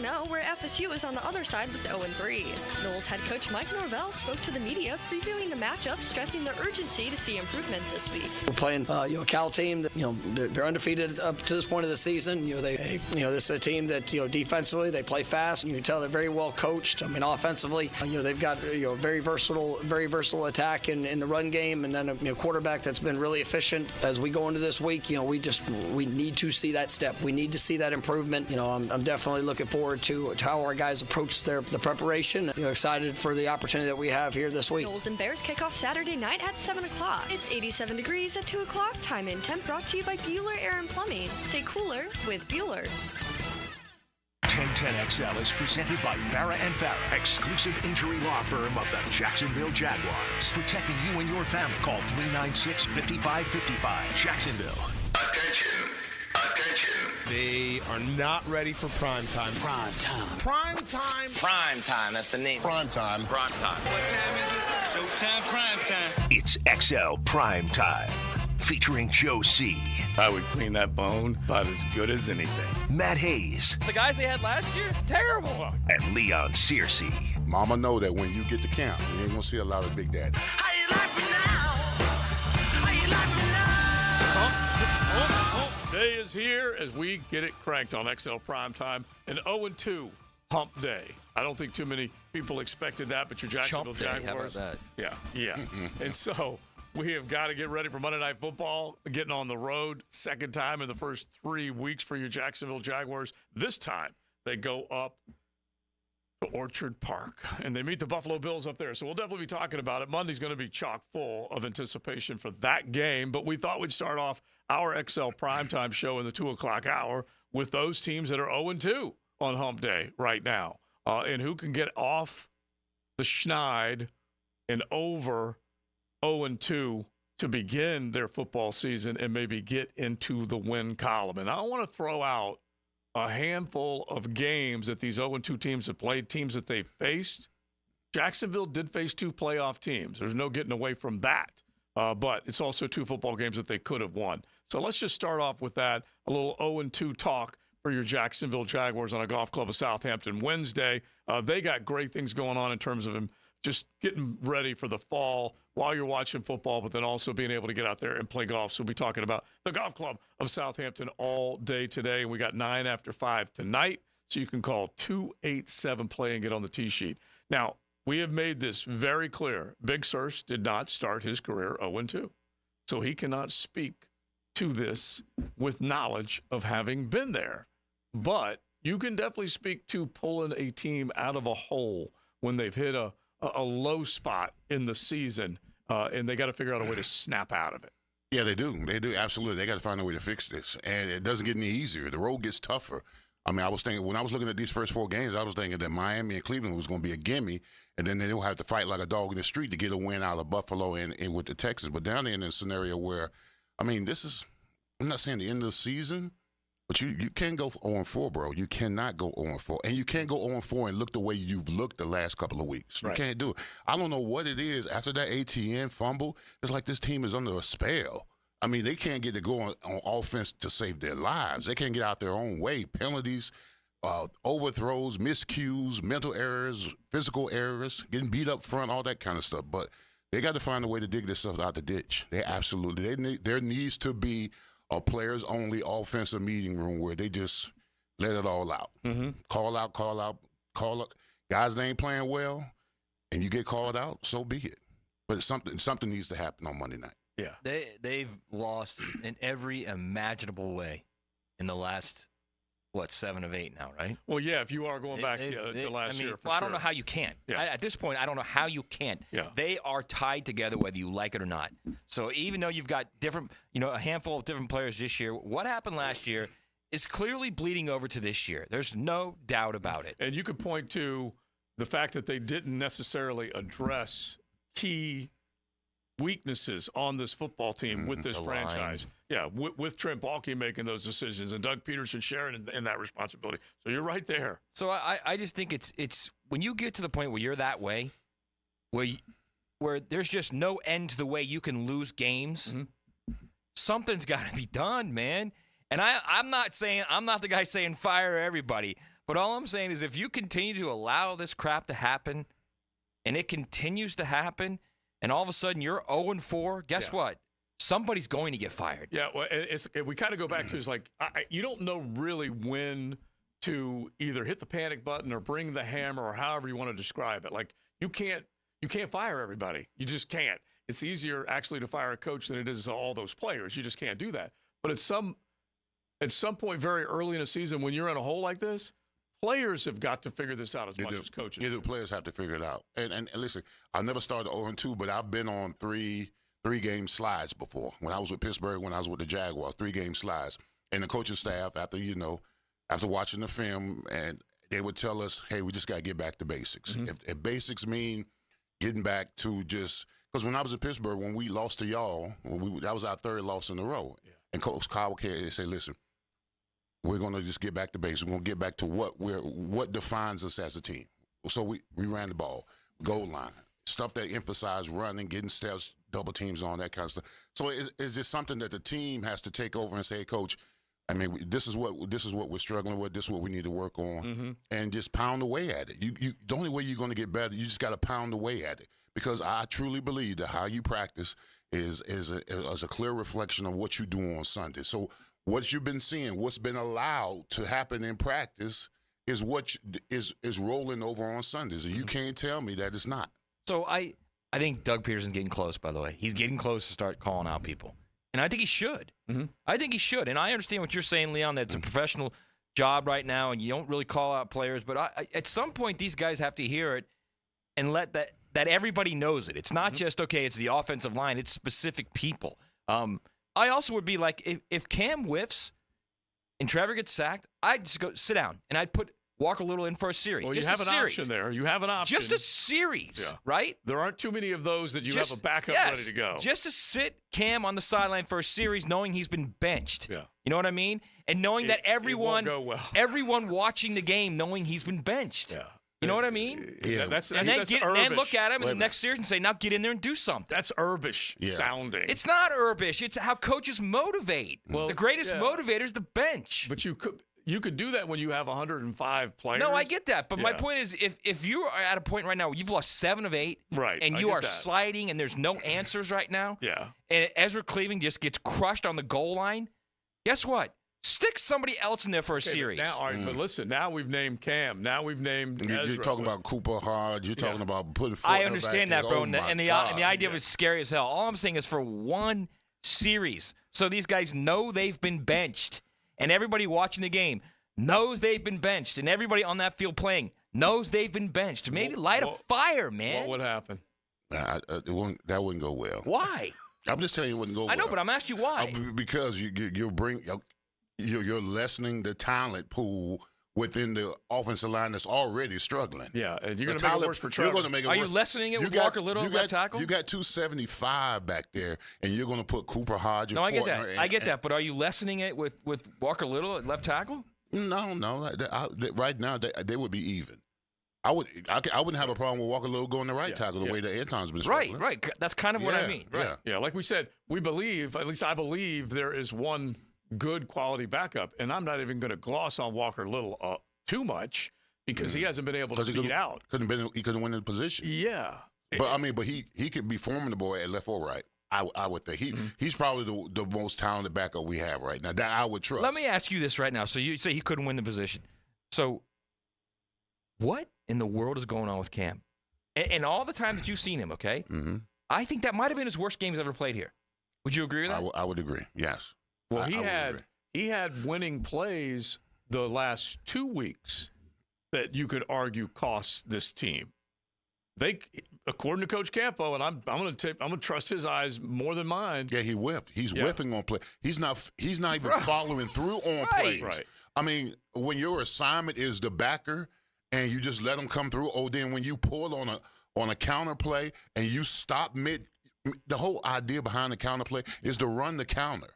2-0, where FSU is on the other side with 0-3. Noles head coach Mike Norvell spoke to the media, previewing the matchup, stressing the urgency to see improvement this week. We're playing, a Cal team that, they're undefeated up to this point of the season. This is a team that, defensively they play fast. You can tell they're very well coached. offensively, they've got very versatile attack in the run game, and then a quarterback that's been really efficient. As we go into this week, we need to see that step. We need to see that improvement. I'm definitely looking forward to how our guys approach the preparation. Excited for the opportunity that we have here this week. Noles and Bears kick off Saturday night at 7 o'clock. It's 87 degrees at 2 o'clock. Time and temp brought to you by Bueller Air and Plumbing. Stay cooler with Bueller. 1010XL is presented by Farah & Farah, exclusive injury law firm of the Jacksonville Jaguars. Protecting you and your family. Call 396-5555. Jacksonville. Attention. They are not ready for prime time. Prime time. That's the name. Prime time. What time is it? Showtime. Prime time. It's XL Prime Time. Featuring Joe C. I would clean that bone about as good as anything. Matt Hayes. The guys they had last year, terrible. And Leon Searcy. Mama know that when you get to camp, you ain't gonna see a lot of Big Daddy. How you like me now? How you like me now? Hump Day is here as we get it cranked on XL Primetime. An 0-2 Hump Day. I don't think too many people expected that, but your Jacksonville Jaguars. How about that? Yeah. And so we have got to get ready for Monday Night Football, getting on the road, second time in the first 3 weeks for your Jacksonville Jaguars. This time, they go up to Orchard Park, and they meet the Buffalo Bills up there. So we'll definitely be talking about it. Monday's going to be chock full of anticipation for that game, but we thought we'd start off our XL Primetime show in the 2 o'clock hour with those teams that are 0-2 on Hump Day right now, and who can get off the schneid and over 0-2 to begin their football season and maybe get into the win column. And I want to throw out a handful of games that these 0-2 teams have played, teams that they've faced. Jacksonville did face 2 playoff teams. There's no getting away from that. But it's also 2 football games that they could have won. So let's just start off with that, a little 0-2 talk for your Jacksonville Jaguars on a Golf Club of Southampton Wednesday. They got great things going on in terms of just getting ready for the fall while you're watching football, but then also being able to get out there and play golf. So we'll be talking about the Golf Club of Southampton all day today. And we got 9 after 5 tonight. So you can call 287-PLAY and get on the tee sheet. Now, we have made this very clear. Big Searcy did not start his career 0-2. So he cannot speak to this with knowledge of having been there. But you can definitely speak to pulling a team out of a hole when they've hit a low spot in the season, and they got to figure out a way to snap out of it. Yeah, they do. They do, absolutely. They got to find a way to fix this. And it doesn't get any easier. The road gets tougher. I mean, I was thinking, when I was looking at these first 4 games, I was thinking that Miami and Cleveland was going to be a gimme, and then they'll have to fight like a dog in the street to get a win out of Buffalo and with the Texans. But down there in a scenario where, I mean, this is, I'm not saying the end of the season, but you can't go 0-4, bro. You cannot go 0-4. And you can't go 0-4 and look the way you've looked the last couple of weeks. You can't do it. I don't know what it is. After that ATN fumble, it's like this team is under a spell. I mean, they can't get to go on offense to save their lives. They can't get out their own way. Penalties, overthrows, miscues, mental errors, physical errors, getting beat up front, all that kind of stuff. But they got to find a way to dig themselves out the ditch. They absolutely, there needs to be a players-only offensive meeting room where they just let it all out. Mm-hmm. Call out. Guys, they ain't playing well, and you get called out, so be it. But something needs to happen on Monday night. Yeah. They've lost in every imaginable way in the last, 7 of 8 now, right? Well, yeah, if you are going back to last year, for I don't know how you can't. Yeah. At this point, I don't know how you can't. Yeah. They are tied together whether you like it or not. So even though you've got different, a handful of different players this year, what happened last year is clearly bleeding over to this year. There's no doubt about it. And you could point to the fact that they didn't necessarily address key weaknesses on this football team with this franchise. Yeah, with Trent Baalke making those decisions and Doug Peterson sharing in that responsibility. So you're right there. So I just think it's when you get to the point where you're that way, where there's just no end to the way you can lose games, something's got to be done, man. And I'm not the guy saying fire everybody, But all I'm saying is if you continue to allow this crap to happen, and it continues to happen, and all of a sudden you're 0-4, guess what? Somebody's going to get fired. Yeah, well, we kind of go back to is like you don't know really when to either hit the panic button or bring the hammer or however you want to describe it. Like you can't fire everybody. You just can't. It's easier actually to fire a coach than it is all those players. You just can't do that. But at some point very early in a season when you're in a hole like this, players have got to figure this out as much as coaches. Yeah, the players have to figure it out. And listen, I never started 0-2, but I've been on three-game slides before. When I was with Pittsburgh, when I was with the Jaguars, 3-game slides. And the coaching staff, after watching the film, and they would tell us, hey, we just got to get back to basics. Mm-hmm. If basics mean getting back to just – because when I was in Pittsburgh, when we lost to y'all, that was our third loss in a row. Yeah. And Coach Cowart said, listen, we're going to just get back to basics. We're going to get back to what defines us as a team. So we ran the ball, goal line, stuff that emphasized running, getting steps, double teams on, that kind of stuff. So it's just something that the team has to take over and say, hey, Coach, I mean, this is what we're struggling with. This is what we need to work on, and just pound away at it. The only way you're going to get better, you just got to pound away at it. Because I truly believe that how you practice is a clear reflection of what you do on Sunday. So what you've been seeing, what's been allowed to happen in practice, is what is rolling over on Sundays. And you can't tell me that it's not. So I think Doug Peterson's getting close, by the way. He's getting close to start calling out people. And I think he should. Mm-hmm. I think he should. And I understand what you're saying, Leon, that it's a professional job right now and you don't really call out players. But at some point, these guys have to hear it and let that everybody knows it. It's not just, okay, it's the offensive line. It's specific people. I also would be like, if Cam whiffs and Trevor gets sacked, I'd just go sit down, and I'd put Walker Little in for a series. Well, just you have a an series. option there. You have an option. Just a series, right? There aren't too many of those that you have a backup ready to go. Just to sit Cam on the sideline for a series knowing he's been benched. Yeah. You know what I mean? And knowing that everyone watching the game knowing he's been benched. Yeah. You know what I mean? Yeah. That's then look at him in the next series and say, now get in there and do something. That's Urbish sounding. It's not Urbish. It's how coaches motivate. Well, the greatest motivator is the bench. But you could do that when you have 105 players. No, I get that. But my point is, if you are at a point right now where you've lost 7 of 8, and you are sliding and there's no answers right now, and Ezra Cleveland just gets crushed on the goal line, guess what? Stick somebody else in there for a series. Now, all right, but listen, now we've named Cam. Now we've named Ezra. You're talking about Cooper Hard. You're talking about putting foot I understand that, bro. Oh, and the idea of it's scary as hell. All I'm saying is for one series, so these guys know they've been benched, and everybody watching the game knows they've been benched, and everybody on that field playing knows they've been benched. Maybe light a fire, man. What would happen? That wouldn't go well. Why? I'm just telling you it wouldn't go well. I know, but I'm asking you why. Because you're lessening the talent pool within the offensive line that's already struggling. Yeah, and you're going to make it worse for Trevor. You're going to make it worse. Are you lessening it with Walker Little left tackle? You got 275 back there, and you're going to put Cooper Hodge. No, I get that. I get that. But are you lessening it with Walker Little at left tackle? No. Right now, they would be even. I wouldn't have a problem with Walker Little going to right tackle the way that Anton's been struggling. Right. That's kind of what I mean. Right. Yeah, like we said, we believe, at least I believe, there is one good quality backup, and I'm not even going to gloss on Walker Little too much because he hasn't been able to beat out. He couldn't win the position. Yeah, but he could be formidable at left or right. I would think he's probably the most talented backup we have right now. That I would trust. Let me ask you this right now. So you say he couldn't win the position. So what in the world is going on with Cam? And all the time that you've seen him, okay? Mm-hmm. I think that might have been his worst game he's ever played here. Would you agree with that? I would agree. Yes. Well, he had winning plays the last 2 weeks that you could argue cost this team. They, according to Coach Campo, and I'm going to trust his eyes more than mine. Yeah, he whiffed. He's whiffing on play. He's not even following through on plays. Right. I mean, when your assignment is the backer and you just let them come through, then when you pull on a counter play and you stop mid, the whole idea behind the counter play is to run the counter,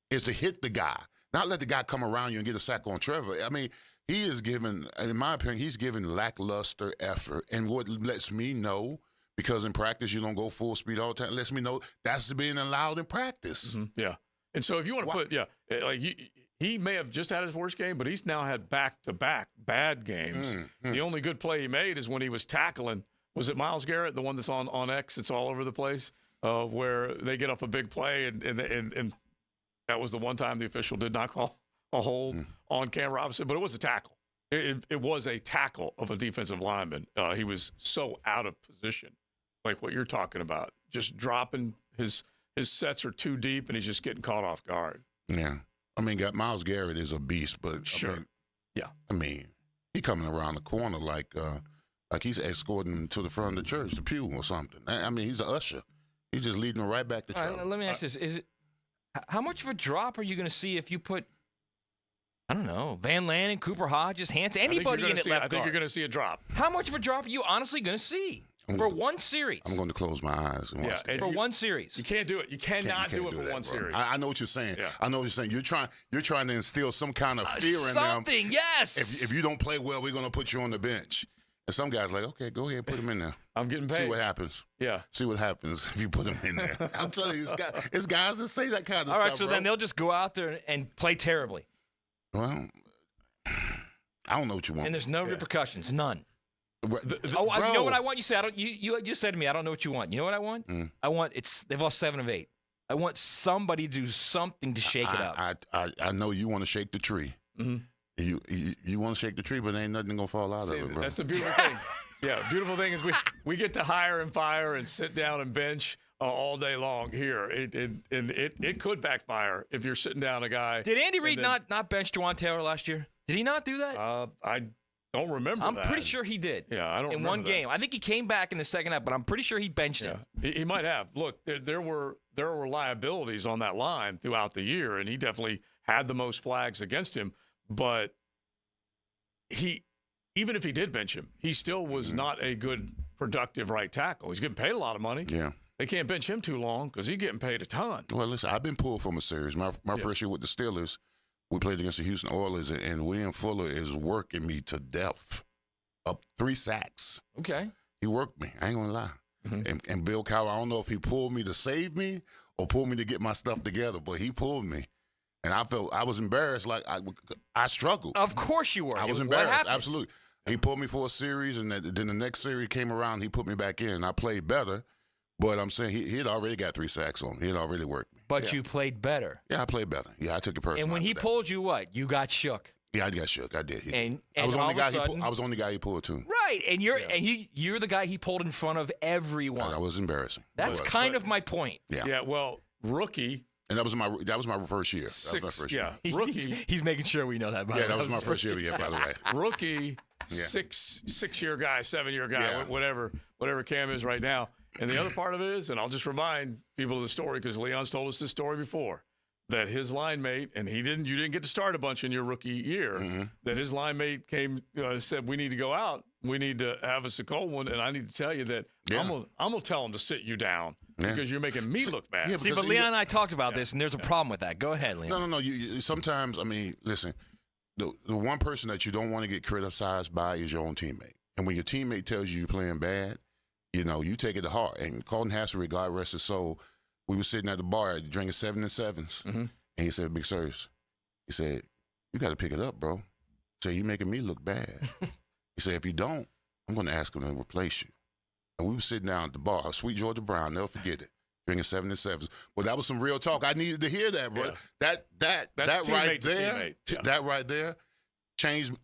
is to hit the guy, not let the guy come around you and get a sack on Trevor. I mean, he is given, in my opinion, he's given lackluster effort. And what lets me know, because in practice you don't go full speed all the time, lets me know that's being allowed in practice. Mm-hmm. Yeah. And so if you want to put, like he may have just had his worst game, but he's now had back-to-back bad games. The only good play he made is when he was tackling. Was it Myles Garrett, the one that's on X? It's all over the place, where they get off a big play, and that was the one time the official did not call a hold on Cam Robinson, but it was a tackle. It was a tackle of a defensive lineman. He was so out of position, like what you're talking about, just dropping his sets are too deep, and he's just getting caught off guard. Yeah. I mean, Myles Garrett is a beast, but sure. I mean, he coming around the corner like he's escorting him to the front of the church, the pew or something. I mean, he's an usher. He's just leading him right back to trouble. Let me ask this: how much of a drop are you going to see if you put, I don't know, Van Lanen, Cooper Hodges, Hanson, anybody in at left guard? I think you're going to see a drop. How much of a drop are you honestly going to see for one series? I'm going to close my eyes and watch that. For one series. You can't do it. You cannot do it for one series. I know what you're saying. Yeah. I know what you're saying. You're trying to instill some kind of fear in them. Something, yes. If you don't play well, we're going to put you on the bench. And some guys like, okay, go ahead, put him in there. I'm getting paid. See what happens. Yeah. See what happens if you put him in there. I'm telling you, it's guys that say that kind of stuff. All right, so bro. then they'll just go out there and play terribly. Well, I don't know what you want. And there's no repercussions, none. Bro. You know what I want? You said you just said to me, I don't know what you want. You know what I want? I want they've lost 7 of 8. I want somebody to do something to shake it up. I know you want to shake the tree. Mm-hmm. You want to shake the tree, but ain't nothing gonna fall out of it, bro. That's the beautiful thing. Yeah, beautiful thing is we get to hire and fire and sit down and bench all day long here. It could backfire if you're sitting down a guy. Did Andy Reid not bench Juwan Taylor last year? Did he not do that? I don't remember. I'm pretty sure he did. Yeah, I don't. In one game, I think he came back in the second half, but I'm pretty sure he benched him. He might have. Look, there were liabilities on that line throughout the year, and he definitely had the most flags against him. But even if he did bench him, he still was not a good, productive right tackle. He's getting paid a lot of money. Yeah. They can't bench him too long because he's getting paid a ton. Well, listen, I've been pulled from a series. My first year with the Steelers, we played against the Houston Oilers, and William Fuller is working me to death. Up 3 sacks. Okay. He worked me. I ain't going to lie. Mm-hmm. And Bill Cowart, I don't know if he pulled me to save me or pulled me to get my stuff together, but he pulled me. And I was embarrassed. Like I struggled. Of course you were. I was embarrassed. Absolutely. He pulled me for a series, and then the next series came around. He put me back in. I played better, but I'm saying he had already got 3 sacks on me. He had already worked me. But you played better. Yeah, I played better. Yeah, I took it personally. And when he pulled you, what? You got shook. Yeah, I got shook. I did. And I was all the of a sudden, I was the only guy he pulled to. Right, and you're the guy he pulled in front of everyone. That was embarrassing. That's kind of my point. Yeah. Yeah. Well, rookie. And that was my first year. That was my first year. Yeah, rookie. He's making sure we know that. That was my first year. Yeah, by the way. Rookie, 6-year guy, 7-year guy, whatever Cam is right now. And the other part of it is, and I'll just remind people of the story because Leon's told us this story before, that his line mate, and you didn't get to start a bunch in your rookie year, that his line mate came, said, we need to go out. We need to have us a cold one, and I need to tell you that I'm gonna tell him to sit you down because you're making me look bad. Yeah, but Leon and I talked about this, and there's a problem with that. Go ahead, Leon. No. You sometimes, I mean, listen, the one person that you don't want to get criticized by is your own teammate. And when your teammate tells you you're playing bad, you take it to heart. And Colton Hassery, God rest his soul, we were sitting at the bar drinking 7 and 7s, and he said, Big Sirs, he said, you got to pick it up, bro. He said, you're making me look bad. He said, if you don't, I'm going to ask him to replace you. And we were sitting down at the bar, Sweet Georgia Brown, never forget it, drinking 7 and 7s. Well, that was some real talk. I needed to hear that, bro. Yeah. That right there changed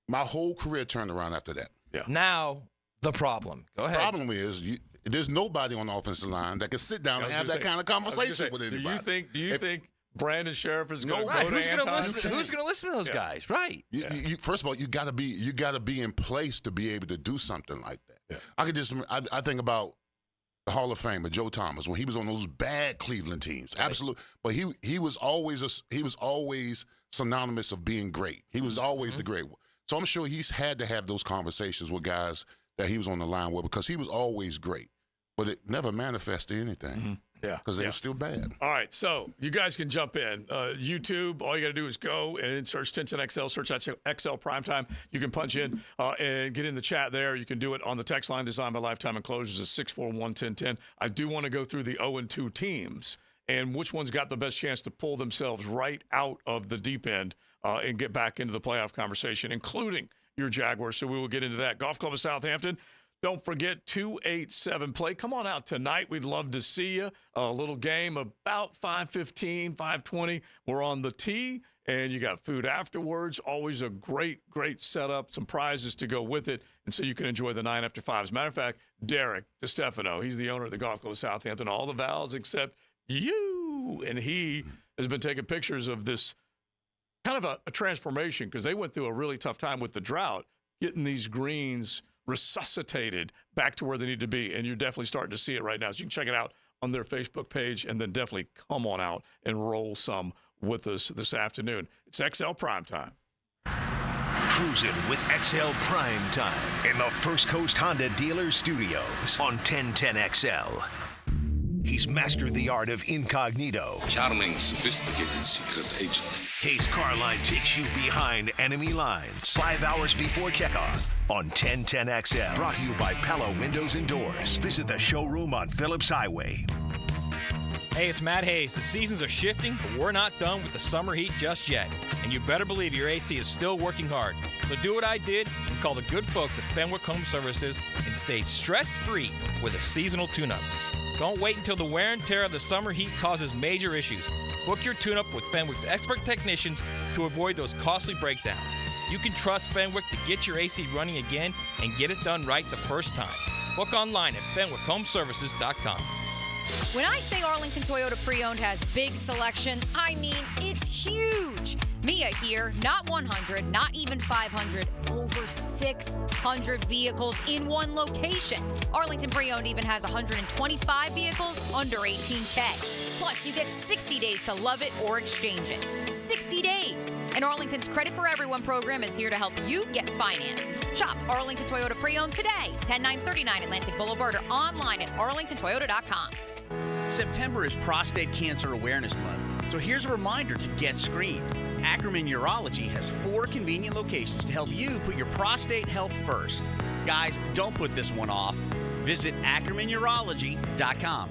my whole career. Turned around after that. Yeah. Now the problem. Go ahead. The problem is there's nobody on the offensive line that can sit down and have that kind of conversation with anybody. Do you think Brandon Sheriff is going to right. go Who's to going to Anton? listen? Who's going to listen to those guys? Right. First of all, you got to be in place to be able to do something like that. Yeah. I think about the Hall of Famer Joe Thomas when he was on those bad Cleveland teams. Right. Absolutely, but he was always synonymous of being great. He was always the great one. So I'm sure he's had to have those conversations with guys that he was on the line with because he was always great, but it never manifested anything. Yeah. Because they were still bad. All right. So you guys can jump in. YouTube, all you got to do is go and search Tintin XL, search XL Primetime. You can punch in and get in the chat there. You can do it on the text line designed by Lifetime Enclosures at 641-1010. I do want to go through the 0-2 teams. and which one's got the best chance to pull themselves right out of the deep end and get back into the playoff conversation, including your Jaguars. So we will get into that. Golf Club of Southampton. Don't forget 287 play. Come on out tonight. We'd love to see you. A little game about 5:15, 5:20. We're on the tee, and you got food afterwards. Always a great setup. Some prizes to go with it, and so you can enjoy the 9 after 5. As a matter of fact, Derek DiStefano, he's the owner of the Golf Club of Southampton. All the vowels except you, and he has been taking pictures of this kind of a transformation because they went through a really tough time with the drought, getting these greens resuscitated back to where they need to be. And you're definitely starting to see it right now. So you can check it out on their Facebook page and then definitely come on out and roll some with us this afternoon. It's XL Primetime. Cruising with XL Primetime in the First Coast Honda Dealer Studios on 1010XL. He's mastered the art of incognito. Charming, sophisticated secret agent. Hayes Carline takes you behind enemy lines 5 hours before kickoff on 1010XL. Brought to you by Pella Windows and Doors. Visit the showroom on Phillips Highway. Hey, it's Matt Hayes. The seasons are shifting, but we're not done with the summer heat just yet. And you better believe your AC is still working hard. So do what I did and call the good folks at Fenwick Home Services and stay stress-free with a seasonal tune-up. Don't wait until the wear and tear of the summer heat causes major issues. Book your tune-up with Fenwick's expert technicians to avoid those costly breakdowns. You can trust Fenwick to get your AC running again and get it done right the first time. Book online at FenwickHomeservices.com. When I say Arlington Toyota Pre-Owned has big selection, I mean it's huge. Mia here, not 100, not even 500, over 600 vehicles in one location. Arlington Pre-Owned even has 125 vehicles under $18K. Plus, you get 60 days to love it or exchange it. 60 days. And Arlington's Credit for Everyone program is here to help you get financed. Shop Arlington Toyota Pre-Owned today, 10939 Atlantic Boulevard, or online at arlingtontoyota.com. September is Prostate Cancer Awareness Month, so here's a reminder to get screened. Ackerman Urology has 4 convenient locations to help you put your prostate health first. Guys, don't put this one off. Visit AckermanUrology.com.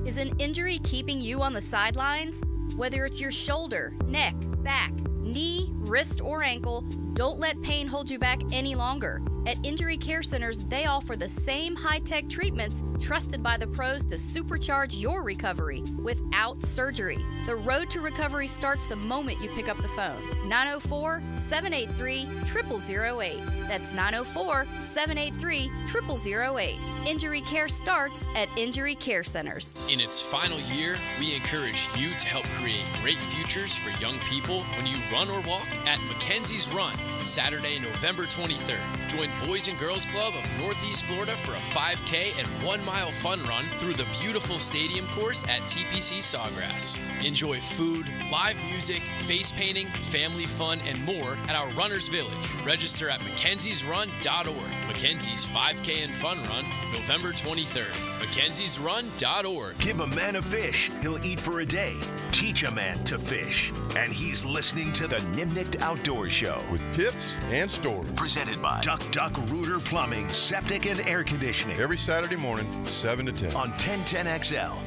Is an injury keeping you on the sidelines? Whether it's your shoulder, neck, back, knee, wrist, or ankle, don't let pain hold you back any longer. At Injury Care Centers, they offer the same high-tech treatments trusted by the pros to supercharge your recovery without surgery. The road to recovery starts the moment you pick up the phone. 904-783-0008. That's 904-783-0008. Injury care starts at Injury Care Centers. In its final year, we encourage you to help create great futures for young people when you run or walk at Mackenzie's Run, Saturday, November 23rd. Join Boys and Girls Club of Northeast Florida for a 5K and 1 mile fun run through the beautiful stadium course at TPC Sawgrass. Enjoy food, live music, face painting, family fun, and more at our Runners Village. Register at MacKenziesRun.org. Mackenzie's 5K and Fun Run, November 23rd. MacKenziesRun.org. Give a man a fish, he'll eat for a day. Teach a man to fish. And he's listening to the Nimnicht Outdoor Show. With tips and stories. Presented by Duck Duck Rooter Plumbing, Septic and Air Conditioning. Every Saturday morning, 7 to 10. On 1010XL.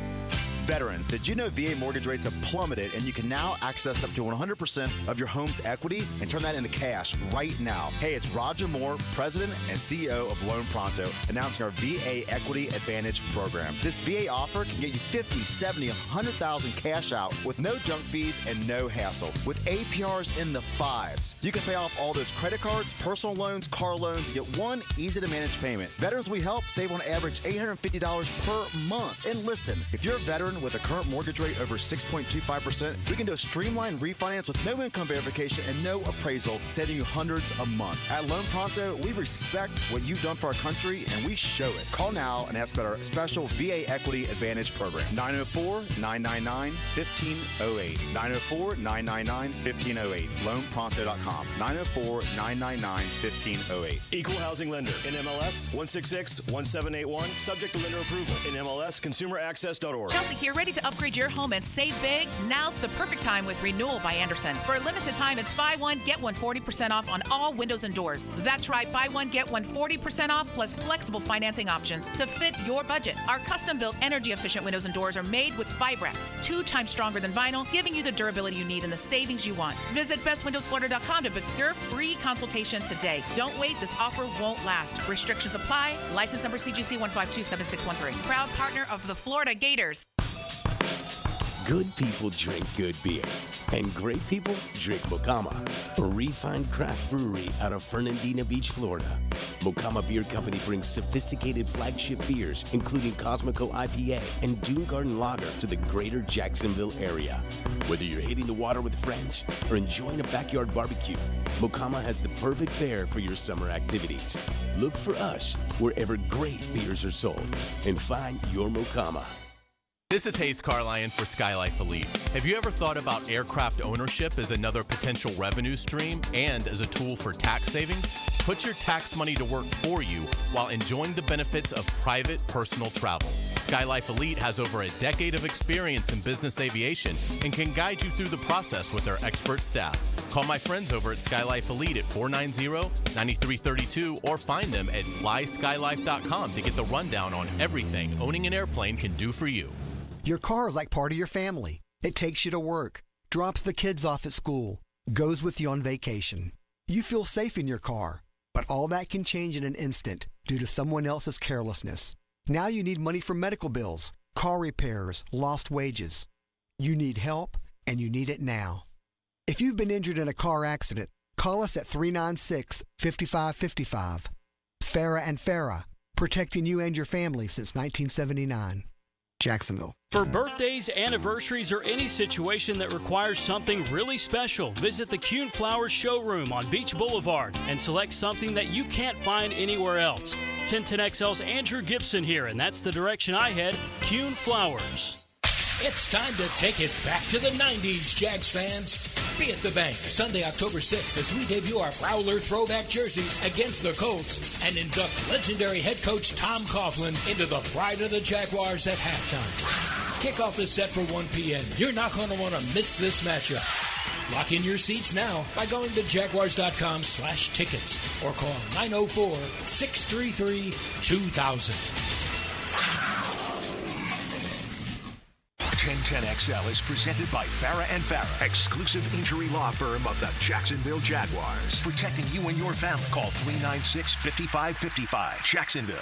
Veterans, did you know VA mortgage rates have plummeted and you can now access up to 100% of your home's equity and turn that into cash right now? Hey, it's Roger Moore, President and CEO of Loan Pronto, announcing our VA Equity Advantage program. This VA offer can get you $50,000, $70,000, $100,000 cash out with no junk fees and no hassle, with APRs in the 5s. You can pay off all those credit cards, personal loans, car loans, and get one easy-to-manage payment. Veterans we help save on average $850 per month. And listen, if you're a veteran with a current mortgage rate over 6.25%, we can do a streamlined refinance with no income verification and no appraisal, saving you hundreds a month. At Loan Pronto, we respect what you've done for our country, and we show it. Call now and ask about our special VA Equity Advantage program. 904-999-1508. 904-999-1508. LoanPronto.com. 904-999-1508. Equal Housing Lender. NMLS 166-1781. Subject to lender approval. NMLS ConsumerAccess.org. Chelsea If you're ready to upgrade your home and save big, now's the perfect time with Renewal by Andersen. For a limited time, it's buy one, get one 40% off on all windows and doors. That's right, buy one, get one 40% off plus flexible financing options to fit your budget. Our custom-built energy-efficient windows and doors are made with Vibrex, 2 times stronger than vinyl, giving you the durability you need and the savings you want. Visit bestwindowsflorida.com to book your free consultation today. Don't wait, this offer won't last. Restrictions apply. License number CGC 1527613. Proud partner of the Florida Gators. Good people drink good beer, and great people drink Mocama, a refined craft brewery out of Fernandina Beach, Florida. Mocama Beer Company brings sophisticated flagship beers, including Cosmico IPA and Dune Garden Lager, to the greater Jacksonville area. Whether you're hitting the water with friends or enjoying a backyard barbecue, Mocama has the perfect fare for your summer activities. Look for us wherever great beers are sold and find your Mocama. This is Hayes Carlion for Skylife Elite. Have you ever thought about aircraft ownership as another potential revenue stream and as a tool for tax savings? Put your tax money to work for you while enjoying the benefits of private personal travel. Skylife Elite has over a decade of experience in business aviation and can guide you through the process with their expert staff. Call my friends over at Skylife Elite at 490-9332 or find them at flyskylife.com to get the rundown on everything owning an airplane can do for you. Your car is like part of your family. It takes you to work, drops the kids off at school, goes with you on vacation. You feel safe in your car, but all that can change in an instant due to someone else's carelessness. Now you need money for medical bills, car repairs, lost wages. You need help, and you need it now. If you've been injured in a car accident, call us at 396-5555. Farah and Farah, protecting you and your family since 1979. Jacksonville. For birthdays, anniversaries, or any situation that requires something really special, visit the Kuhn Flowers showroom on Beach Boulevard and select something that you can't find anywhere else. 1010XL's Andrew Gibson here, and that's the direction I head, Kuhn Flowers. It's time to take it back to the 90s, Jags fans. Be at the bank Sunday, October 6th, as we debut our Prowler throwback jerseys against the Colts and induct legendary head coach Tom Coughlin into the pride of the Jaguars at halftime. Kickoff is set for 1 p.m. You're not going to want to miss this matchup. Lock in your seats now by going to jaguars.com/tickets or call 904-633-2000. 1010XL is presented by Farah and Farah, exclusive injury law firm of the Jacksonville Jaguars. Protecting you and your family. Call 396-5555. Jacksonville.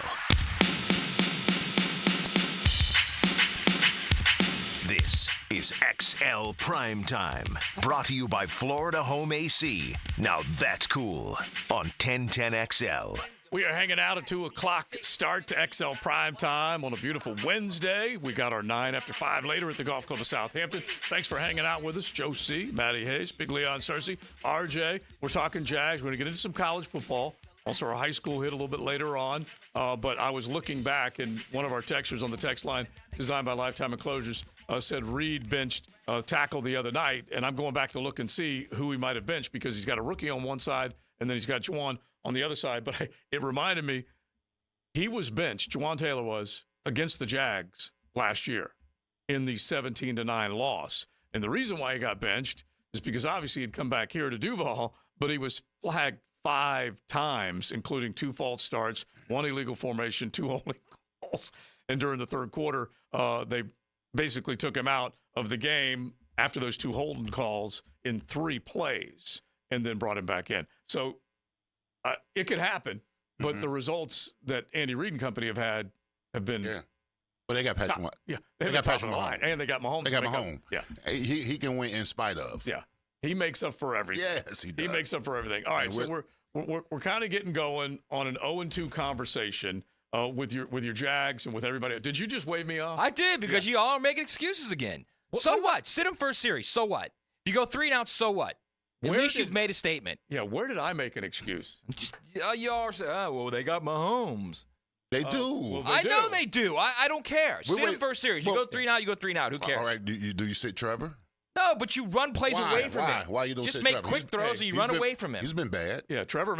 This is XL Primetime, brought to you by Florida Home AC. Now that's cool on 1010XL. We are hanging out at 2 o'clock start to XL Prime Time on a beautiful Wednesday. We got our 9 after 5 later at the Golf Club of Southampton. Thanks for hanging out with us. Joe C., Matty Hayes, Big Leon Searcy, RJ. We're talking Jags. We're going to get into some college football. Also, our high school hit a little bit later on. But I was looking back, and one of our texters on the text line, designed by Lifetime Enclosures, said Reed benched tackle the other night. And I'm going back to look and see who he might have benched because he's got a rookie on one side, and then he's got Juwan on the other side. But it reminded me, he was benched, Juwan Taylor was, against the Jags last year in the 17-9 loss. And the reason why he got benched is because obviously he'd come back here to Duval, but he was flagged 5 times, including 2 false starts, 1 illegal formation, 2 holding calls. And during the third quarter, they basically took him out of the game after those 2 holding calls in 3 plays and then brought him back in. So it could happen, but the results that Andy Reid and company have been. Yeah. Well, they got Patrick. They got Patrick Mahomes, and they got Mahomes. They got Mahomes. Yeah, he can win in spite of. Yeah, he makes up for everything. Yes, he does. He makes up for everything. All right, so we're kind of getting going on an 0-2 conversation with your Jags and with everybody. Did you just wave me off? I did because you all are making excuses again. So what? Sit him for a series. So what? If you go 3 and out, so what? At least you've made a statement. Yeah, where did I make an excuse? You all say, well, they got Mahomes. They do. Well, I know they do. I don't care. Sit him for a series. You go 3 and out, you go 3 and out. Who cares? All right, do you sit Trevor? No, but you run plays away from him. Why you don't just sit make Trevor? quick throws and you run away from him. He's been bad. Yeah, Trevor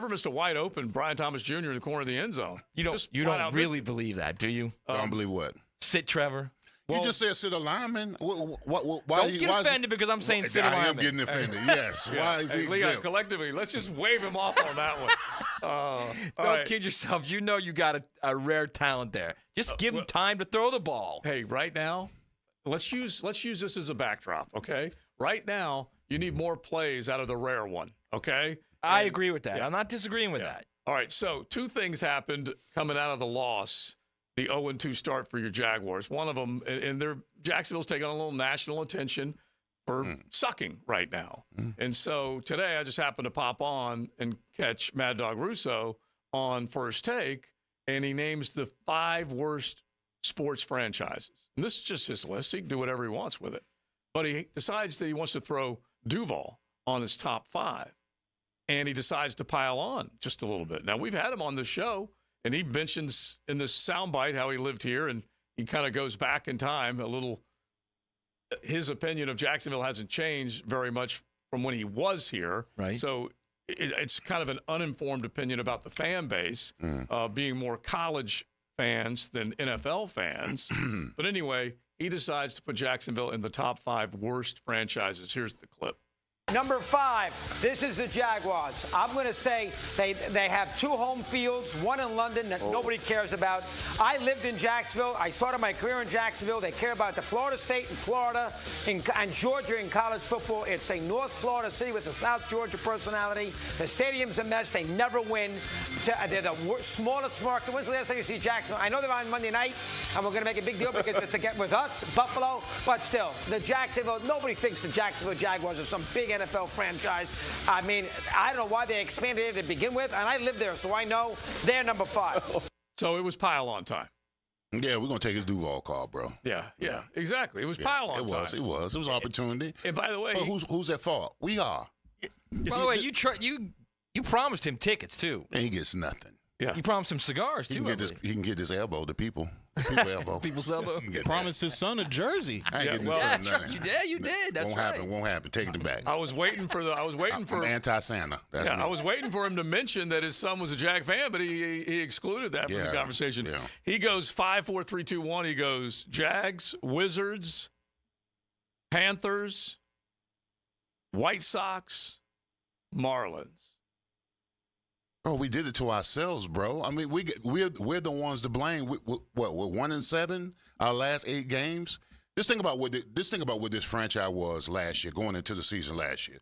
missed a wide open Brian Thomas Jr. in the corner of the end zone. You don't really believe that, do you? I don't believe what? Sit Trevor. You just said sit a lineman. Why Don't get offended because I'm saying sit a lineman. I am getting offended. Yes. Yeah. Why is he Leon, exempt? collectively, let's just wave him off on that one. Don't kid yourself. You know you got a rare talent there. Just give him time to throw the ball. Hey, right now, let's use this as a backdrop, okay? Right now, you need more plays out of the rare one, okay? I agree with that. I'm not disagreeing with that. All right, so two things happened coming out of the loss, the 0-2 start for your Jaguars. One of them, and Jacksonville's taking a little national attention for sucking right now. And so today I just happened to pop on and catch Mad Dog Russo on First Take, and he names the 5 worst sports franchises. And this is just his list. He can do whatever he wants with it. But he decides that he wants to throw Duval on his top 5. And he decides to pile on just a little bit. Now, we've had him on the show, and he mentions in this soundbite how he lived here, and he kind of goes back in time a little. His opinion of Jacksonville hasn't changed very much from when he was here. Right. So it's kind of an uninformed opinion about the fan base, being more college fans than NFL fans. But anyway, he decides to put Jacksonville in the top 5 worst franchises. Here's the clip. Number 5, this is the Jaguars. I'm going to say they have 2 home fields, one in London that nobody cares about. I lived in Jacksonville. I started my career in Jacksonville. They care about the Florida State and Florida and Georgia in college football. It's a North Florida city with a South Georgia personality. The stadium's a mess. They never win. They're the smallest market. When's the last time you see Jacksonville? I know they're on Monday night, and we're going to make a big deal because it's again with us, Buffalo. But still, the Jacksonville, nobody thinks the Jacksonville Jaguars are some big NFL franchise. I mean, I don't know why they expanded it to begin with, and I live there, so I know they're number 5. So it was pile-on time. Yeah, we're going to take his Duval call, bro. Yeah, exactly. It was pile-on time. It was opportunity. And by the way, who's at fault? We are. By the way, you promised him tickets, too. And he gets nothing. Yeah. You promised him cigars, too. He can get this elbow to people. People's elbow. Promised his son a jersey. I ain't getting his son nothing. You did. That's Won't happen. Take it back. I was waiting for I'm anti-Santa. That's me. I was waiting for him to mention that his son was a Jag fan, but he excluded that from the conversation. Yeah. He goes 5, 4, 3, 2, 1. He goes Jags, Wizards, Panthers, White Sox, Marlins. Oh, we did it to ourselves, bro. I mean, we're the ones to blame. We're 1-7 our last 8 games. Just think about what this franchise was last year, going into the season last year.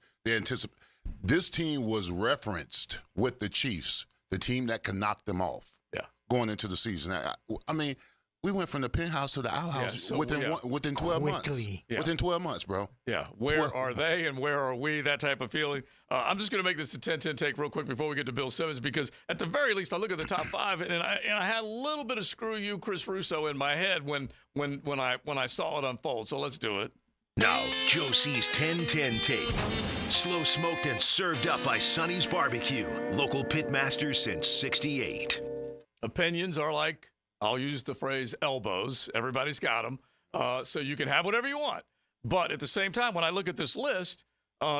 This team was referenced with the Chiefs, the team that could knock them off. Yeah, going into the season. I mean, we went from the penthouse to the outhouse within 12 months. Yeah. Within 12 months, bro. Yeah. Where are they and where are we? That type of feeling. I'm just going to make this a 10-10 take real quick before we get to Bill Simmons, because at the very least, I look at the top 5 and I had a little bit of screw you, Chris Russo in my head when I saw it unfold. So let's do it. Now, Joe C's 10-10 take. Slow smoked and served up by Sonny's Barbecue. Local pitmasters since '68. Opinions are like, I'll use the phrase elbows. Everybody's got them. So you can have whatever you want. But at the same time, when I look at this list,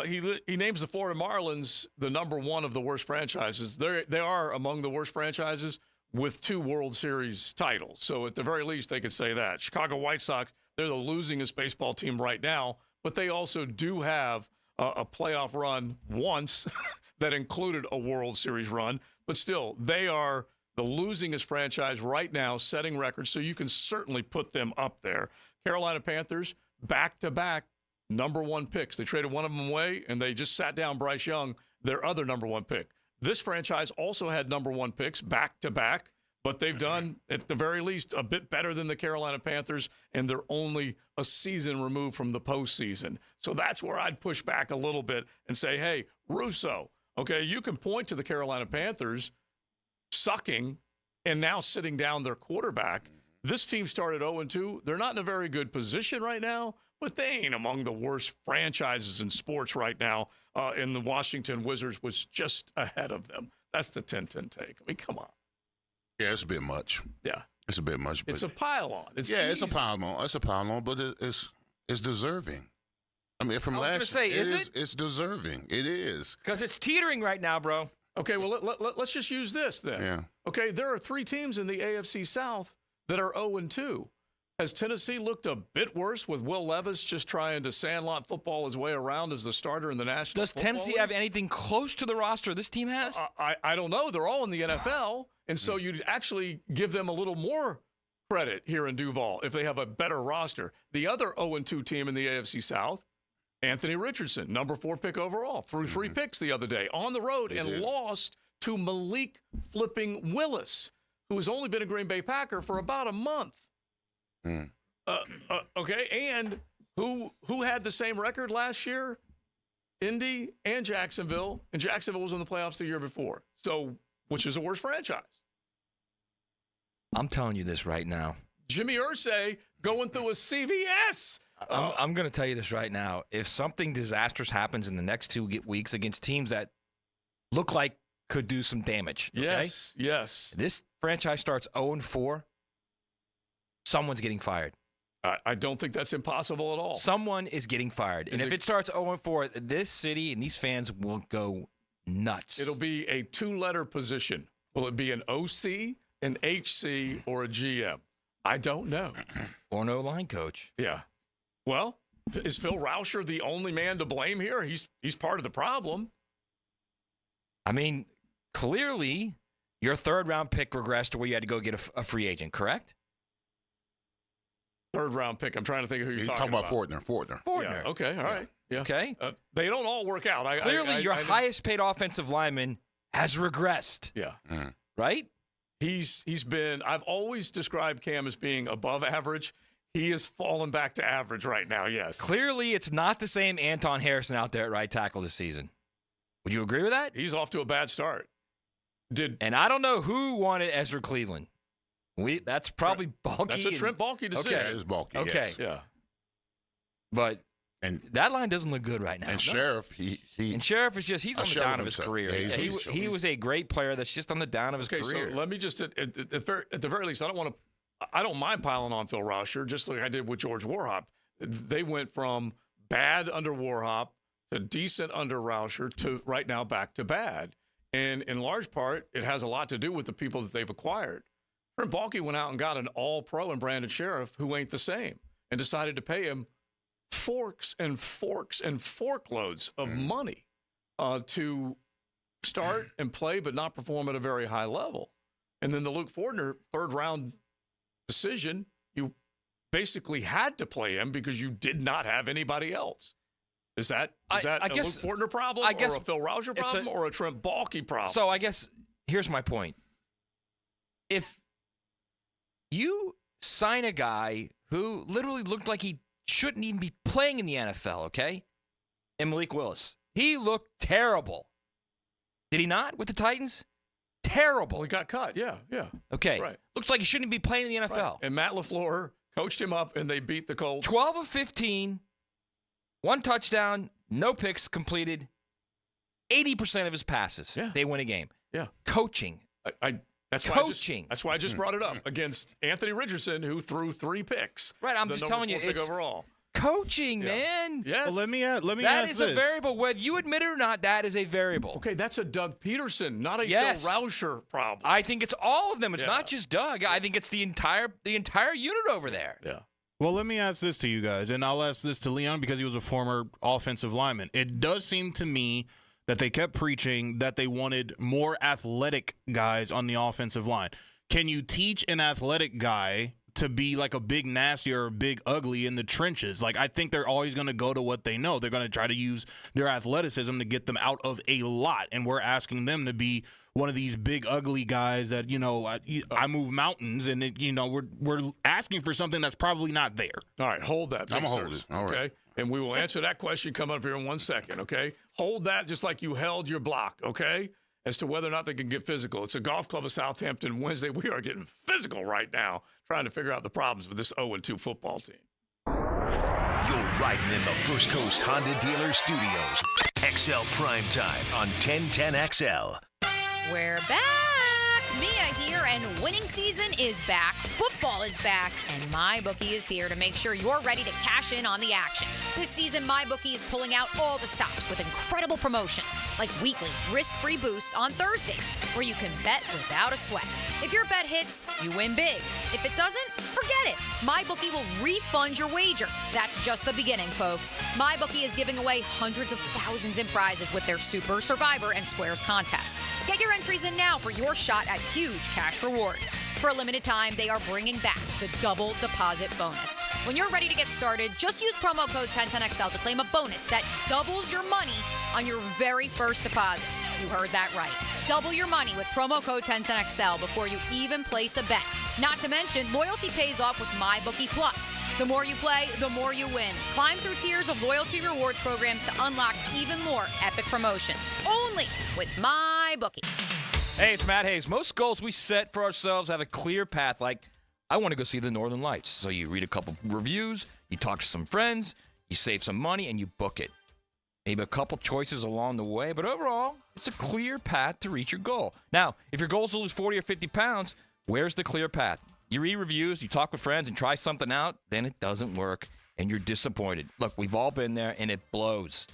he names the Florida Marlins the number 1 of the worst franchises. They are among the worst franchises with 2 World Series titles. So at the very least, they could say that. Chicago White Sox, they're the losingest baseball team right now, but they also do have a playoff run once that included a World Series run. But still, they are the losingest franchise right now, setting records, so you can certainly put them up there. Carolina Panthers, back-to-back number 1 picks. They traded one of them away, and they just sat down Bryce Young, their other number 1 pick. This franchise also had number 1 picks back-to-back, but they've done, at the very least, a bit better than the Carolina Panthers, and they're only a season removed from the postseason. So that's where I'd push back a little bit and say, hey, Russo, okay, you can point to the Carolina Panthers sucking and now sitting down their quarterback. This team started 0-2. They're not in a very good position right now, but they ain't among the worst franchises in sports right now. And the Washington Wizards was just ahead of them. That's the 10-10 take. I mean, come on. Yeah, it's a bit much. Yeah. It's a bit much. It's a pile-on. It's a pile-on. It's a pile-on, but it's deserving. I mean, from last year, it's deserving. It is. Because it's teetering right now, bro. Okay, well, let's just use this then. Yeah. Okay, there are 3 teams in the AFC South that are 0-2. Has Tennessee looked a bit worse with Will Levis just trying to sandlot football his way around as the starter in the National Does Football Tennessee League? have anything close to the roster this team has? I don't know. They're all in the NFL, and so you'd actually give them a little more credit here in Duval if they have a better roster. The other 0-2 team in the AFC South, Anthony Richardson, number 4 pick overall, threw 3 picks the other day on the road and lost to Malik flipping Willis, who has only been a Green Bay Packer for about a month. Okay, and who had the same record last year? Indy and Jacksonville was in the playoffs the year before. So, which is a worse franchise? I'm telling you this right now. Jimmy Irsay going through a CVS. I'm going to tell you this right now. If something disastrous happens in the next 2 weeks against teams that look like could do some damage, okay? Yes. This franchise starts 0-4, someone's getting fired. I don't think that's impossible at all. Someone is getting fired. And if it starts 0-4, this city and these fans will go nuts. It'll be a 2-letter position. Will it be an OC, an HC, or a GM? I don't know. Or no line coach. Yeah. Well, is Phil Rauscher the only man to blame here? He's part of the problem. I mean, clearly, your 3rd-round pick regressed to where you had to go get a free agent, correct? 3rd-round pick. I'm trying to think of who you're talking about. Fortner. Yeah, okay, all right. Yeah. Okay. They don't all work out. Clearly, your highest-paid offensive lineman has regressed. Yeah. Right? He's been – I've always described Cam as being above average. He has fallen back to average right now, yes. Clearly, it's not the same Anton Harrison out there at right tackle this season. Would you agree with that? He's off to a bad start. And I don't know who wanted Ezra Cleveland. That's probably Balky. That's a Trent Balky decision. Okay. It is Balky, okay. yes. Yeah. But that line doesn't look good right now. And Sheriff, and Sheriff is just, he's on the down of his career. Yeah, he was a great player that's just on the down of his career. So let me just, at the very least, I don't mind piling on Phil Rauscher, just like I did with George Warhop. They went from bad under Warhop to decent under Rauscher to right now back to bad. And in large part, it has a lot to do with the people that they've acquired. Trent Balky went out and got an all-pro in Brandon Sheriff who ain't the same and decided to pay him forks and forkloads of money to start and play but not perform at a very high level. And then the Luke Fortner 3rd-round decision, you basically had to play him because you did not have anybody else. Is that a Luke Fortner problem or a Phil Rauscher problem or a Trent Balky problem? So I guess here's my point. If you sign a guy who literally looked like he shouldn't even be playing in the NFL, okay? And Malik Willis. He looked terrible. Did he not with the Titans? Terrible. Well, he got cut, yeah. Okay. Right. Looks like he shouldn't be playing in the NFL. Right. And Matt LaFleur coached him up, and they beat the Colts. 12 of 15, 1 touchdown, no picks completed, 80% of his passes. Yeah. They win a game. Yeah. Coaching. That's why I just brought it up against Anthony Richardson, who threw 3 picks. Right, I'm just telling you, it's overall. Coaching, man. Yes. Well, let me ask That is this. a variable. Whether you admit it or not, that is a variable. Okay, that's a Doug Peterson, not a Phil Rauscher problem. I think it's all of them. It's not just Doug. I think it's the entire unit over there. Yeah. Well, let me ask this to you guys, and I'll ask this to Leon because he was a former offensive lineman. It does seem to me that they kept preaching that they wanted more athletic guys on the offensive line. Can you teach an athletic guy to be like a big nasty or a big ugly in the trenches? Like, I think they're always going to go to what they know. They're going to try to use their athleticism to get them out of a lot, and we're asking them to be one of these big ugly guys that, I move mountains, and we're asking for something that's probably not there. All right, hold that. I'm going to hold it. All right. Okay? And we will answer that question coming up here in 1 second, okay? Hold that just like you held your block, okay? As to whether or not they can get physical. It's a golf club of Southampton Wednesday. We are getting physical right now, trying to figure out the problems with this 0-2 football team. You're riding in the First Coast Honda Dealer Studios. XL Primetime on 1010XL. We're back. Mia here, and winning season is back. Football is back, and MyBookie is here to make sure you're ready to cash in on the action. This season, MyBookie is pulling out all the stops with incredible promotions, like weekly risk-free boosts on Thursdays, where you can bet without a sweat. If your bet hits, you win big. If it doesn't, Forget it. MyBookie will refund your wager. That's just the beginning, folks. MyBookie is giving away hundreds of thousands in prizes with their Super, Survivor, and Squares contests. Get your entries in now for your shot at huge cash rewards. For a limited time, they are bringing back the double deposit bonus. When you're ready to get started, just use promo code 1010XL to claim a bonus that doubles your money on your very first deposit. You heard that right. Double your money with promo code 1010XL before you even place a bet. Not to mention, loyalty pays off with MyBookie Plus. The more you play, the more you win. Climb through tiers of loyalty rewards programs to unlock even more epic promotions. Only with MyBookie. Hey, it's Matt Hayes. Most goals we set for ourselves have a clear path, like I want to go see the Northern Lights. So you read a couple reviews, you talk to some friends, you save some money, and you book it. Maybe a couple choices along the way, but overall, it's a clear path to reach your goal. Now, if your goal is to lose 40 or 50 pounds, where's the clear path? You read reviews, you talk with friends, and try something out, then it doesn't work, and you're disappointed. Look, we've all been there, and it blows.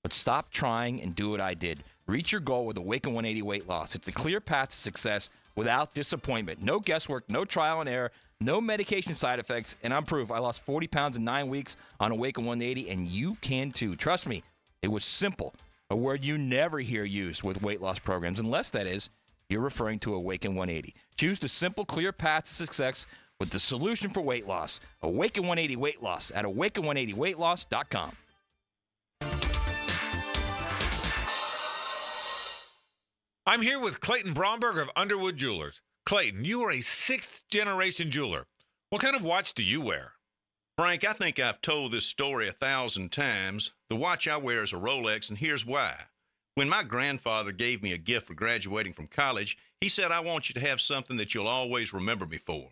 But stop trying and do what I did. Reach your goal with Awaken 180 weight loss. It's a clear path to success without disappointment. No guesswork, no trial and error, no medication side effects, and I'm proof. I lost 40 pounds in 9 weeks on Awaken 180, and you can too. Trust me, it was simple, a word you never hear used with weight loss programs, unless, that is, you're referring to Awaken 180. Choose the simple, clear path to success with the solution for weight loss. Awaken 180 weight loss at awaken180weightloss.com. I'm here with Clayton Bromberg of Underwood Jewelers. Clayton, you are a 6th-generation jeweler. What kind of watch do you wear? Frank, I think I've told this story 1,000 times. The watch I wear is a Rolex, and here's why. When my grandfather gave me a gift for graduating from college, he said, I want you to have something that you'll always remember me for.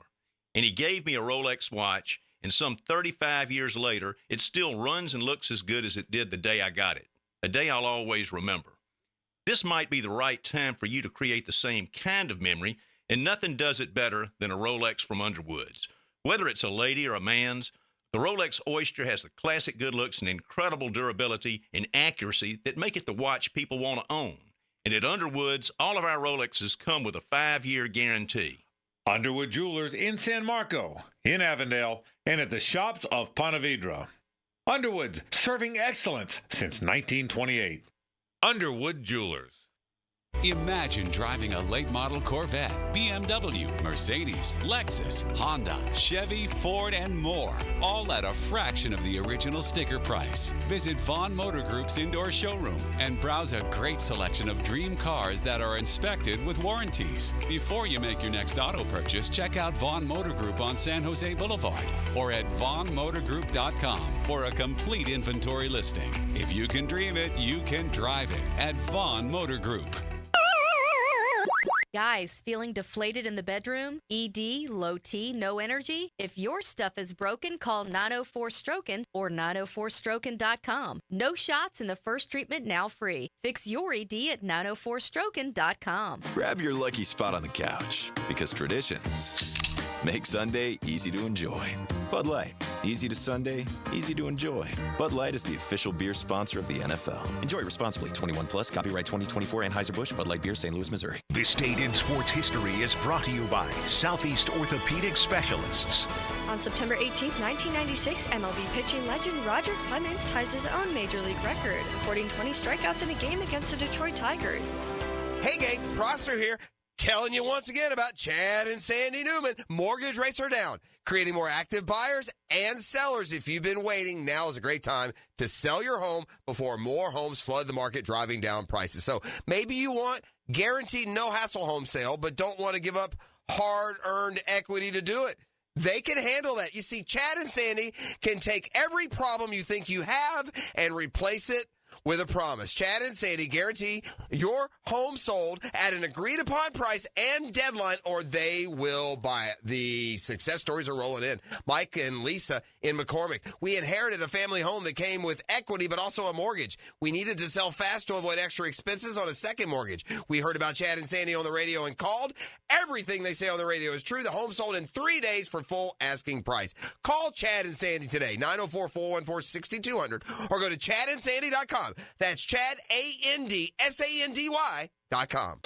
And he gave me a Rolex watch, and some 35 years later, it still runs and looks as good as it did the day I got it, a day I'll always remember. This might be the right time for you to create the same kind of memory, and nothing does it better than a Rolex from Underwoods. Whether it's a lady or a man's, the Rolex Oyster has the classic good looks and incredible durability and accuracy that make it the watch people want to own. And at Underwoods, all of our Rolexes come with a 5-year guarantee. Underwood Jewelers in San Marco, in Avondale, and at the shops of Ponte Vedra. Underwood, serving excellence since 1928. Underwood Jewelers. Imagine driving a late model Corvette, BMW, Mercedes, Lexus, Honda, Chevy, Ford, and more, all at a fraction of the original sticker price. Visit Vaughn Motor Group's indoor showroom and browse a great selection of dream cars that are inspected with warranties. Before you make your next auto purchase, check out Vaughn Motor Group on San Jose Boulevard or at vaughnmotorgroup.com for a complete inventory listing. If you can dream it, you can drive it at Vaughn Motor Group. Guys, feeling deflated in the bedroom? ED, low T, no energy? If your stuff is broken, call 904-STROKEN or 904stroken.com. No shots in the first treatment, now free. Fix your ED at 904stroken.com. Grab your lucky spot on the couch, because traditions make Sunday easy to enjoy. Bud Light, easy to Sunday, easy to enjoy. Bud Light is the official beer sponsor of the NFL. Enjoy responsibly. 21 plus. Copyright 2024. Anheuser-Busch. Bud Light Beer, St. Louis, Missouri. This date in sports history is brought to you by Southeast Orthopedic Specialists. On September 18, 1996, MLB pitching legend Roger Clemens ties his own major league record, recording 20 strikeouts in a game against the Detroit Tigers. Hey gang, Prosser here. Telling you once again about Chad and Sandy Newman. Mortgage rates are down, creating more active buyers and sellers. If you've been waiting, now is a great time to sell your home before more homes flood the market, driving down prices. So maybe you want guaranteed no-hassle home sale, but don't want to give up hard-earned equity to do it. They can handle that. You see, Chad and Sandy can take every problem you think you have and replace it with a promise. Chad and Sandy guarantee your home sold at an agreed-upon price and deadline, or they will buy it. The success stories are rolling in. Mike and Lisa in McCormick. We inherited a family home that came with equity but also a mortgage. We needed to sell fast to avoid extra expenses on a second mortgage. We heard about Chad and Sandy on the radio and called. Everything they say on the radio is true. The home sold in 3 days for full asking price. Call Chad and Sandy today, 904-414-6200, or go to chadandsandy.com. That's Chad, ANDSANDY.com.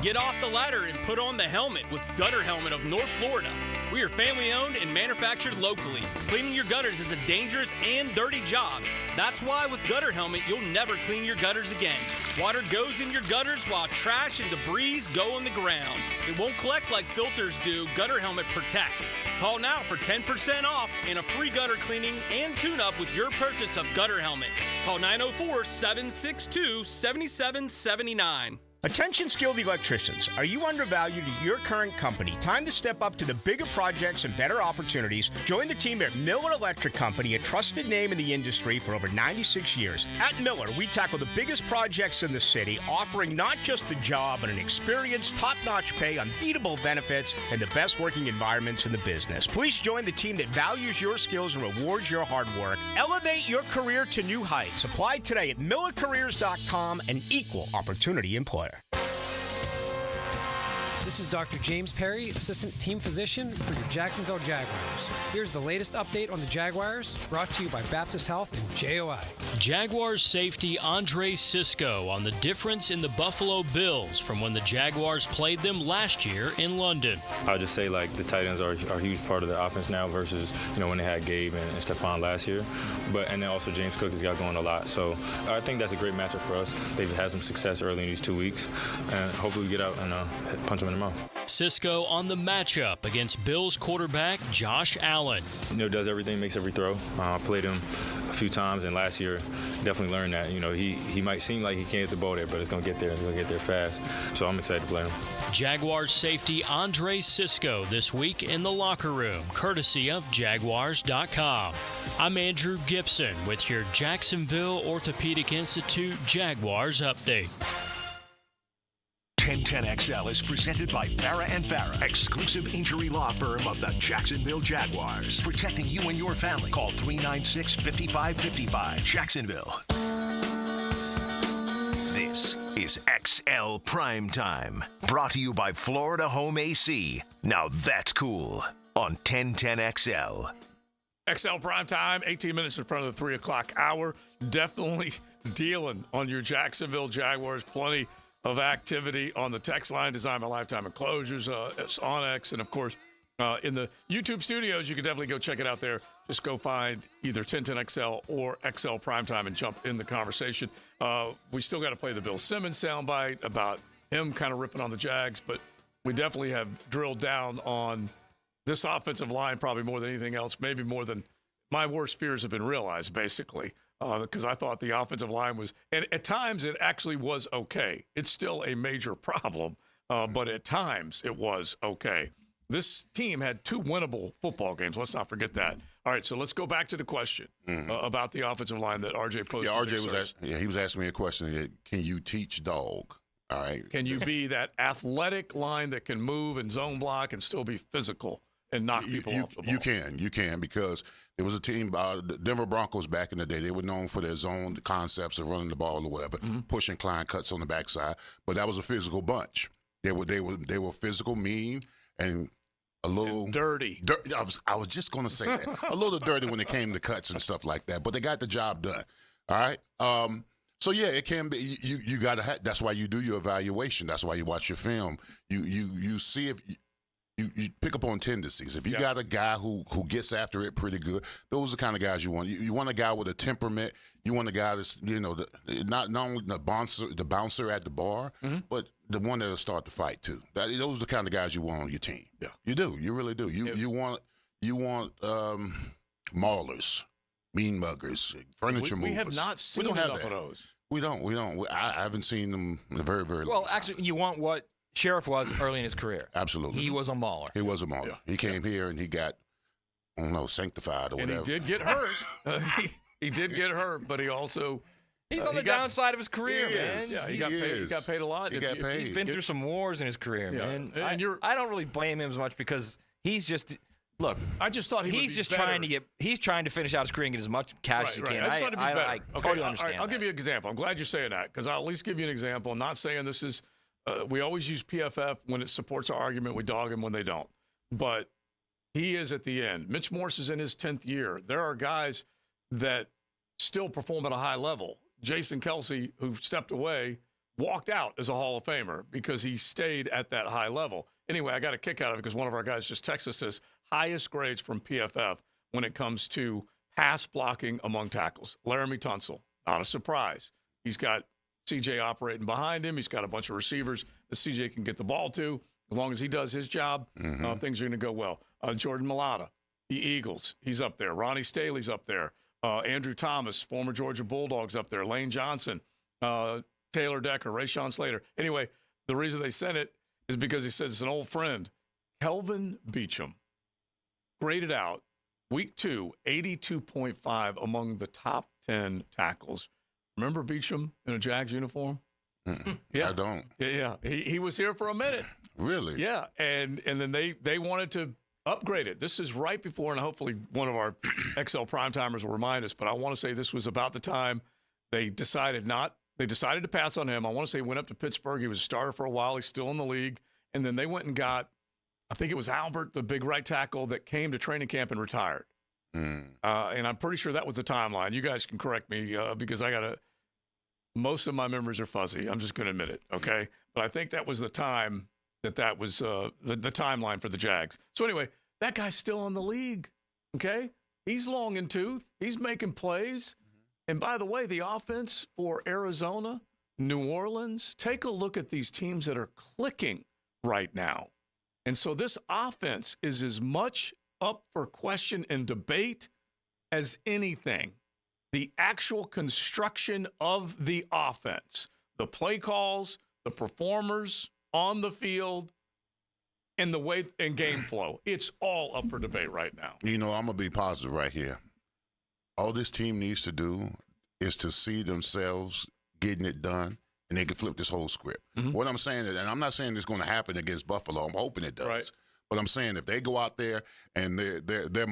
Get off the ladder and put on the helmet with Gutter Helmet of North Florida. We are family owned and manufactured locally. Cleaning your gutters is a dangerous and dirty job. That's why with Gutter Helmet, you'll never clean your gutters again. Water goes in your gutters while trash and debris go on the ground. It won't collect like filters do. Gutter Helmet protects. Call now for 10% off and a free gutter cleaning and tune-up with your purchase of Gutter Helmet. Call 904-762-7779. Attention skilled electricians, are you undervalued at your current company? Time to step up to the bigger projects and better opportunities. Join the team at Miller Electric Company, a trusted name in the industry for over 96 years. At Miller, we tackle the biggest projects in the city, offering not just a job, but an experience, top-notch pay, unbeatable benefits, and the best working environments in the business. Please join the team that values your skills and rewards your hard work. Elevate your career to new heights. Apply today at millercareers.com, an equal opportunity employer. This is Dr. James Perry, Assistant Team Physician for your Jacksonville Jaguars. Here's the latest update on the Jaguars, brought to you by Baptist Health and JOI. Jaguars safety Andre Sisco on the difference in the Buffalo Bills from when the Jaguars played them last year in London. I'll just say, the tight ends are a huge part of the offense now versus, when they had Gabe and Stephon last year. And then also James Cook has got going a lot. So I think that's a great matchup for us. They've had some success early in these 2 weeks. And hopefully we get out and punch them in the mouth. Sisco on the matchup against Bills quarterback Josh Allen. Does everything, makes every throw. I played him a few times, and last year definitely learned that. He might seem like he can't get the ball there, but it's going to get there. It's going to get there fast. So I'm excited to play him. Jaguars safety Andre Sisco this week in the locker room, courtesy of Jaguars.com. I'm Andrew Gibson with your Jacksonville Orthopedic Institute Jaguars update. 1010XL is presented by Farah & Farah, exclusive injury law firm of the Jacksonville Jaguars. Protecting you and your family. Call 396-5555. Jacksonville. This is XL Primetime, brought to you by Florida Home AC. Now that's cool on 1010XL. XL Primetime, 18 minutes in front of the 3 o'clock hour. Definitely dealing on your Jacksonville Jaguars. Plenty of activity on the text line, designed by Lifetime Enclosures, Onyx, and of course, in the YouTube studios. You can definitely go check it out there. Just go find either 1010XL or XL Primetime and jump in the conversation. We still got to play the Bill Simmons soundbite about him kind of ripping on the Jags, but we definitely have drilled down on this offensive line probably more than anything else, maybe more than my worst fears have been realized, basically. Because I thought the offensive line was, and at times it actually was okay. It's still a major problem, but at times it was okay. This team had 2 winnable football games. Let's not forget that. All right, so let's go back to the question about the offensive line that RJ posed. Yeah, RJ he was asking me a question. Can you teach dog? All right. Can you be that athletic line that can move and zone block and still be physical and knock people off the ball? You can, because there was a team, the Denver Broncos back in the day. They were known for their zone concepts of running the ball or whatever, pushing Klein cuts on the backside. But that was a physical bunch. They were physical, mean, and a little and dirty. I was just going to say that. A little dirty when it came to cuts and stuff like that. But they got the job done. All right. So yeah, it can be. You got to. That's why you do your evaluation. That's why you watch your film. You see if. You pick up on tendencies. If you got a guy who gets after it pretty good, those are the kind of guys you want. You want a guy with a temperament. You want a guy that's, not only the bouncer at the bar, but the one that'll start the fight too. Those are the kind of guys you want on your team. Yeah, you do. You really do. You want maulers, mean muggers, furniture movers. We have not seen enough of those. We don't. I haven't seen them in a very, very long time. Well, actually, you want what Sheriff was early in his career. Absolutely. He was a mauler. He was a mauler. Yeah. He came here and he got, I don't know, sanctified or whatever. And he did get hurt. He did get hurt, but he also... He's on the downside of his career, man. Yeah, he got paid a lot. He got paid. He's been through some wars in his career, man. And I don't really blame him as much because he's just... Look, I just thought he's just trying to finish out his career and get as much cash as he can. I totally understand. I'll give you an example. I'm glad you're saying that because I'll at least give you an example. I'm not saying this is... we always use PFF when it supports our argument. We dog him when they don't. But he is at the end. Mitch Morse is in his 10th year. There are guys that still perform at a high level. Jason Kelsey, who stepped away, walked out as a Hall of Famer because he stayed at that high level. Anyway, I got a kick out of it because one of our guys just texted us his highest grades from PFF when it comes to pass blocking among tackles. Laramie Tunsil, not a surprise. He's got CJ operating behind him. He's got a bunch of receivers that CJ can get the ball to. As long as he does his job, things are going to go well. Jordan Mailata, the Eagles, he's up there. Ronnie Staley's up there. Andrew Thomas, former Georgia Bulldogs, up there. Lane Johnson, Taylor Decker, Rashawn Slater. Anyway, the reason they sent it is because he says it's an old friend. Kelvin Beachum graded out week 2, 82.5 among the top 10 tackles. Remember Beachum in a Jags uniform? Yeah. I don't. Yeah. He was here for a minute. Really? Yeah. And then they wanted to upgrade it. This is right before, and hopefully one of our XL Primetimers will remind us, but I want to say this was about the time they decided to pass on him. I want to say he went up to Pittsburgh. He was a starter for a while. He's still in the league. And then they went and got, I think it was Albert, the big right tackle that came to training camp and retired. And I'm pretty sure that was the timeline. You guys can correct me because most of my memories are fuzzy. I'm just going to admit it, okay? But I think that was the time that was the timeline for the Jags. So anyway, that guy's still in the league, okay? He's long in tooth. He's making plays. And by the way, the offense for Arizona, New Orleans, take a look at these teams that are clicking right now. And so this offense is as much up for question and debate as anything. The actual construction of the offense, the play calls, the performers on the field, and the way and game flow. It's all up for debate right now. You know, I'm going to be positive right here. All this team needs to do is to see themselves getting it done, and they can flip this whole script. What I'm saying, and I'm not saying it's going to happen against Buffalo. I'm hoping it does. Right. But I'm saying if they go out there and they're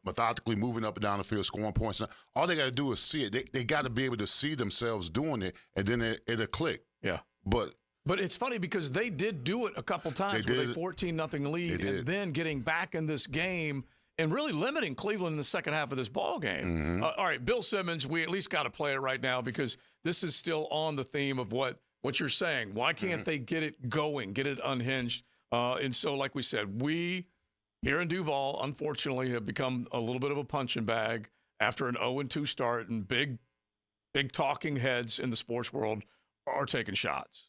methodically moving up and down the field, scoring points, all they got to do is see it. They got to be able to see themselves doing it, and then it'll click. Yeah. But it's funny because they did do it a couple times with a 14-0 lead and then getting back in this game and really limiting Cleveland in the second half of this ball game. All right, Bill Simmons, we at least got to play it right now because this is still on the theme of what you're saying. Why can't they get it going, get it unhinged? And so, like we said, we here in Duval, unfortunately, have become a little bit of a punching bag after an 0-2 start, and big talking heads in the sports world are taking shots.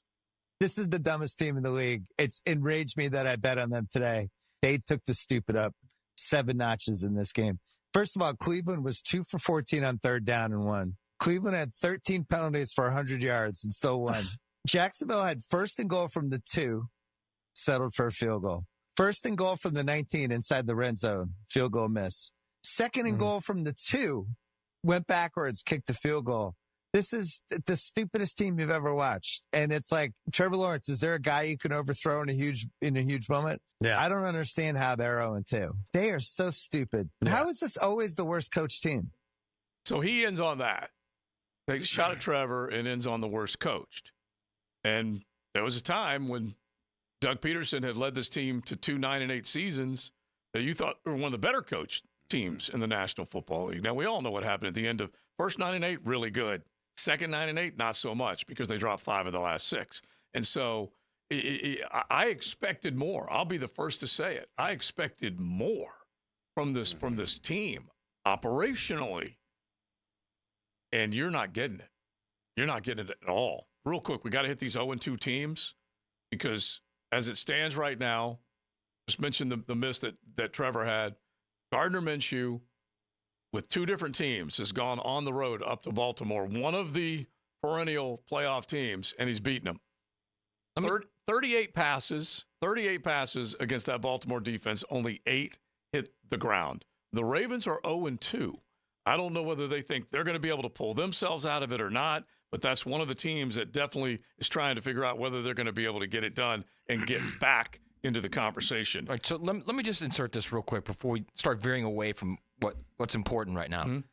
This is the dumbest team in the league. It's enraged me that I bet on them today. They took the stupid up 7 notches in this game. First of all, Cleveland was 2 for 14 on third down and won. Cleveland had 13 penalties for 100 yards and still won. Jacksonville had 1st and goal from the 2. Settled for a field goal. 1st and goal from the 19 inside the red zone. Field goal miss. 2nd and goal from the 2. Went backwards, kicked a field goal. This is the stupidest team you've ever watched. And it's like, Trevor Lawrence, is there a guy you can overthrow in a huge moment? Yeah. I don't understand how they're 0-2. They are so stupid. Yeah. How is this always the worst coached team? So he ends on that. Takes a shot at Trevor and ends on the worst coached. And there was a time when Doug Peterson had led this team to 2 9-8 seasons that you thought were one of the better coached teams in the National Football League. Now, we all know what happened at the end of first 9-8, really good. Second 9-8, not so much because they dropped 5 of the last 6. And so I expected more. I'll be the first to say it. I expected more from this team operationally. And you're not getting it. You're not getting it at all. Real quick, we got to hit these 0-2 teams because as it stands right now, just mentioned the miss that Trevor had. Gardner Minshew, with 2 different teams, has gone on the road up to Baltimore, one of the perennial playoff teams, and he's beaten them. 38 passes against that Baltimore defense, only 8 hit the ground. The Ravens are 0-2. I don't know whether they think they're going to be able to pull themselves out of it or not, but that's one of the teams that definitely is trying to figure out whether they're going to be able to get it done and get back into the conversation. All right, so let me just insert this real quick before we start veering away from what's important right now.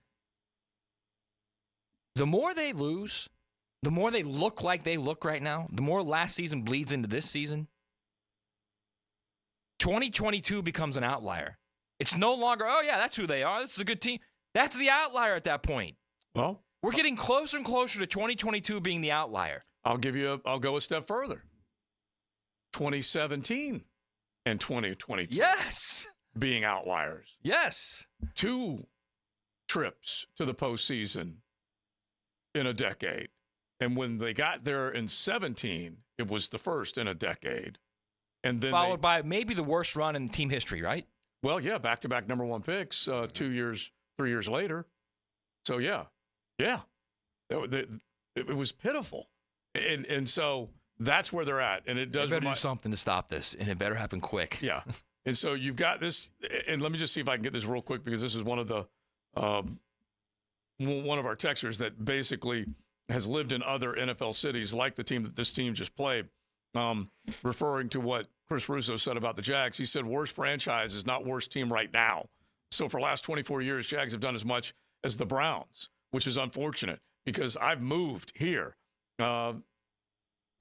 The more they lose, the more they look like they look right now, the more last season bleeds into this season. 2022 becomes an outlier. It's no longer, oh, yeah, that's who they are. This is a good team. That's the outlier at that point. Well, we're getting closer and closer to 2022 being the outlier. I'll go a step further. 2017 and 2022. Yes. Being outliers. Yes. 2 trips to the postseason in a decade. And when they got there in 17, it was the first in a decade. And then followed by maybe the worst run in team history, right? Well, yeah, back-to-back number 1 picks 3 years later. So, yeah. It was pitiful. And so that's where they're at. And it does do something to stop this, and it better happen quick. Yeah. And so you've got this, and let me just see if I can get this real quick, because this is one of the one of our texters that basically has lived in other NFL cities, like the team that this team just played, referring to what Chris Russo said about the Jags. He said, worst franchise is not worst team right now. So for the last 24 years, Jags have done as much as the Browns, which is unfortunate because I've moved here. The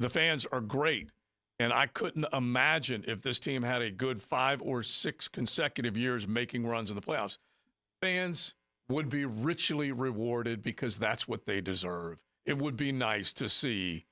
fans are great. And I couldn't imagine if this team had a good 5 or 6 consecutive years making runs in the playoffs. Fans would be richly rewarded because that's what they deserve. It would be nice to see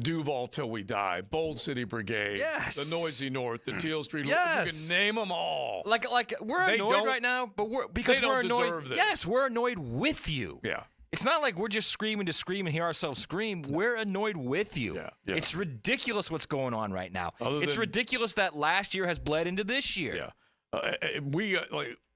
Duval Till We Die, Bold City Brigade, the Noisy North, the Teal Street. Yes. You can name them all. Like we're annoyed right now, but we're annoyed. Deserve this. Yes, we're annoyed with you. Yeah. It's not like we're just screaming to scream and hear ourselves scream. We're annoyed with you. Yeah. It's ridiculous what's going on right now. It's ridiculous that last year has bled into this year. Yeah.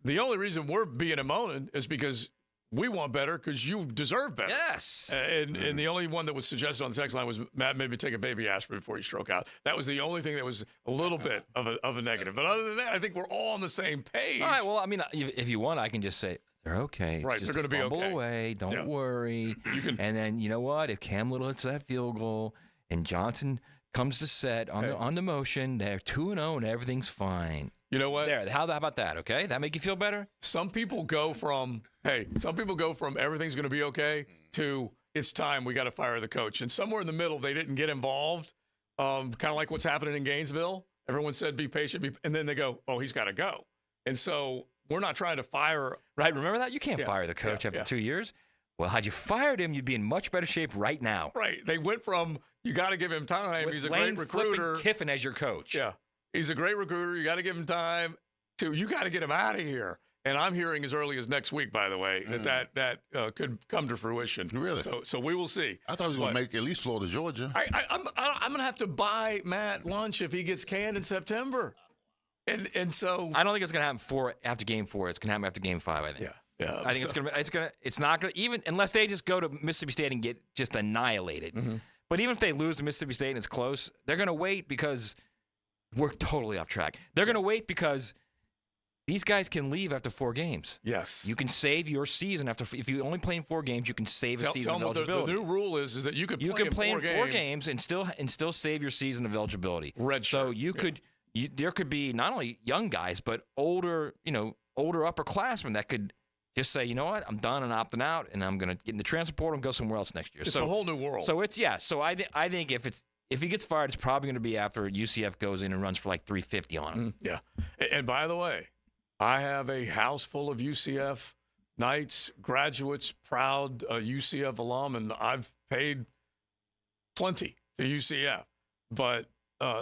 The only reason we're being and moaning is because we want better because you deserve better. Yes. And the only one that was suggested on the text line was, Matt, maybe take a baby aspirin before you stroke out. That was the only thing that was a little bit of a negative. But other than that, I think we're all on the same page. All right. Well, I mean, if you want, I can just say, they're okay. It's right, just they're going to be okay. Fumble away. Don't worry. And then, you know what? If Cam Little hits that field goal and Johnson comes to set on the motion, they're 2-0 and everything's fine. You know what? There. How about that, okay? That make you feel better? Some people go from everything's going to be okay to it's time, we got to fire the coach. And somewhere in the middle, they didn't get involved, kind of like what's happening in Gainesville. Everyone said be patient, and then they go, oh, he's got to go. And so we're not trying to fire. Right, remember that? You can't fire the coach after 2 years. Well, had you fired him, you'd be in much better shape right now. Right. They went from, you got to give him time. With He's a Lane great recruiter. Kiffin as your coach. Yeah. He's a great recruiter. You got to give him time. To you got to get him out of here. And I'm hearing as early as next week, by the way, that could come to fruition. Really? So we will see. I thought he was going to make at least Florida, Georgia. I'm going to have to buy Matt lunch if he gets canned in September. And so I don't think it's going to happen after Game 4. It's going to happen after Game 5. I think. Yeah. I think it's not going to even unless they just go to Mississippi State and get just annihilated. Mm-hmm. But even if they lose to Mississippi State and it's close, they're going to wait because we're totally off track. They're going to wait because these guys can leave after 4 games. Yes. You can save your season if you only play in 4 games, you can save a season of eligibility. The new rule is that you can play in 4 games and still save your season of eligibility. So there could be not only young guys but older upperclassmen that could just say, you know what, I'm done and opting out, and I'm going to get in the transfer portal and go somewhere else next year. It's a whole new world. So So I think if he gets fired, it's probably going to be after UCF goes in and runs for like 350 on him. Yeah. And by the way, I have a house full of UCF Knights, graduates, proud UCF alum, and I've paid plenty to UCF. But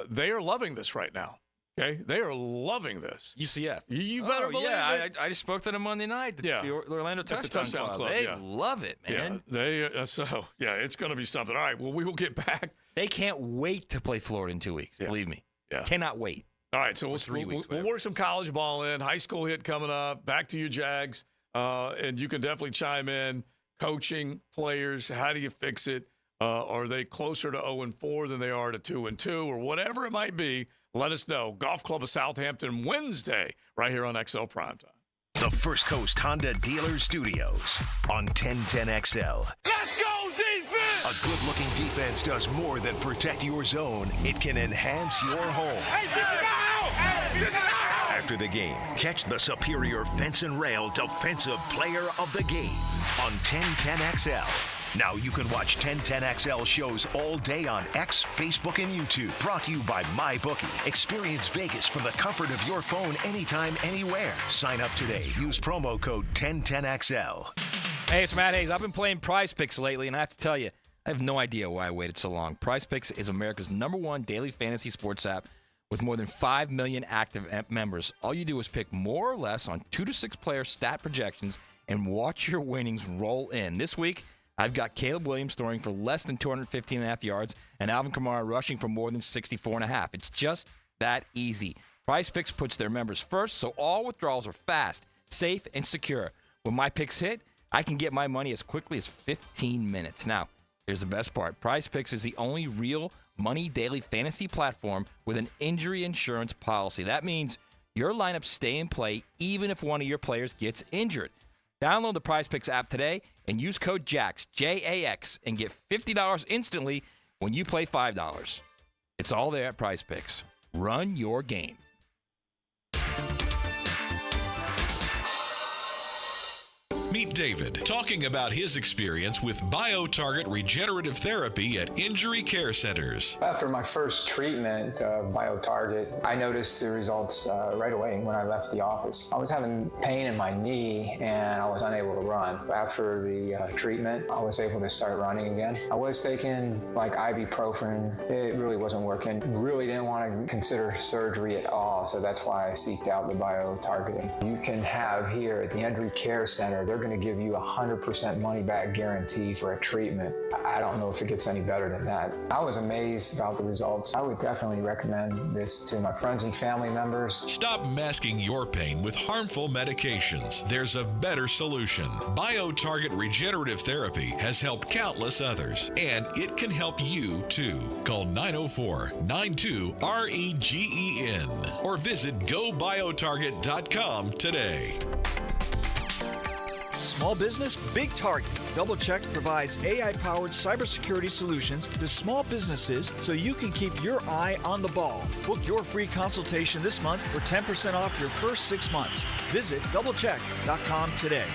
they are loving this right now. Okay? They are loving this. UCF. You better believe it. I just spoke to them Monday night. The Orlando Touchdown Club. They love it, man. Yeah, it's going to be something. All right, well, we will get back. They can't wait to play Florida in 2 weeks. Believe me. Yeah. Cannot wait. All right, so we'll work some college ball in. High school hit coming up. Back to you, Jags. And you can definitely chime in. Coaching, players, how do you fix it? Are they closer to 0-4 than they are to 2-2 or whatever it might be? Let us know. Golf Club of Southampton Wednesday right here on XL Primetime. The First Coast Honda Dealer Studios on 1010XL. Let's go, defense! A good-looking defense does more than protect your zone. It can enhance your home. Hey, this is out! This is out! After the game, catch the superior fence and rail defensive player of the game on 1010XL. Now you can watch 1010XL shows all day on X, Facebook, and YouTube. Brought to you by MyBookie. Experience Vegas from the comfort of your phone anytime, anywhere. Sign up today. Use promo code 1010XL. Hey, it's Matt Hayes. I've been playing Prize Picks lately, and I have to tell you, I have no idea why I waited so long. PrizePicks is America's #1 daily fantasy sports app with more than 5 million active members. All you do is pick more or less on 2 to 6 player stat projections and watch your winnings roll in. This week, I've got Caleb Williams throwing for less than 215.5 yards and Alvin Kamara rushing for more than 64.5. It's just that easy. PrizePicks puts their members first, so all withdrawals are fast, safe, and secure. When my picks hit, I can get my money as quickly as 15 minutes. Now, here's the best part. PrizePicks is the only real money daily fantasy platform with an injury insurance policy. That means your lineups stay in play even if one of your players gets injured. Download the PrizePicks app today and use code JAX, J-A-X, and get $50 instantly when you play $5. It's all there at PrizePicks. Run your game. Meet David, talking about his experience with BioTarget regenerative therapy at injury care centers. After my first treatment of BioTarget, I noticed the results right away when I left the office. I was having pain in my knee and I was unable to run. After the treatment, I was able to start running again. I was taking like ibuprofen. It really wasn't working. Really didn't want to consider surgery at all, so that's why I seeked out the BioTargeting. You can have here at the Injury Care Center, they're going to give you 100% money back guarantee for a treatment. I don't know if it gets any better than that. I was amazed about the results. I would definitely recommend this to my friends and family members. Stop masking your pain with harmful medications. There's a better solution. BioTarget regenerative therapy has helped countless others, and it can help you too. Call 904-92-REGEN or visit gobiotarget.com today. Small business, big target. DoubleCheck provides AI-powered cybersecurity solutions to small businesses so you can keep your eye on the ball. Book your free consultation this month for 10% off your first 6 months. Visit doublecheck.com today.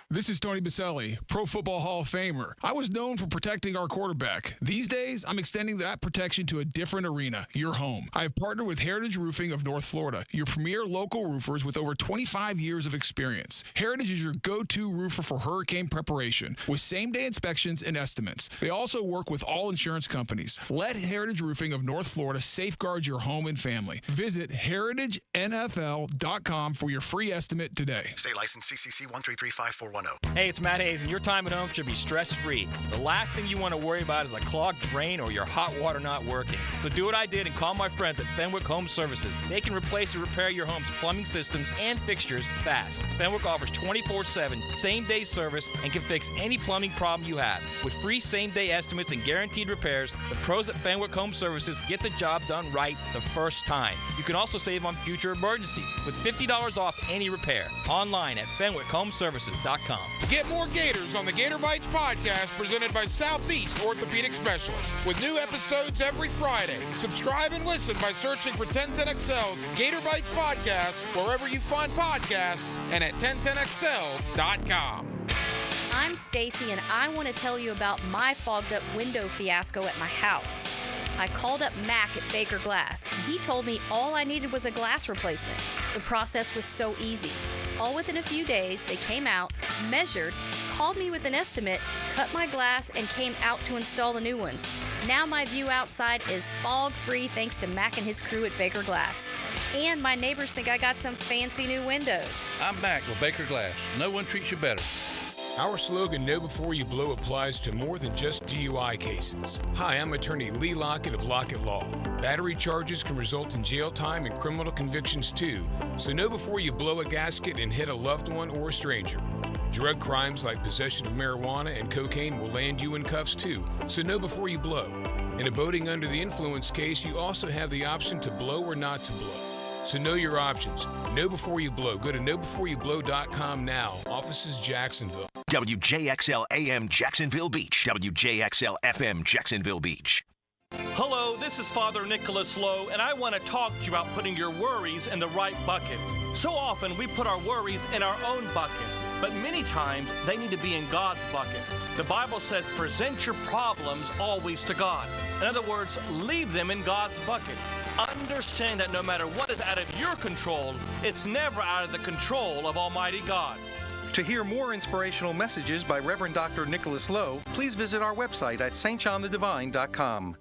This is Tony Baselli, Pro Football Hall of Famer. I was known for protecting our quarterback. These days, I'm extending that protection to a different arena, your home. I have partnered with Heritage Roofing of North Florida, your premier local roofers with over 25 years of experience. Heritage is your go-to roofer for hurricane preparation, with same-day inspections and estimates. They also work with all insurance companies. Let Heritage Roofing of North Florida safeguard your home and family. Visit heritagenfl.com for your free estimate today. State license CCC 1335410. Hey, it's Matt Hayes, and your time at home should be stress-free. The last thing you want to worry about is a clogged drain or your hot water not working. So do what I did and call my friends at Fenwick Home Services. They can replace or repair your home's plumbing systems and fixtures fast. Fenwick offers 24/7 same-day service and can fix any plumbing problem you have. With free same-day estimates and guaranteed repairs, the pros at Fenwick Home Services get the job done right the first time. You can also save on future emergencies with $50 off any repair. Online at FenwickHomeservices.com. Get more Gators on the Gator Bites podcast presented by Southeast Orthopedic Specialists with new episodes every Friday. Subscribe and listen by searching for 1010XL's Gator Bites podcast wherever you find podcasts and at 1010XL.com. I'm Stacy, and I want to tell you about my fogged up window fiasco at my house. I called up Mac at Baker Glass, and he told me all I needed was a glass replacement. The process was so easy. All within a few days, they came out, measured, called me with an estimate, cut my glass, and came out to install the new ones. Now my view outside is fog-free thanks to Mac and his crew at Baker Glass. And my neighbors think I got some fancy new windows. I'm Mac with Baker Glass. No one treats you better. Our slogan, Know Before You Blow, applies to more than just DUI cases. Hi, I'm attorney Lee Lockett of Lockett Law. Battery charges can result in jail time and criminal convictions too, so know before you blow a gasket and hit a loved one or a stranger. Drug crimes like possession of marijuana and cocaine will land you in cuffs too, so know before you blow. In a boating under the influence case, you also have the option to blow or not to blow. So know your options. Know before you blow. Go to knowbeforeyouBlow.com now. Offices Jacksonville. WJXL AM Jacksonville Beach. WJXL FM Jacksonville Beach. Hello, this is Father Nicholas Lowe, and I want to talk to you about putting your worries in the right bucket. So often we put our worries in our own bucket, but many times they need to be in God's bucket. The Bible says, present your problems always to God. In other words, leave them in God's bucket. Understand that no matter what is out of your control, it's never out of the control of Almighty God. To hear more inspirational messages by Reverend Dr. Nicholas Lowe, please visit our website at stjohnthedivine.com.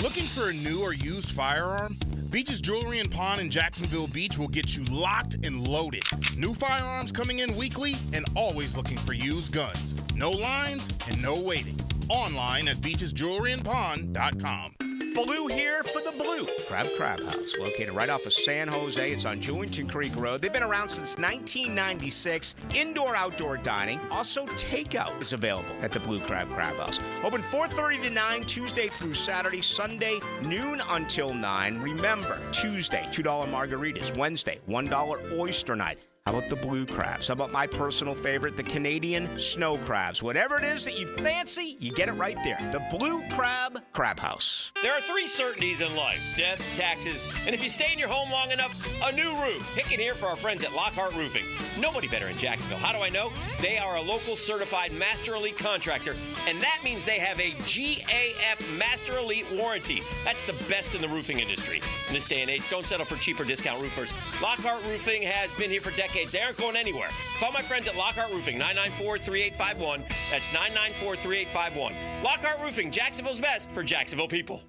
Looking for a new or used firearm? Beach's Jewelry and Pawn in Jacksonville Beach will get you locked and loaded. New firearms coming in weekly and always looking for used guns. No lines and no waiting. Online at beachesjewelryandpawn.com. Blue here for the Blue Crab House, located right off of San Jose. It's on Jewington Creek Road. They've been around since 1996. Indoor-outdoor dining. Also, takeout is available at the Blue Crab House. Open 4:30 to 9, Tuesday through Saturday. Sunday, noon until 9. Remember, Tuesday, $2 margaritas. Wednesday, $1 oyster night. How about the blue crabs? How about my personal favorite, the Canadian snow crabs? Whatever it is that you fancy, you get it right there. The Blue Crab House. There are 3 certainties in life: death, taxes, and if you stay in your home long enough, a new roof. Pick it here for our friends at Lockhart Roofing. Nobody better in Jacksonville. How do I know? They are a local certified Master Elite contractor, and that means they have a GAF Master Elite warranty. That's the best in the roofing industry. In this day and age, don't settle for cheaper discount roofers. Lockhart Roofing has been here for decades. They aren't going anywhere. Call my friends at Lockhart Roofing, 994-3851. That's 994-3851. Lockhart Roofing, Jacksonville's best for Jacksonville people.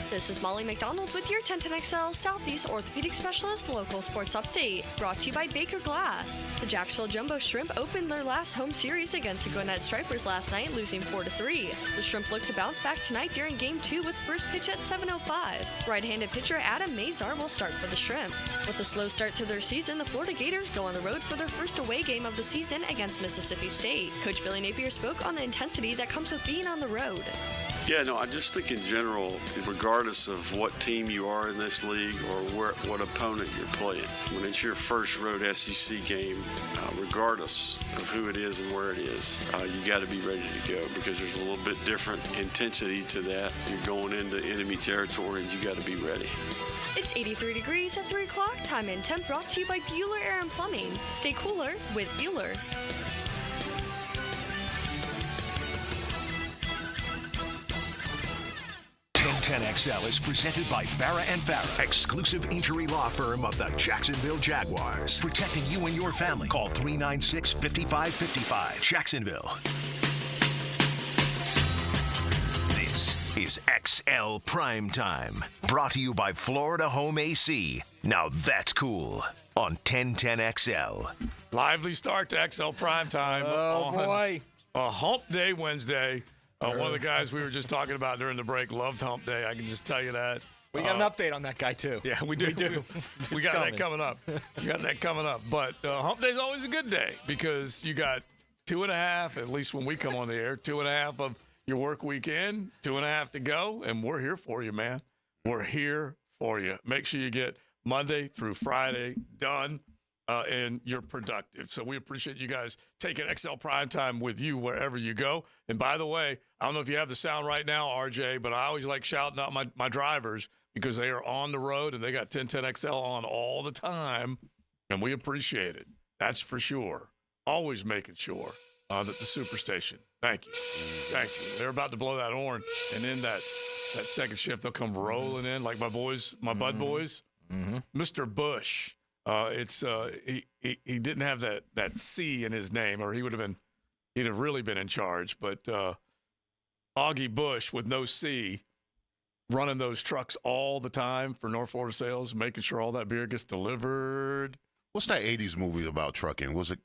This is Molly McDonald with your 1010XL Southeast Orthopedic Specialist Local Sports Update, brought to you by Baker Glass. The Jacksonville Jumbo Shrimp opened their last home series against the Gwinnett Stripers last night, losing 4-3. The Shrimp look to bounce back tonight during Game 2 with first pitch at 7:05. Right-handed pitcher Adam Mazar will start for the Shrimp. With a slow start to their season, the Florida Gators go on the road for their first away game of the season against Mississippi State. Coach Billy Napier spoke on the intensity that comes with being on the road. Yeah, no, I just think in general, regardless of what team you are in this league or what opponent you're playing, when it's your first road SEC game, regardless of who it is and where it is, you got to be ready to go because there's a little bit different intensity to that. You're going into enemy territory and you got to be ready. It's 83 degrees at 3 o'clock. Time and temp brought to you by Bueller Air and Plumbing. Stay cooler with Bueller. 1010XL is presented by Farah & Farah, exclusive injury law firm of the Jacksonville Jaguars. Protecting you and your family. Call 396-5555. Jacksonville. This is XL Primetime, brought to you by Florida Home AC. Now that's cool on 1010XL. Lively start to XL Primetime. Oh, boy. A hump day Wednesday. One of the guys we were just talking about during the break loved hump day. I can just tell you that. We got an update on that guy, too. Yeah, we do. We got that coming up. But hump day is always a good day because you got 2.5, at least when we come on the air, 2.5 of your work weekend, 2.5 to go, and we're here for you, man. We're here for you. Make sure you get Monday through Friday done. And you're productive. So we appreciate you guys taking XL Primetime with you wherever you go. And by the way, I don't know if you have the sound right now, RJ, but I always like shouting out my drivers because they are on the road and they got 1010XL on all the time. And we appreciate it. That's for sure. Always making sure that the Superstation. Thank you. Thank you. They're about to blow that horn. And in that second shift, they'll come rolling in like my boys, my Bud boys. Mr. Bush. He didn't have that C in his name, or he'd have really been in charge. But Augie Bush with no C, running those trucks all the time for North Florida Sales, making sure all that beer gets delivered. What's that 80s movie about trucking? Was it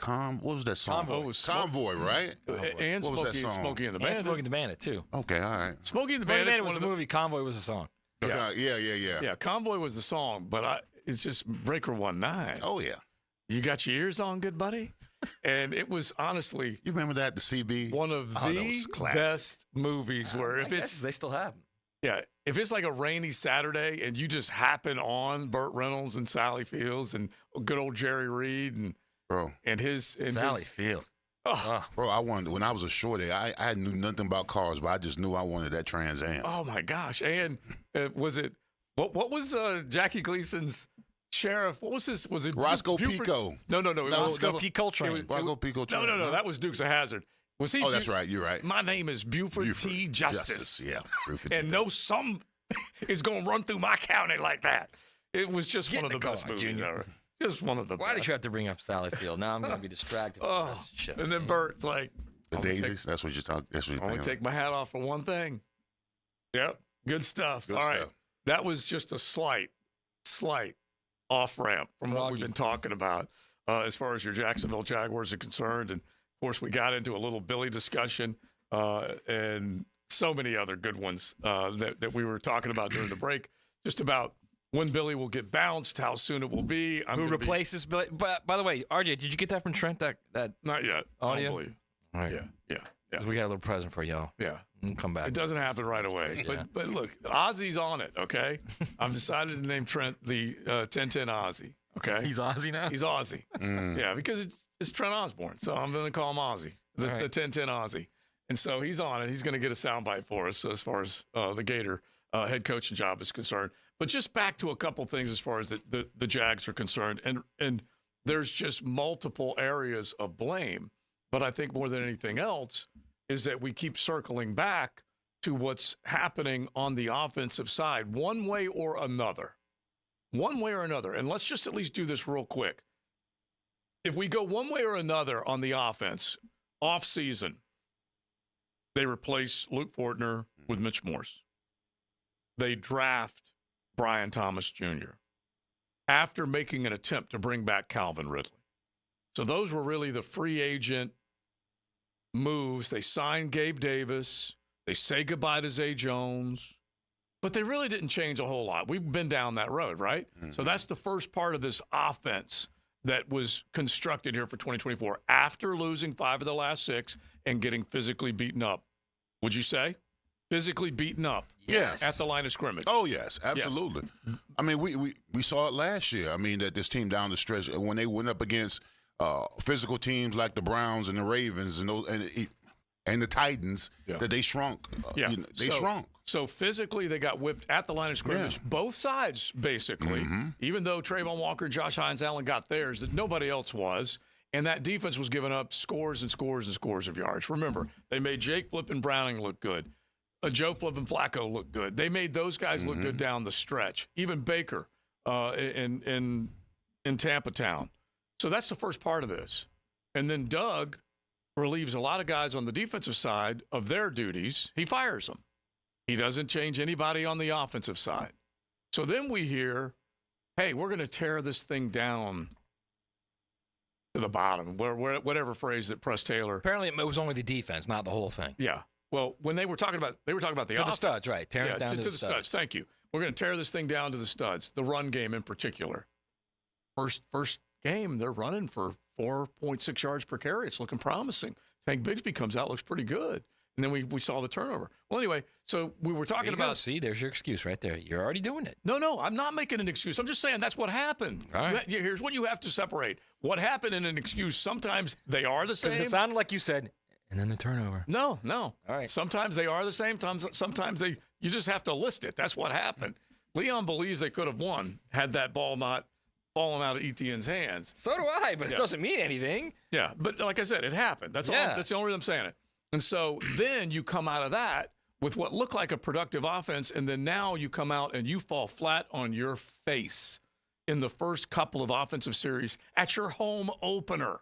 what was that song? Convoy, right? And what was that song? Smokey and the Bandit. And Smokey and the Bandit, too. Okay, all right. Smokey and the Bandit was the movie. Convoy was the song. Yeah. Yeah, Convoy was the song, but it's just Breaker 19. Oh, yeah. You got your ears on, good buddy? And it was honestly... You remember that, the CB? One of the best movies where if it's... They still have them. Yeah. If it's like a rainy Saturday and you just happen on Burt Reynolds and Sally Fields and good old Jerry Reed and Sally Field. Oh. Bro, I wanted, when I was a shorty, I knew nothing about cars, but I just knew I wanted that Trans Am. Oh, my gosh. And was it... What was Jackie Gleason's sheriff? What was his? Was it Roscoe Buford? Pico? No. Roscoe P. Coltrane. Roscoe P. Coltrane. No. That was Dukes of Hazzard. Was he? Oh, that's right. You're right. My name is Buford T. Justice. Yeah. Buford and no some is going to run through my county like that. It was just one of the best movies ever. Just one of the Why best. did you have to bring up Sally Field? Now I'm going to be distracted. And then Bert's like, The daisies. That's what you're talking. That's what you're I want to thinking. take my hat off for one thing. Yep. Good stuff. Good All right. stuff. That was just a slight off ramp from what we've been talking about as far as your Jacksonville Jaguars are concerned. And of course, we got into a little Billy discussion and so many other good ones that we were talking about during the break, just about when Billy will get bounced, how soon it will be. Who replaces Billy? By the way, RJ, did you get that from Trent? That not yet. Audio? I don't believe. All right. Yeah. 'Cause we got a little present for y'all. Yeah. We'll come back. It doesn't happen right away. Yeah. But look, Ozzy's on it, okay? I've decided to name Trent the 1010 Ozzy, okay? He's Ozzy now? He's Ozzy. Yeah, because it's Trent Osborne, so I'm going to call him Ozzy, the 1010 Ozzy. And so he's on it. He's going to get a soundbite for us as far as the Gator head coaching job is concerned. But just back to a couple things as far as the Jags are concerned. And there's just multiple areas of blame. But I think more than anything else is that we keep circling back to what's happening on the offensive side, one way or another. One way or another. And let's just at least do this real quick. If we go one way or another on the offense, off season, they replace Luke Fortner with Mitch Morse. They draft Brian Thomas Jr. after making an attempt to bring back Calvin Ridley. So those were really the free agent moves. They signed Gabe Davis. They say goodbye to Zay Jones. But they really didn't change a whole lot. We've been down that road, right? Mm-hmm. So that's the first part of this offense that was constructed here for 2024 after losing 5 of the last 6 and getting physically beaten up. Would you say? Physically beaten up. Yes. At the line of scrimmage. Oh, yes, absolutely. Yes. I mean, we saw it last year. I mean, that this team down the stretch, when they went up against physical teams like the Browns and the Ravens and the Titans, that they shrunk. They shrunk. So physically, they got whipped at the line of scrimmage, both sides, basically, even though Trayvon Walker and Josh Hines-Allen got theirs, that nobody else was. And that defense was giving up scores and scores and scores of yards. Remember, they made Jake Flippin Browning look good. Joe Flippin Flacco look good. They made those guys look good down the stretch. Even Baker in Tampa Town. So that's the first part of this. And then Doug relieves a lot of guys on the defensive side of their duties. He fires them. He doesn't change anybody on the offensive side. So then we hear, hey, we're going to tear this thing down to the bottom, whatever phrase that Press Taylor. Apparently it was only the defense, not the whole thing. Yeah. Well, when they were talking about the offense. To the studs, right. Tearing it down to the studs. Thank you. We're going to tear this thing down to the studs, the run game in particular. First game, they're running for 4.6 yards per carry. It's looking promising. Tank Bigsby comes out, looks pretty good. And then we saw the turnover. Well, anyway, so we were talking about. See, there's your excuse right there. You're already doing it. No, I'm not making an excuse. I'm just saying that's what happened. All right. Here's what you have to separate. What happened in an excuse, sometimes they are the same. Because it sounded like you said, and then the turnover. No. All right. Sometimes they are the same. Sometimes you just have to list it. That's what happened. Leon believes they could have won had that ball not fallen out of Etienne's hands. So do I, but it doesn't mean anything. Yeah, but like I said, it happened. That's the only reason I'm saying it. And so then you come out of that with what looked like a productive offense, and then now you come out and you fall flat on your face in the first couple of offensive series at your home opener.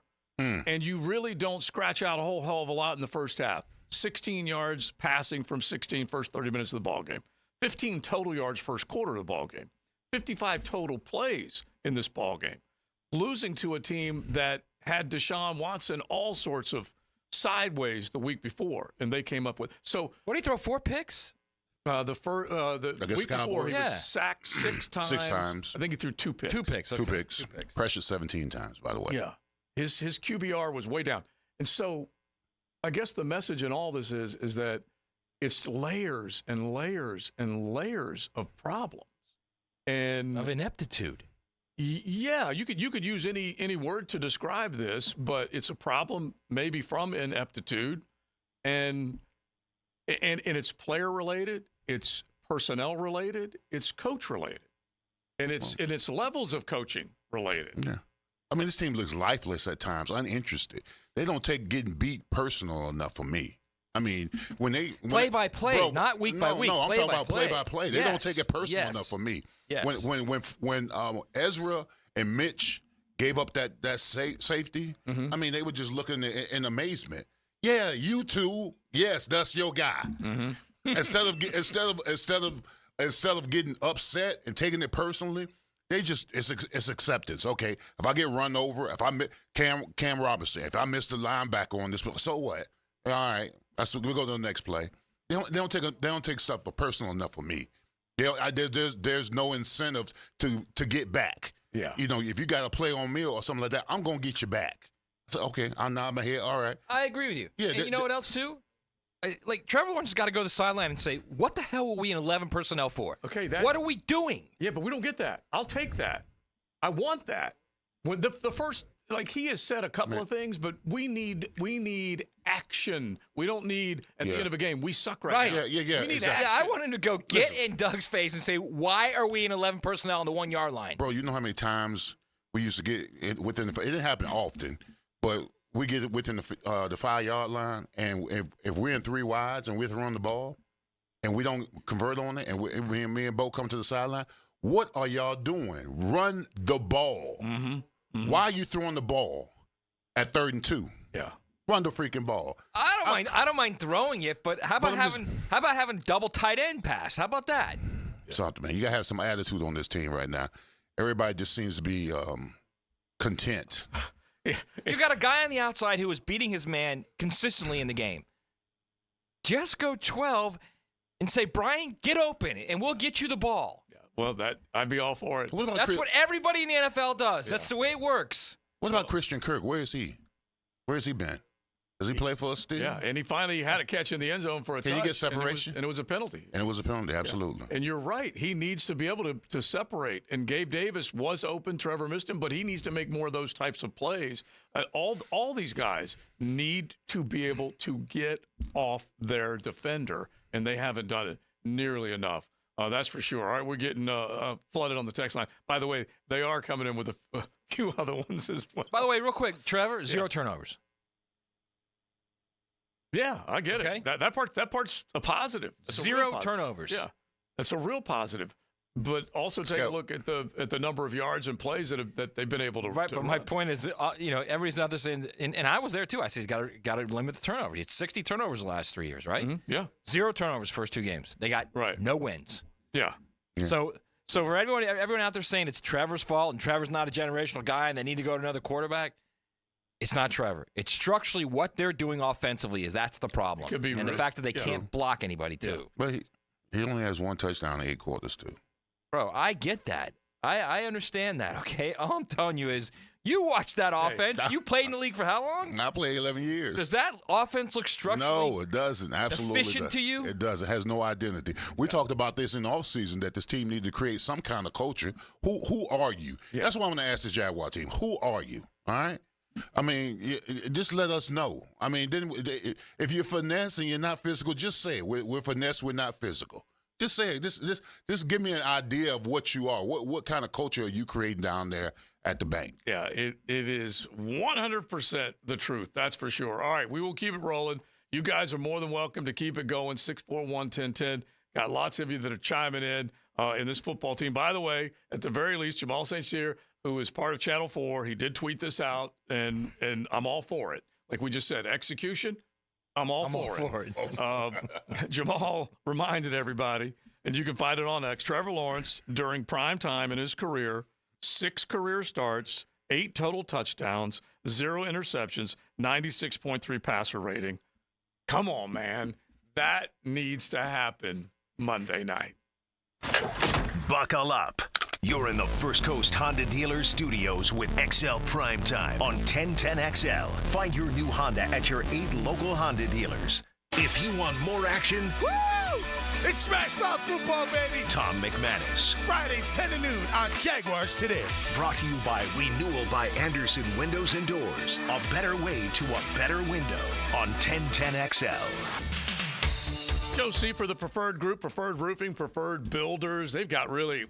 And you really don't scratch out a whole hell of a lot in the first half. 16 yards passing from 16 first 30 minutes of the ballgame. 15 total yards first quarter of the ballgame. 55 total plays in this ballgame. Losing to a team that had Deshaun Watson all sorts of sideways the week before, and they came up with. So what did he throw? 4 picks? The week before, he was sacked 6 times. 6 times. I think he threw 2 picks. 2 picks. Okay. 2 picks. Pressured 17 times, by the way. Yeah. His QBR was way down. And so I guess the message in all this is that it's layers and layers and layers of problems. And of ineptitude. Yeah, you could use any word to describe this, but it's a problem maybe from ineptitude, and it's player related, it's personnel related, it's coach related, and it's levels of coaching related. Yeah, I mean this team looks lifeless at times, uninterested. They don't take getting beat personal enough for me. I mean, play by play, not week by week. No, I'm talking about play by play. They don't take it personal enough for me. Yes. When Ezra and Mitch gave up that safety, I mean, they were just looking in amazement. Yeah, you two, yes, that's your guy. Instead of getting upset and taking it personally, they just it's acceptance. Okay, if I get run over, if I Cam Robinson, if I miss the linebacker on this, so what? All right, we'll go to the next play. They don't take stuff for personal enough for me. There's no incentives to get back. Yeah. You know, if you got to play on me or something like that, I'm gonna get you back. So, okay, I'll nod my head. All right. I agree with you. Yeah. And you know what else too? Like Trevor Lawrence has got to go to the sideline and say, "What the hell are we in 11 personnel for? Okay, what are we doing?" Yeah, but we don't get that. I'll take that. I want that. When the first, like he has said a couple of things, but we need action. We don't need at the end of a game. We suck right now. Yeah. We need exactly. action. I want him to go get in Doug's face and say, "Why are we in 11 personnel on the 1 yard line?" Bro, you know how many times we used to get within the. It didn't happen often, but we get it within the 5 yard line, and if we're in 3 wides and we're throwing the ball, and we don't convert on it, and me and Bo come to the sideline, what are y'all doing? Run the ball. Why are you throwing the ball at 3rd and 2? Yeah. Run the freaking ball. I don't mind throwing it, but how about having double tight end pass? How about that? Something, man. You gotta have some attitude on this team right now. Everybody just seems to be content. You got a guy on the outside who is beating his man consistently in the game. Just go 12 and say, "Brian, get open, and we'll get you the ball." Yeah. Well, I'd be all for it. That's what everybody in the NFL does. Yeah. That's the way it works. What about Christian Kirk? Where is he? Where has he been? Does he play for us still? Yeah, and he finally had a catch in the end zone for a touch. Can you get separation? And it was a penalty. And it was a penalty, absolutely. Yeah. And you're right. He needs to be able to separate. And Gabe Davis was open. Trevor missed him, but he needs to make more of those types of plays. All these guys need to be able to get off their defender, and they haven't done it nearly enough. That's for sure. All right, we're getting flooded on the text line. By the way, they are coming in with a few other ones as well. By the way, real quick, Trevor, 0 turnovers. Yeah, I get it. That part's a positive. That's 0 turnovers. Yeah, that's a real positive. But also take a look at the number of yards and plays that they've been able to. Right, to but run. my point is, everybody's out there saying, and I was there too. I said he's got to limit the turnovers. He had 60 turnovers the last 3 years, right? Mm-hmm. Yeah, 0 turnovers first 2 games. They got no wins. Yeah. So for everyone out there saying it's Trevor's fault and Trevor's not a generational guy and they need to go to another quarterback. It's not Trevor. It's structurally what they're doing offensively that's the problem. Could be and the fact that they can't block anybody, too. But he only has 1 touchdown in 8 quarters, too. Bro, I get that. I understand that, okay? All I'm telling you is you watch that offense. You played in the league for how long? I played 11 years. Does that offense look structurally No, it doesn't. Absolutely efficient to you? It does. It has no identity. We talked about this in the offseason that this team needed to create some kind of culture. Who are you? Yeah. That's what I'm going to ask this Jaguar team. Who are you? All right? I mean, just let us know. I mean, then if you're finesse and you're not physical, just say it. We're finesse, we're not physical. Just say it. Just give me an idea of what you are. What kind of culture are you creating down there at the bank? Yeah, it is 100% the truth. That's for sure. All right, we will keep it rolling. You guys are more than welcome to keep it going. 641-1010. Got lots of you that are chiming in this football team. By the way, at the very least, Jamal St. Cyr, who is part of Channel 4, he did tweet this out, and I'm all for it. Like we just said, execution, I'm all for it. Jamal reminded everybody, and you can find it on X, Trevor Lawrence, during prime time in his career, 6 career starts, 8 total touchdowns, 0 interceptions, 96.3 passer rating. Come on, man. That needs to happen Monday night. Buckle up. You're in the First Coast Honda Dealer Studios with XL Primetime on 1010XL. Find your new Honda at your 8 local Honda dealers. If you want more action, woo! It's Smash Mouth football, baby! Tom McManus. Fridays 10 to noon on Jaguars Today. Brought to you by Renewal by Anderson Windows and Doors. A better way to a better window on 1010XL. Joe C. for the Preferred Group, Preferred Roofing, Preferred Builders. They've got really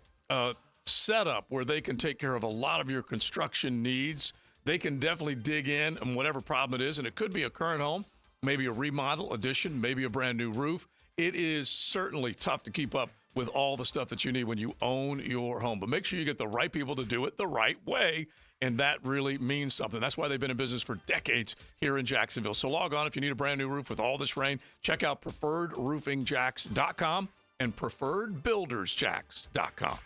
set up where they can take care of a lot of your construction needs. They can definitely dig in on whatever problem it is, and it could be a current home, maybe a remodel, addition, maybe a brand new roof. It is certainly tough to keep up with all the stuff that you need when you own your home. But make sure you get the right people to do it the right way, and that really means something. That's why they've been in business for decades here in Jacksonville. So log on if you need a brand new roof with all this rain. Check out preferredroofingjacks.com and preferredbuildersjacks.com.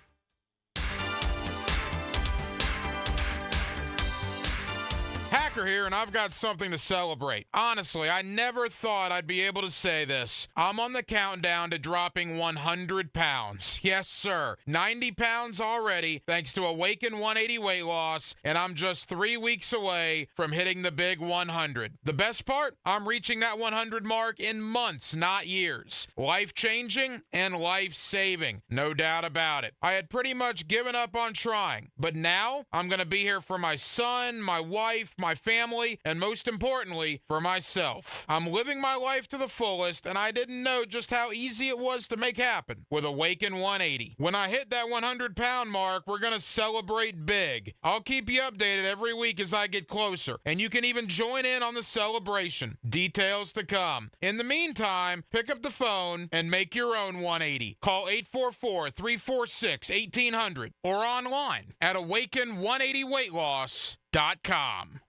Hacker here, and I've got something to celebrate. Honestly, I never thought I'd be able to say this. I'm on the countdown to dropping 100 pounds. Yes, sir. 90 pounds already, thanks to Awaken 180 weight loss, and I'm just 3 weeks away from hitting the big 100. The best part? I'm reaching that 100 mark in months, not years. Life-changing and life-saving. No doubt about it. I had pretty much given up on trying, but now I'm going to be here for my son, my wife, my family, and most importantly, for myself. I'm living my life to the fullest, and I didn't know just how easy it was to make happen with Awaken 180. When I hit that 100-pound mark, we're going to celebrate big. I'll keep you updated every week as I get closer, and you can even join in on the celebration. Details to come. In the meantime, pick up the phone and make your own 180. Call 844-346-1800 or online at awaken180weightloss.com.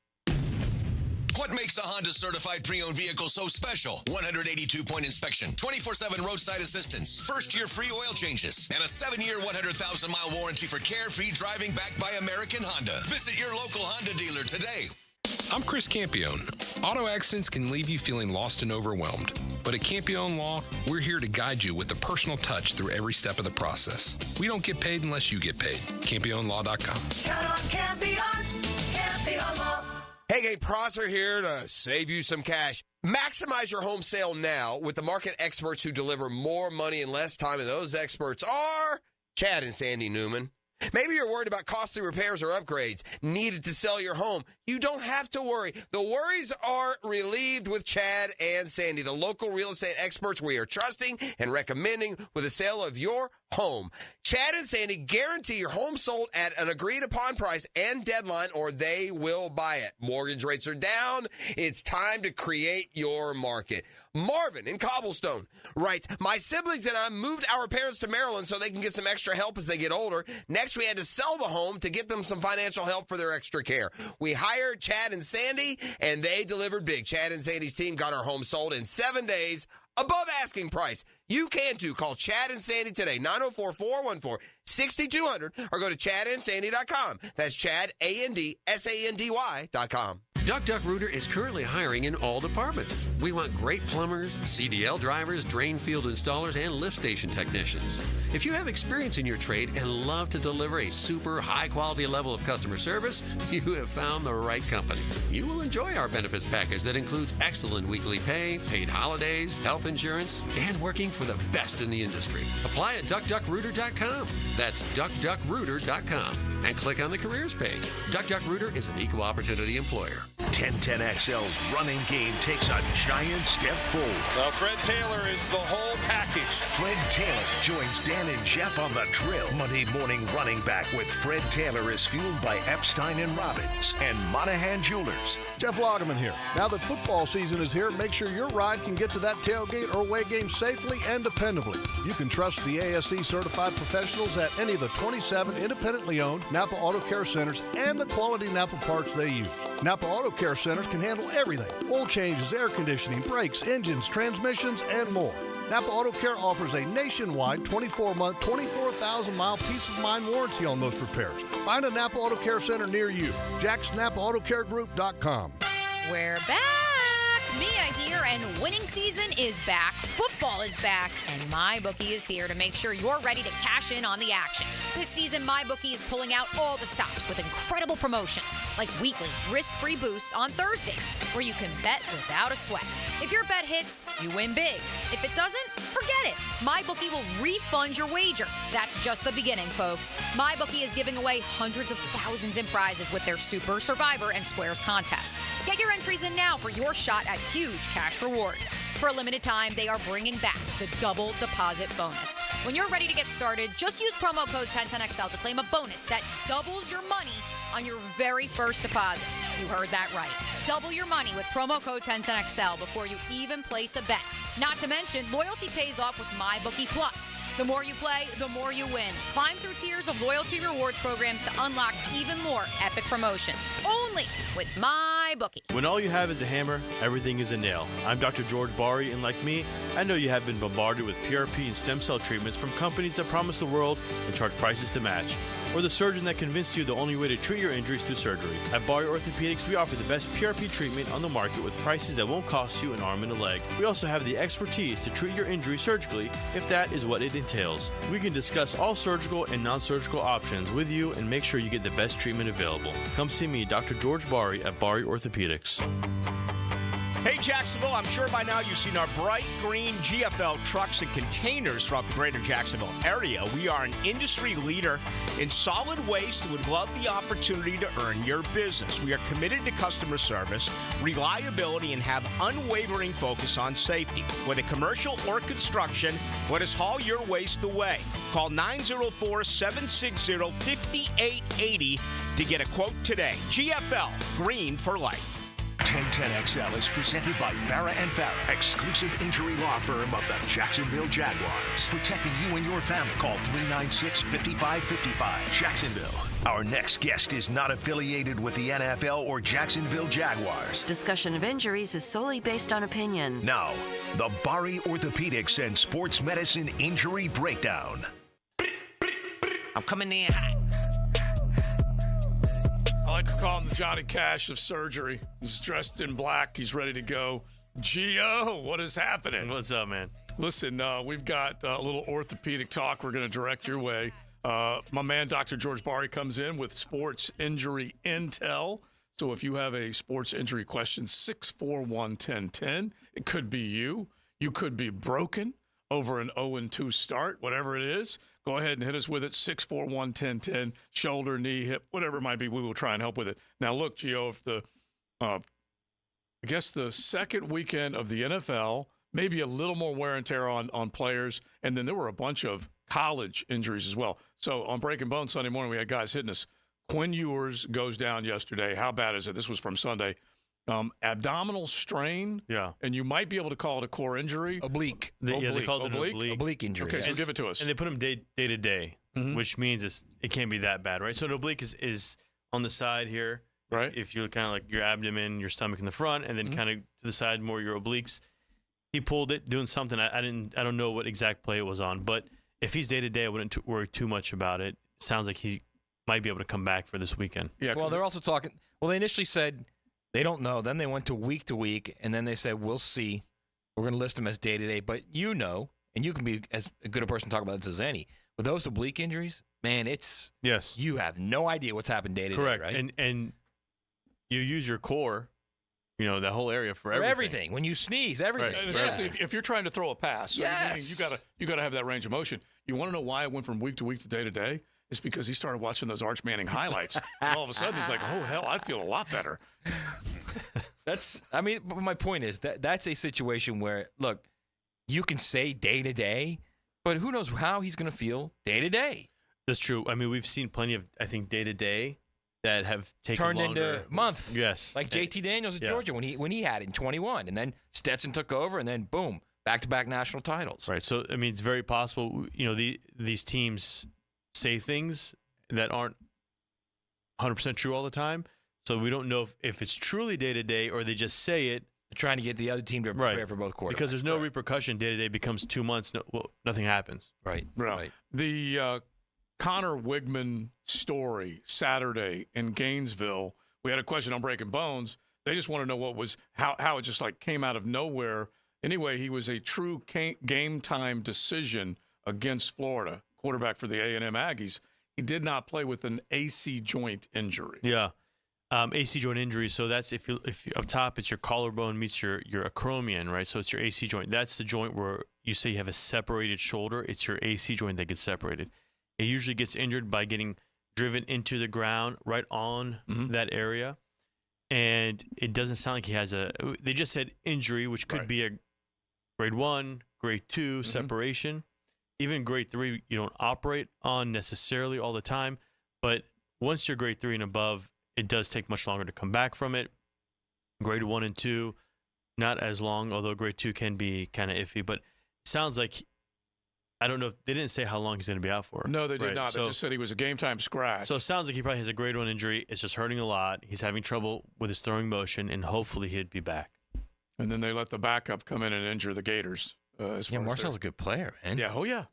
What makes a Honda certified pre-owned vehicle so special? 182-point inspection, 24/7 roadside assistance, first-year free oil changes, and a 7-year, 100,000-mile warranty for carefree driving backed by American Honda. Visit your local Honda dealer today. I'm Chris Campione. Auto accidents can leave you feeling lost and overwhelmed. But at Campione Law, we're here to guide you with a personal touch through every step of the process. We don't get paid unless you get paid. CampioneLaw.com. Count on Campione. Campione Law. Hey, gang, Prosser here to save you some cash. Maximize your home sale now with the market experts who deliver more money in less time, and those experts are Chad and Sandy Newman. Maybe you're worried about costly repairs or upgrades needed to sell your home. You don't have to worry. The worries are relieved with Chad and Sandy, the local real estate experts we are trusting and recommending with the sale of your home. Chad and Sandy guarantee your home sold at an agreed-upon price and deadline, or they will buy it. Mortgage rates are down. It's time to create your market. Marvin in Cobblestone writes, my siblings and I moved our parents to Maryland so they can get some extra help as they get older. Next, we had to sell the home to get them some financial help for their extra care. We hired Chad and Sandy, and they delivered big. Chad and Sandy's team got our home sold in 7 days, above asking price. You can too. Call Chad and Sandy today, 904-414-6200, or go to chadandsandy.com. That's Chad, ANDSANDY.com. Duck Rooter is currently hiring in all departments. We want great plumbers, CDL drivers, drain field installers, and lift station technicians. If you have experience in your trade and love to deliver a super high-quality level of customer service, you have found the right company. You will enjoy our benefits package that includes excellent weekly pay, paid holidays, health insurance, and working for the best in the industry. Apply at duckrooter.com. That's duckrooter.com. And click on the careers page. Duck Rooter is an equal opportunity employer. 1010XL's running game takes a giant step forward. Well, Fred Taylor is the whole package. Fred Taylor joins Dan and Jeff on the drill. Monday morning running back with Fred Taylor is fueled by Epstein and Robbins and Monahan Jewelers. Jeff Lagerman here. Now that football season is here, make sure your ride can get to that tailgate or away game safely and dependably. You can trust the ASC certified professionals at any of the 27 independently owned Napa Auto Care Centers and the quality Napa parts they use. Napa Auto Care Centers can handle everything: oil changes, air conditioning, brakes, engines, transmissions, and more. Napa Auto Care offers a nationwide 24-month, 24,000-mile peace-of-mind warranty on most repairs. Find a Napa Auto Care Center near you. JacksNapaAutoCareGroup.com. We're back. Mia here, and winning season is back. Football is back, and MyBookie is here to make sure you're ready to cash in on the action. This season, MyBookie is pulling out all the stops with incredible promotions, like weekly risk-free boosts on Thursdays, where you can bet without a sweat. If your bet hits, you win big. If it doesn't, forget it. MyBookie will refund your wager. That's just the beginning, folks. MyBookie is giving away hundreds of thousands in prizes with their Super, Survivor, and Squares contests. Get your entries in now for your shot at huge cash rewards. For a limited time, they are bringing back the double deposit bonus. When you're ready to get started, just use promo code 1010XL to claim a bonus that doubles your money on your very first deposit. You heard that right. Double your money with promo code 1010XL before you even place a bet. Not to mention, loyalty pays off with MyBookie Plus. The more you play, the more you win. Climb through tiers of loyalty rewards programs to unlock even more epic promotions. Only with MyBookie. When all you have is a hammer, everything is a nail. I'm Dr. George Bari, and like me, I know you have been bombarded with PRP and stem cell treatments from companies that promise the world and charge prices to match. Or the surgeon that convinced you the only way to treat your injuries through surgery. At Bari Orthopedics, we offer the best PRP treatment on the market with prices that won't cost you an arm and a leg. We also have the expertise to treat your injury surgically if that is what it entails. We can discuss all surgical and non-surgical options with you and make sure you get the best treatment available. Come see me, Dr. George Bari at Bari Orthopedics. Hey, Jacksonville, I'm sure by now you've seen our bright green GFL trucks and containers throughout the greater Jacksonville area. We are an industry leader in solid waste and would love the opportunity to earn your business. We are committed to customer service, reliability, and have unwavering focus on safety. Whether commercial or construction, let us haul your waste away. Call 904-760-5880 to get a quote today. GFL, green for life. 1010XL is presented by Farah & Farah, exclusive injury law firm of the Jacksonville Jaguars. Protecting you and your family. Call 396-5555. Jacksonville. Our next guest is not affiliated with the NFL or Jacksonville Jaguars. Discussion of injuries is solely based on opinion. Now, the Bari Orthopedics and Sports Medicine Injury Breakdown. I'm coming in hot. I like to call him the Johnny Cash of surgery. He's dressed in black. He's ready to go. Gio, what is happening? What's up, man? Listen, we've got a little orthopedic talk we're going to direct your way. My man, Dr. George Bari, comes in with sports injury intel. So if you have a sports injury question, 641-1010. It could be you. You could be broken over an 0-2 start, whatever it is. Go ahead and hit us with it, 641-1010, shoulder, knee, hip, whatever it might be. We will try and help with it. Now, look, Gio, if I guess the second weekend of the NFL, maybe a little more wear and tear on players, and then there were a bunch of college injuries as well. So on Breaking Bones Sunday morning, we had guys hitting us. Quinn Ewers goes down yesterday. How bad is it? This was from Sunday. Abdominal strain. Yeah. And you might be able to call it a core injury. Oblique. Yeah, they called it an oblique injury. Okay, so give it to us. And they put them day to day, which means it can't be that bad, right? So an oblique is on the side here. Right. If you kind of like your abdomen, your stomach in the front, and then kind of to the side more your obliques. He pulled it doing something. I don't know what exact play it was on, but if he's day to day, I wouldn't worry too much about it. Sounds like he might be able to come back for this weekend. Yeah. Well, they're also talking. Well, they initially said they don't know. Then they went to week, and then they said, we'll see. We're going to list them as day-to-day. But you know, and you can be as good a person to talk about this as any, with those oblique injuries, man, it's – yes. You have no idea what's happened day-to-day, correct. Right? And you use your core, that whole area for everything. When you sneeze, everything. Right. And especially if you're trying to throw a pass. Yes. You gotta have that range of motion. You want to know why it went from week to week to day to day? It's because he started watching those Arch Manning highlights. And all of a sudden, he's like, oh, hell, I feel a lot better. But my point is that's a situation where, look, you can say day to day, but who knows how he's going to feel day to day. That's true. I mean, we've seen plenty of, I think, day to day that have taken turned longer. into month. Yes. Like JT Daniels at Georgia when he had it in 21, and then Stetson took over, and then boom, back-to-back national titles. Right. So I mean, it's very possible. These teams say things that aren't 100% true all the time. So we don't know if it's truly day-to-day or they just say it. They're trying to get the other team to prepare for both quarterbacks. Because there's no repercussion. Day-to-day becomes 2 months. Nothing happens. Right. The Connor Wigman story Saturday in Gainesville, we had a question on Breaking Bones. They just want to know how it just like came out of nowhere. Anyway, he was a true game time decision against Florida, quarterback for the A&M Aggies. He did not play with an AC joint injury. Yeah. AC joint injury. So that's if you up top, it's your collarbone meets your acromion, right? So it's your AC joint. That's the joint where you say you have a separated shoulder. It's your AC joint that gets separated. It usually gets injured by getting driven into the ground right on that area. And it doesn't sound like he has they just said injury, which could be a grade 1, grade 2 separation. Even grade 3, you don't operate on necessarily all the time. But once you're grade 3 and above, it does take much longer to come back from it. Grade 1 and 2, not as long, although grade 2 can be kind of iffy. But it sounds like I don't know. They didn't say how long he's going to be out for. No, they did right? not. So, They just said he was a game-time scratch. So it sounds like he probably has a grade 1 injury. It's just hurting a lot. He's having trouble with his throwing motion, and hopefully he'd be back. And then they let the backup come in and injure the Gators. Marcel's a good player, man. Yeah, oh, yeah.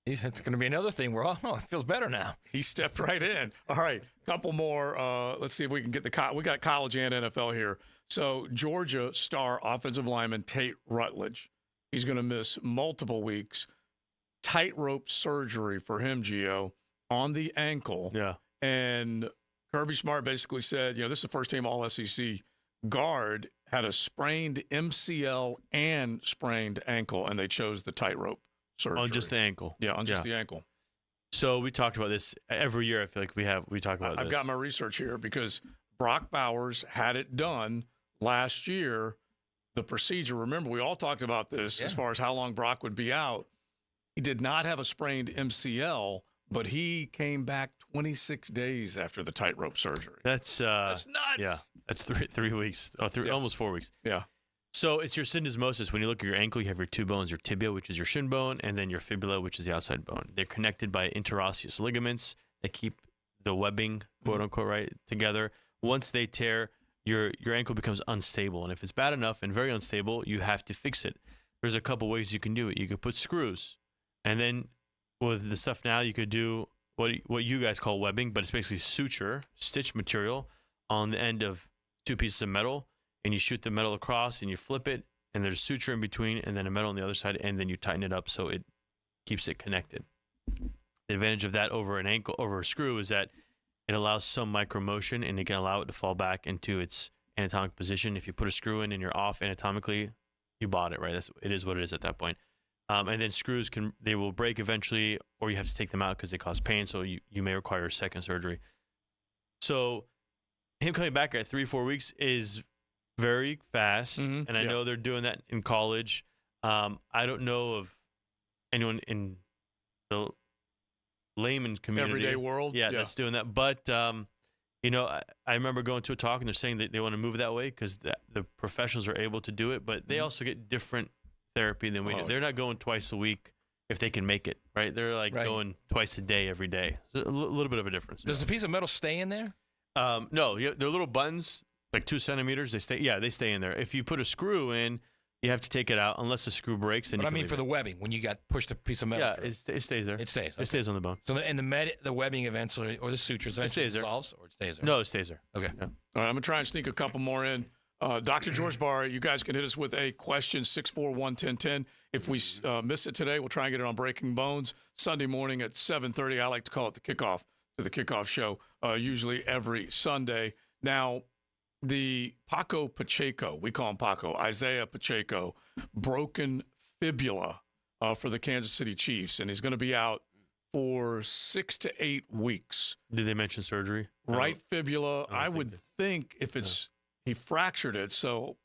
It's going to be another thing where, it feels better now. He stepped right in. All right, couple more. Let's see if we can get we got college and NFL here. So Georgia star offensive lineman Tate Rutledge. He's going to miss multiple weeks. Tightrope surgery for him, Gio, on the ankle. Yeah. And Kirby Smart basically said, this is the first team All-SEC guard had a sprained MCL and sprained ankle, and they chose the tightrope surgery. On just the ankle. Yeah, on just the ankle. So we talked about this every year. I feel like we talk about this. I've got my research here because Brock Bowers had it done last year. The procedure, remember, we all talked about this as far as how long Brock would be out. He did not have a sprained MCL, but he came back 26 days after the tightrope surgery. That's nuts. Yeah, that's 3 weeks, almost 4 weeks. Yeah. So it's your syndesmosis. When you look at your ankle, you have your two bones, your tibia, which is your shin bone, and then your fibula, which is the outside bone. They're connected by interosseous ligaments that keep the webbing, quote unquote, right together. Once they tear, your ankle becomes unstable, and if it's bad enough and very unstable, you have to fix it. There's a couple ways you can do it. You could put screws, and then with the stuff now, you could do what you guys call webbing, but it's basically suture, stitch material on the end of two pieces of metal, and you shoot the metal across and you flip it, and there's suture in between, and then a metal on the other side, and then you tighten it up so it keeps it connected. The advantage of that over a screw is that it allows some micro motion, and it can allow it to fall back into its anatomic position. If you put a screw in and you're off anatomically, you bought it, right? It is what it is at that point. And then screws they will break eventually, or you have to take them out because they cause pain. So you may require a second surgery. So him coming back at 3-4 weeks is very fast, and I know they're doing that in college. I don't know of anyone in the layman community, everyday world, that's doing that. But I remember going to a talk, and they're saying that they want to move that way because the professionals are able to do it, but they also get different therapy than we do. They're not going twice a week if they can make it, right? They're going twice a day every day. So a little bit of a difference. Does the piece of metal stay in there? No, they're little buttons, like 2 centimeters. They stay in there. If you put a screw in, you have to take it out unless the screw breaks. Then but I mean, for the webbing, when you got pushed a piece of metal, it stays there. It stays. Okay. It stays on the bone. So the webbing eventually, or the sutures, eventually dissolves, or it stays there. No, it stays there. Okay. Yeah. All right, I'm gonna try and sneak a couple more in. Dr. George Barr, you guys can hit us with a question, 641-1010. If we miss it today, we'll try and get it on Breaking Bones Sunday morning at 7:30. I like to call it the kickoff show, usually every Sunday. Now, the Paco Pacheco, we call him Paco, Isaiah Pacheco, broken fibula for the Kansas City Chiefs, and he's going to be out for 6 to 8 weeks. Did they mention surgery? Right fibula. I would think if it's he fractured it, so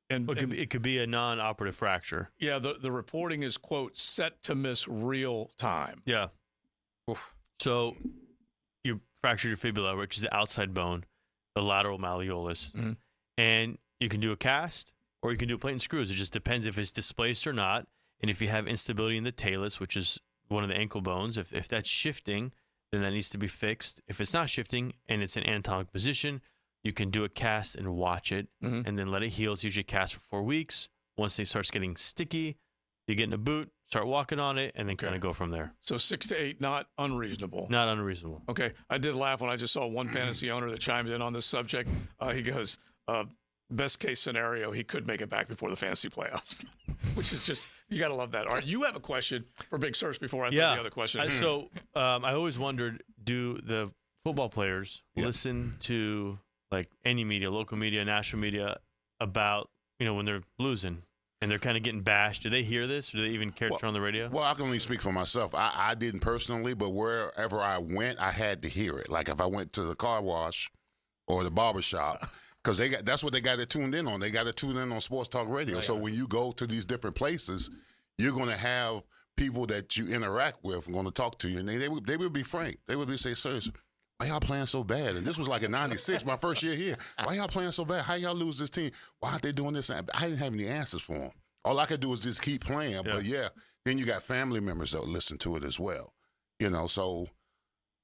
it could be a non-operative fracture. Yeah, the reporting is, quote, set to miss real time. Yeah. Oof. So you fractured your fibula, which is the outside bone, the lateral malleolus, and you can do a cast or you can do a plate and screws. It just depends if it's displaced or not, and if you have instability in the talus, which is one of the ankle bones. If that's shifting, then that needs to be fixed. If it's not shifting and it's in anatomic position, you can do a cast and watch it, and then let it heal. It's usually a cast for 4 weeks. Once it starts getting sticky, you get in a boot, start walking on it, and then kind of go from there. So 6 to 8, not unreasonable. Not unreasonable. Okay. I did laugh when I just saw one fantasy owner that chimed in on this subject. He goes, best case scenario, he could make it back before the fantasy playoffs, which is just, you got to love that. All right, you have a question for Big Search before I throw the other question. So I always wondered, do the football players listen to like any media, local media, national media, about, when they're losing and they're kind of getting bashed? Do they hear this? Or do they even care to turn on the radio? Well, I can only speak for myself. I didn't personally, but wherever I went, I had to hear it. Like if I went to the car wash or the barber shop, because that's what they got it tuned in on. They got it tuned in on Sports Talk Radio. Oh, yeah. So when you go to these different places, you're going to have people that you interact with going to talk to you, and they would be frank. They would say, "Sirs, why y'all playing so bad?" And this was like in '96, my first year here. Why y'all playing so bad? How y'all lose this team? Why aren't they doing this? I didn't have any answers for them. All I could do was just keep playing. Yeah. But then you got family members that listen to it as well. So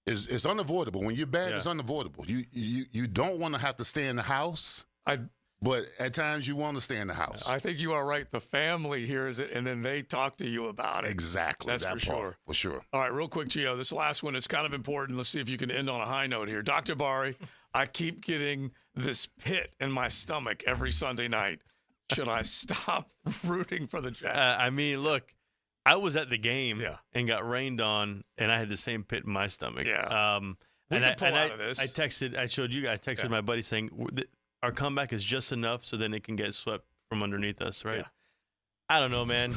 it's unavoidable. When you're bad, it's unavoidable. You don't want to have to stay in the house. But at times you want to stay in the house. I think you are right. The family hears it, and then they talk to you about it. Exactly. That's that for part, sure. For sure. All right, real quick, Gio. This last one is kind of important. Let's see if you can end on a high note here. Dr. Bari, I keep getting this pit in my stomach every Sunday night. Should I stop rooting for the Jags? Look, I was at the game and got rained on, and I had the same pit in my stomach. Yeah. We can pull out of this. I texted my buddy saying, our comeback is just enough so then it can get swept from underneath us, right? Yeah. I don't know, man.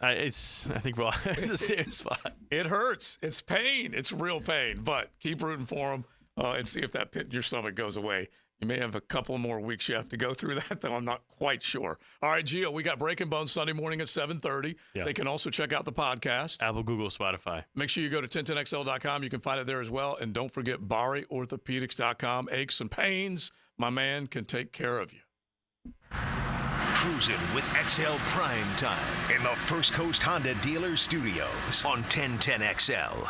I think we're all in the same spot. It hurts. It's pain. It's real pain. But keep rooting for them and see if that pit in your stomach goes away. You may have a couple more weeks you have to go through that, though I'm not quite sure. All right, Gio, we got Breaking Bones Sunday morning at 7:30. Yeah. They can also check out the podcast. Apple, Google, Spotify. Make sure you go to 1010XL.com. You can find it there as well. And don't forget BariOrthopedics.com. Aches and pains, my man can take care of you. Cruising with XL Primetime in the First Coast Honda Dealer Studios on 1010XL.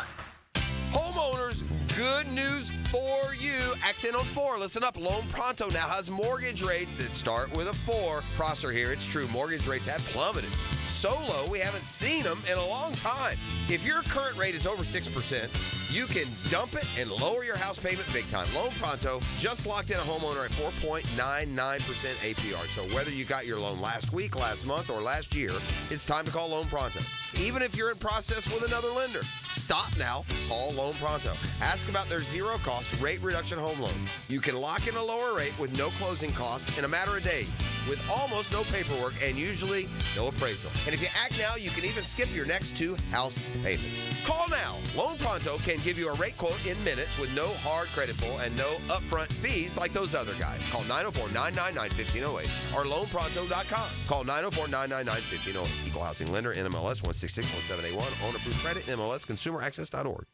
Homeowners, good news for you. Accent on 4. Listen up. Loan Pronto now has mortgage rates that start with a 4. Prosser here. It's true. Mortgage rates have plummeted. So low, we haven't seen them in a long time. If your current rate is over 6%, you can dump it and lower your house payment big time. Loan Pronto just locked in a homeowner at 4.99% APR. So whether you got your loan last week, last month, or last year, it's time to call Loan Pronto. Even if you're in process with another lender, stop now. Call Loan Pronto. Ask about their zero-cost rate reduction home loan. You can lock in a lower rate with no closing costs in a matter of days, with almost no paperwork and usually no appraisal. And if you act now, you can even skip your next 2 house payments. Call now. Loan Pronto can give you a rate quote in minutes with no hard credit pull and no upfront fees like those other guys. Call 904-999-1508 or loanpronto.com. Call 904-999-1508. Equal housing lender, NMLS 1661781. Owner approved credit, NMLS consumeraccess.org.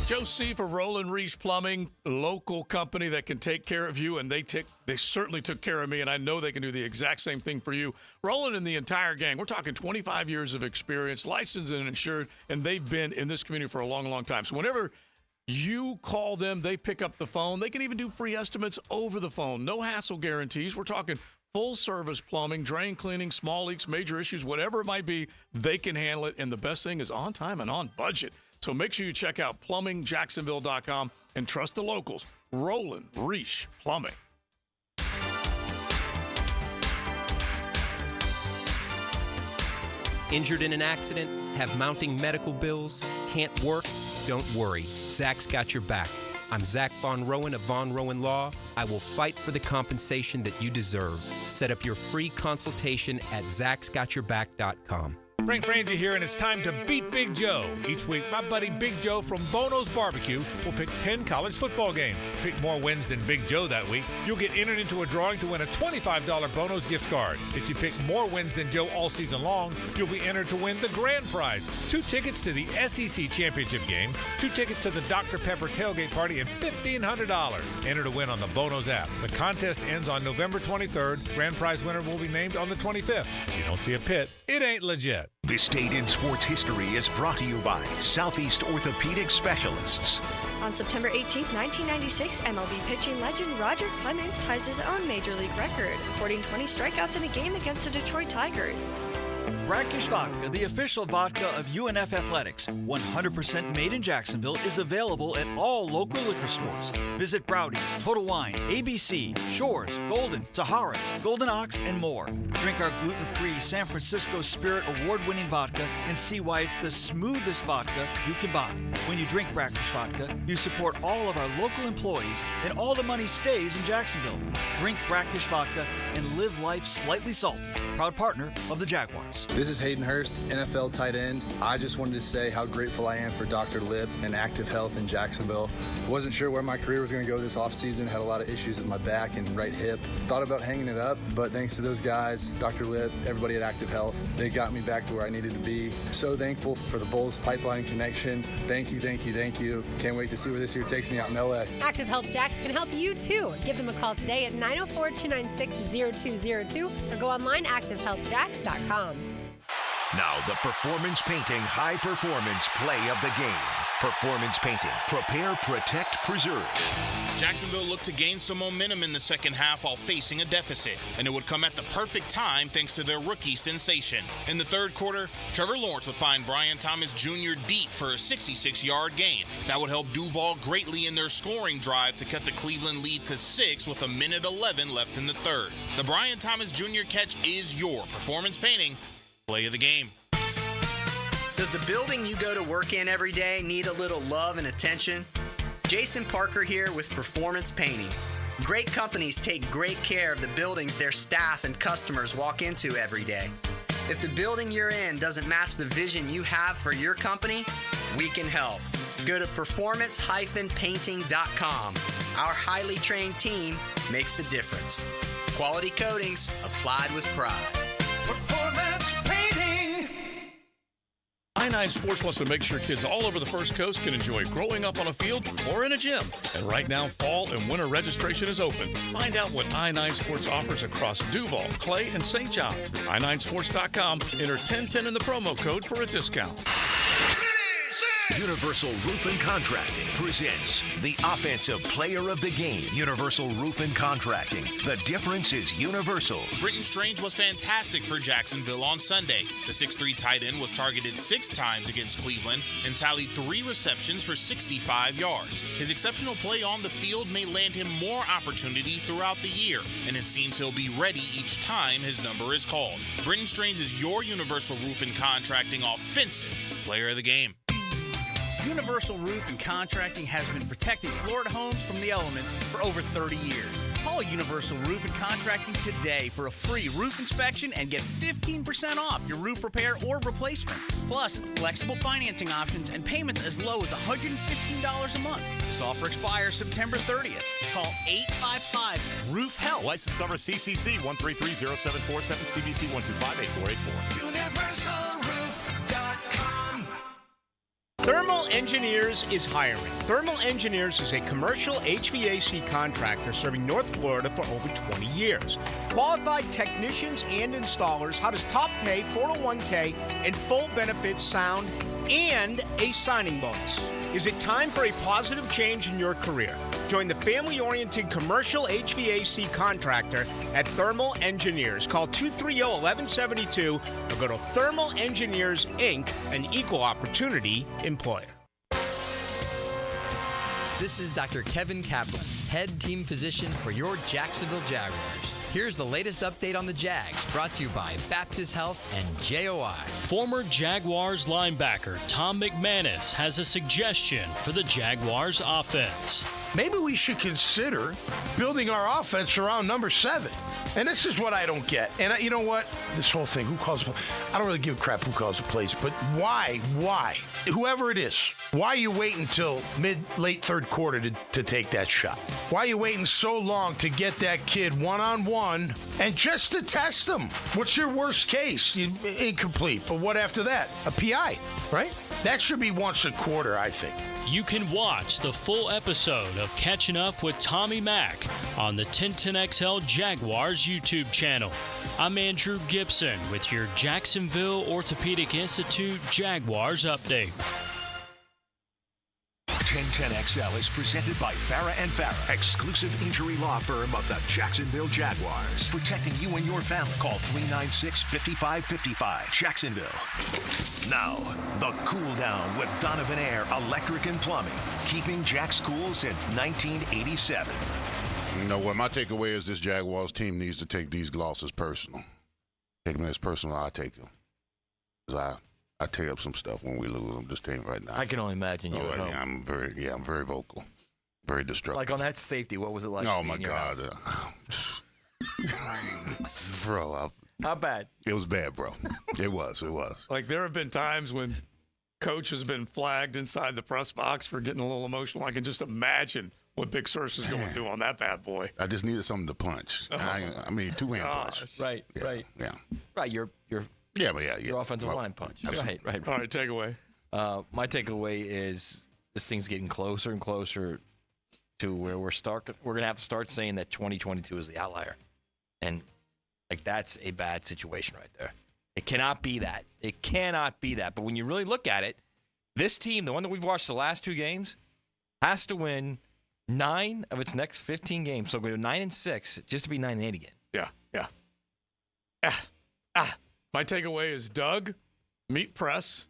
Joe C. for Roland Reese Plumbing, local company that can take care of you, and they certainly took care of me, and I know they can do the exact same thing for you. Roland and the entire gang, we're talking 25 years of experience, licensed and insured, and they've been in this community for a long, long time. So whenever you call them, they pick up the phone. They can even do free estimates over the phone. No hassle guarantees. We're talking full-service plumbing, drain cleaning, small leaks, major issues, whatever it might be, they can handle it. And the best thing is on time and on budget. So make sure you check out plumbingjacksonville.com and trust the locals. Roland Reese Plumbing. Injured in an accident? Have mounting medical bills? Can't work? Don't worry. Zach's got your back. I'm Zach Von Rowan of Von Rowan Law. I will fight for the compensation that you deserve. Set up your free consultation at zachsgotyourback.com. Frank Frangie here, and it's time to beat Big Joe. Each week, my buddy Big Joe from Bono's Barbecue will pick 10 college football games. Pick more wins than Big Joe that week. You'll get entered into a drawing to win a $25 Bono's gift card. If you pick more wins than Joe all season long, you'll be entered to win the grand prize: 2 tickets to the SEC Championship game, 2 tickets to the Dr. Pepper tailgate party, and $1,500. Enter to win on the Bono's app. The contest ends on November 23rd. Grand prize winner will be named on the 25th. If you don't see a pit, it ain't legit. This Date in Sports History is brought to you by Southeast Orthopedic Specialists. On September 18, 1996, MLB pitching legend Roger Clemens ties his own major league record, recording 20 strikeouts in a game against the Detroit Tigers. Brackish Vodka, the official vodka of UNF Athletics, 100% made in Jacksonville, is available at all local liquor stores. Visit Browdy's, Total Wine, ABC, Shores, Golden, Sahara's, Golden Ox, and more. Drink our gluten-free San Francisco Spirit award-winning vodka and see why it's the smoothest vodka you can buy. When you drink Brackish Vodka, you support all of our local employees, and all the money stays in Jacksonville. Drink Brackish Vodka and live life slightly salty. Proud partner of the Jaguars. This is Hayden Hurst, NFL tight end. I just wanted to say how grateful I am for Dr. Lip and Active Health in Jacksonville. Wasn't sure where my career was going to go this offseason. Had a lot of issues with my back and right hip. Thought about hanging it up, but thanks to those guys, Dr. Lip, everybody at Active Health, they got me back to where I needed to be. So thankful for the Bulls Pipeline connection. Thank you, thank you, thank you. Can't wait to see where this year takes me out in LA. Active Health Jacks can help you too. Give them a call today at 904-296-0202 or go online activehealthjacks.com. Now, the Performance Painting High Performance Play of the Game. Performance Painting. Prepare, protect, preserve. Jacksonville looked to gain some momentum in the second half while facing a deficit, and it would come at the perfect time thanks to their rookie sensation. In the third quarter, Trevor Lawrence would find Brian Thomas Jr. deep for a 66-yard gain. That would help Duval greatly in their scoring drive to cut the Cleveland lead to 6 with 1:11 left in the third. The Brian Thomas Jr. catch is your Performance Painting Play of the Game. Does the building you go to work in every day need a little love and attention? Jason Parker here with Performance Painting. Great companies take great care of the buildings their staff and customers walk into every day. If the building you're in doesn't match the vision you have for your company, we can help. Go to performance-painting.com. Our highly trained team makes the difference. Quality coatings applied with pride. Performance Painting. I-9 Sports wants to make sure kids all over the First Coast can enjoy growing up on a field or in a gym. And right now, fall and winter registration is open. Find out what I-9 Sports offers across Duval, Clay, and St. John's. I9sports.com. Enter 1010 in the promo code for a discount. Universal Roof and Contracting presents the Offensive Player of the Game. Universal Roof and Contracting. The difference is universal. Britton Strange was fantastic for Jacksonville on Sunday. The 6'3" tight end was targeted 6 times against Cleveland and tallied 3 receptions for 65 yards. His exceptional play on the field may land him more opportunities throughout the year, and it seems he'll be ready each time his number is called. Britton Strange is your Universal Roof and Contracting Offensive Player of the Game. Universal Roof and Contracting has been protecting Florida homes from the elements for over 30 years. Call Universal Roof and Contracting today for a free roof inspection and get 15% off your roof repair or replacement. Plus, flexible financing options and payments as low as $115 a month. This offer expires September 30th. Call 855-ROOF-HELP. License number CCC 1330747, CBC 1258484. UniversalRoof.com. Thermal Engineers is hiring. Thermal Engineers is a commercial HVAC contractor serving North Florida for over 20 years. Qualified technicians and installers. How does top pay, 401k, and full benefits sound? And a signing bonus. Is it time for a positive change in your career? Join the family-oriented commercial HVAC contractor at Thermal Engineers. Call 230-1172 or go to Thermal Engineers, Inc., an equal opportunity employer. This is Dr. Kevin Kaplan, head team physician for your Jacksonville Jaguars. Here's the latest update on the Jags, brought to you by Baptist Health and JOI. Former Jaguars linebacker Tom McManus has a suggestion for the Jaguars offense. Maybe we should consider building our offense around number 7. And this is what I don't get. And you know what? This whole thing, who calls the play? I don't really give a crap who calls the plays, but why? Whoever it is, why are you waiting until late third quarter to take that shot? Why are you waiting so long to get that kid one-on-one and just to test him? What's your worst case? Incomplete. But what after that? A PI, right? That should be once a quarter, I think. You can watch the full episode of Catching Up with Tommy Mack on the 1010XL Jaguars YouTube channel. I'm Andrew Gibson with your Jacksonville Orthopedic Institute Jaguars update. 1010XL is presented by Farah & Farah, exclusive injury law firm of the Jacksonville Jaguars. Protecting you and your family. Call 396-5555, Jacksonville. Now, the Cool Down with Donovan Air Electric and Plumbing. Keeping Jack's cool since 1987. You know what? My takeaway is this Jaguars team needs to take these losses personal. Take them as personal, I take them. Because I take up some stuff when we lose. I'm just telling you right now. I can only imagine you at home. I'm very vocal. Very destructive. Like on that safety, what was it like? Oh, my God. Bro. How bad? It was bad, bro. It was. Like, there have been times when coach has been flagged inside the press box for getting a little emotional. I can just imagine what Big Searcy is going through on that bad boy. I just needed something to punch. I mean, two-hand punch. Right. Yeah. Right, your offensive line punch. Right. All right, takeaway. My takeaway is this thing's getting closer and closer to where we're going to have to start saying that 2022 is the outlier. And, like, that's a bad situation right there. It cannot be that. It cannot be that. But when you really look at it, this team, the one that we've watched the last 2 games, has to win 9 of its next 15 games. So go 9-6 just to be 9-8 again. Yeah. My takeaway is Doug, meet Press,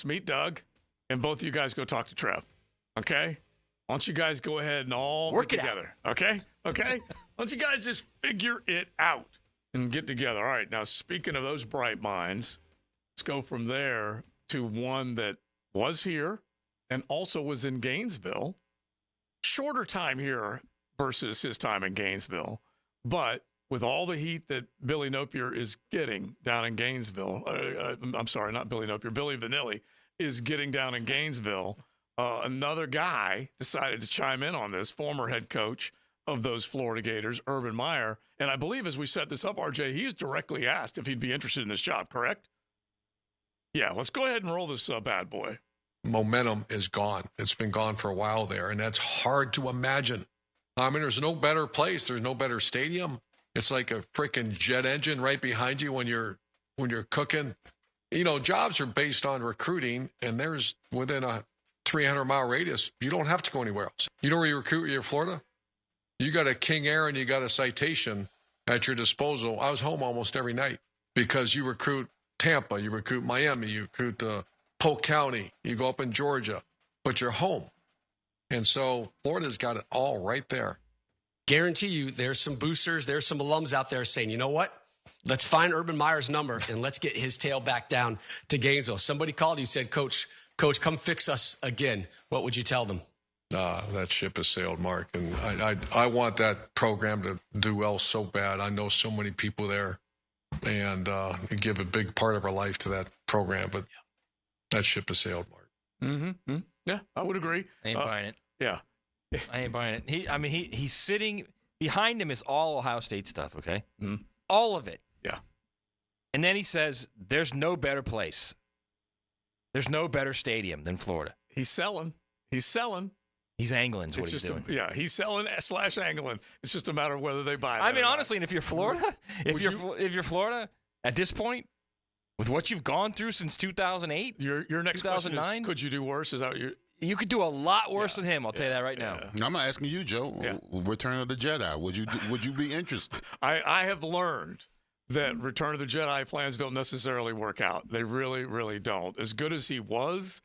meet Doug, and both of you guys go talk to Trev. Okay? Why don't you guys go ahead and all work get together? Okay? Why don't you guys just figure it out and get together? All right. Now, speaking of those bright minds, let's go from there to one that was here and also was in Gainesville. Shorter time here versus his time in Gainesville, but with all the heat that Billy Napier is getting down in Gainesville, I'm sorry, not Billy Napier, Billy Vanilli is getting down in Gainesville. Another guy decided to chime in on this, former head coach of those Florida Gators, Urban Meyer. And I believe as we set this up, RJ, he's directly asked if he'd be interested in this job, correct? Yeah, let's go ahead and roll this bad boy. Momentum is gone. It's been gone for a while there, and that's hard to imagine. I mean, there's no better place. There's no better stadium. It's like a freaking jet engine right behind you when you're cooking. You know, jobs are based on recruiting, and there's within a 300-mile radius. You don't have to go anywhere else. You know where you recruit? You're Florida. You got a King Air and you got a Citation at your disposal. I was home almost every night because you recruit Tampa, you recruit Miami, you recruit the Polk County, you go up in Georgia, but you're home. And so Florida's got it all right there. Guarantee you there's some boosters, there's some alums out there saying, you know what? Let's find Urban Meyer's number and let's get his tail back down to Gainesville. Somebody called you, said, Coach, come fix us again. What would you tell them? That ship has sailed, Mark. And I want that program to do well so bad. I know so many people there and give a big part of our life to that program. But that ship has sailed, Mark. Mm-hmm. Yeah, I would agree. I ain't buying it. Yeah. I ain't buying it. He's sitting behind him is all Ohio State stuff, okay? Mm-hmm. All of it. Yeah. And then he says, there's no better place. There's no better stadium than Florida. He's selling. He's angling is what he's doing. He's selling / angling. It's just a matter of whether they buy it. I mean, honestly, and if you're Florida, if you're Florida at this point, with what you've gone through since 2008, your next 2009, question is, could you do worse? Is that what you could do a lot worse than him. I'll tell you that right now. I'm not asking you, Joe. Return of the Jedi. Would you be interested? I have learned that Return of the Jedi plans don't necessarily work out. They really, really don't. As good as he was,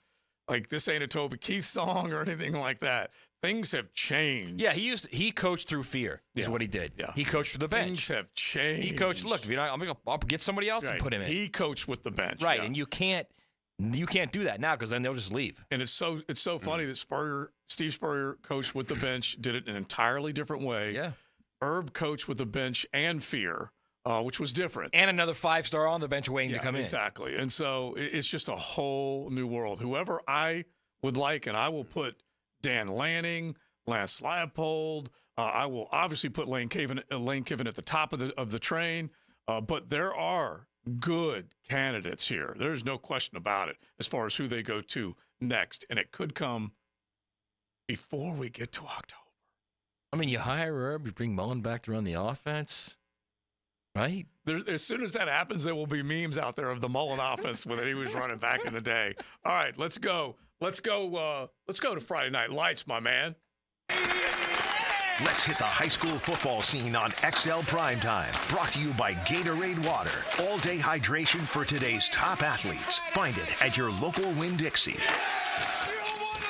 like this ain't a Toby Keith song or anything like that. Things have changed. Yeah, he coached through fear. Is what he did. Yeah. He coached through the bench. Things have changed. He coached. Look, if you're not, I'll get somebody else and put him in. He coached with the bench. Right, and you can't do that now because then they'll just leave. And it's so funny that Steve Spurrier coached with the bench, did it an entirely different way. Yeah. Herb coached with the bench and fear, which was different. And another 5-star on the bench waiting to come in. Exactly. And so it's just a whole new world. Whoever I would like, and I will put Dan Lanning, Lance Leipold. I will obviously put Lane Kiffin at the top of the train. But there are good candidates here. There's no question about it as far as who they go to next. And it could come before we get to October. I mean, you hire Herb, you bring Mullen back to run the offense, right? As soon as that happens, there will be memes out there of the Mullen offense when he was running back in the day. All right, let's go. Let's go to Friday Night Lights, my man. Let's hit the high school football scene on XL Primetime. Brought to you by Gatorade Water. All-day hydration for today's top athletes. Find it at your local Winn-Dixie.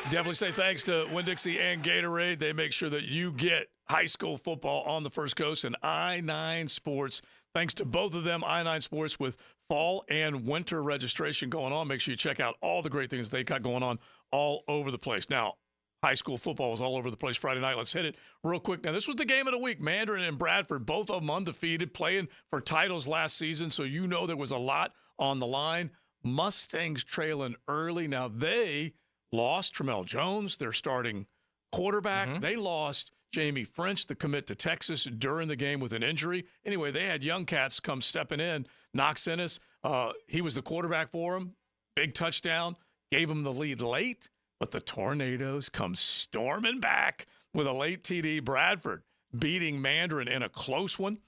Definitely say thanks to Winn-Dixie and Gatorade. They make sure that you get high school football on the First Coast and I-9 Sports. Thanks to both of them, I-9 Sports with fall and winter registration going on. Make sure you check out all the great things they got going on all over the place. Now, high school football is all over the place Friday night. Let's hit it real quick. Now, this was the game of the week. Mandarin and Bradford, both of them undefeated, playing for titles last season, so you know there was a lot on the line. Mustangs trailing early. Now, they lost Tramel Jones, their starting quarterback. Mm-hmm. They lost Jamie French, the commit to Texas, during the game with an injury. Anyway, they had young cats come stepping in. Knox Ennis, he was the quarterback for them. Big touchdown. Gave them the lead late. But the Tornadoes come storming back with a late TD. Bradford beating Mandarin in a close one.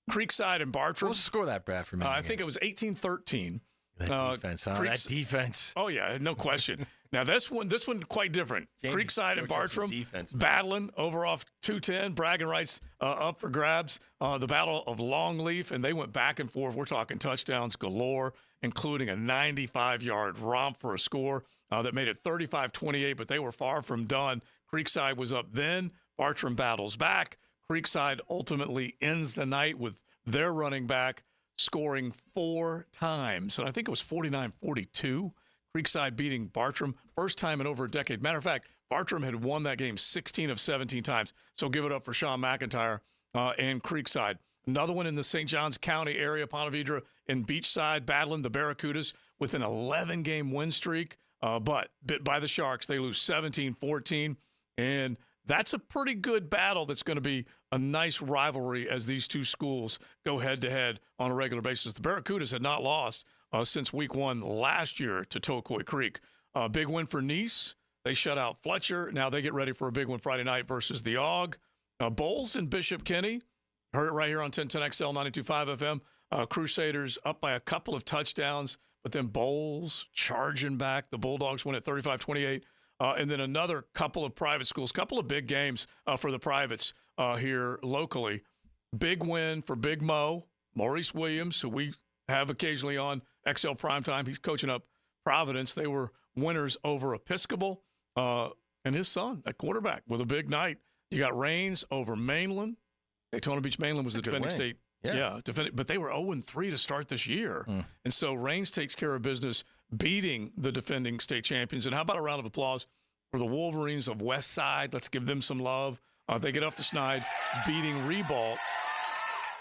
Creekside and Bartram. What's the score of that, Brad, for me? I think it was 18-13. That defense, huh? That defense. Oh, yeah, no question. Now, this one quite different. Creekside and Bartram battling over off 210. Bragging rights up for grabs. The Battle of Longleaf, and they went back and forth. We're talking touchdowns galore, including a 95-yard romp for a score that made it 35-28, but they were far from done. Creekside was up then. Bartram battles back. Creekside ultimately ends the night with their running back scoring 4 times. And I think it was 49-42. Creekside beating Bartram. First time in over a decade. Matter of fact, Bartram had won that game 16 of 17 times. So give it up for Sean McIntyre and Creekside. Another one in the St. Johns County area, Ponte Vedra and Beachside battling the Barracudas with an 11-game win streak. But bit by the Sharks, they lose 17-14. And that's a pretty good battle that's going to be a nice rivalry as these two schools go head-to-head on a regular basis. The Barracudas had not lost since week 1 last year to Tocoy Creek. Big win for Nice. They shut out Fletcher. Now they get ready for a big one Friday night versus the Og. Bowles and Bishop Kenny. Heard it right here on 1010XL 92.5 FM. Crusaders up by a couple of touchdowns, but then Bowles charging back. The Bulldogs win at 35-28. And then another couple of private schools, couple of big games for the privates here locally. Big win for Big Mo, Maurice Williams, who we have occasionally on XL Primetime. He's coaching up Providence. They were winners over Episcopal and his son at quarterback with a big night. You got Rains over Mainland. Daytona Beach Mainland was the defending state. Yeah, but they were 0-3 to start this year. And so Rains takes care of business beating the defending state champions. And how about a round of applause for the Wolverines of West Side? Let's give them some love. They get off the schneid, beating Ribault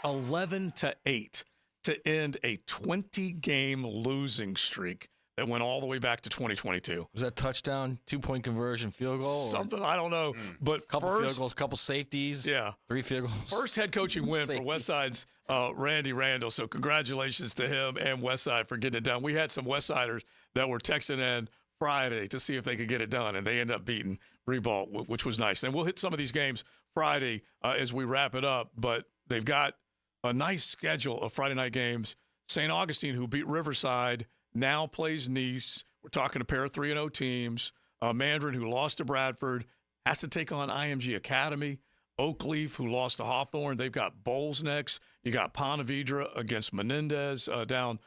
11-8 to end a 20-game losing streak that went all the way back to 2022. Was that touchdown, 2-point conversion, field goal? Something, I don't know. But couple field goals, couple safeties. Yeah. 3 field goals. First head coaching win for Westside's Randy Randall. So congratulations to him and Westside for getting it done. We had some Westsiders that were texting in Friday to see if they could get it done, and they ended up beating Ribault, which was nice. And we'll hit some of these games Friday as we wrap it up, but they've got a nice schedule of Friday night games. St. Augustine, who beat Riverside, now plays Nice. We're talking a pair of 3-0 teams. Mandarin, who lost to Bradford, has to take on IMG Academy. Oakleaf, who lost to Hawthorne. They've got Bowles next. You got Ponte Vedra against Menendez down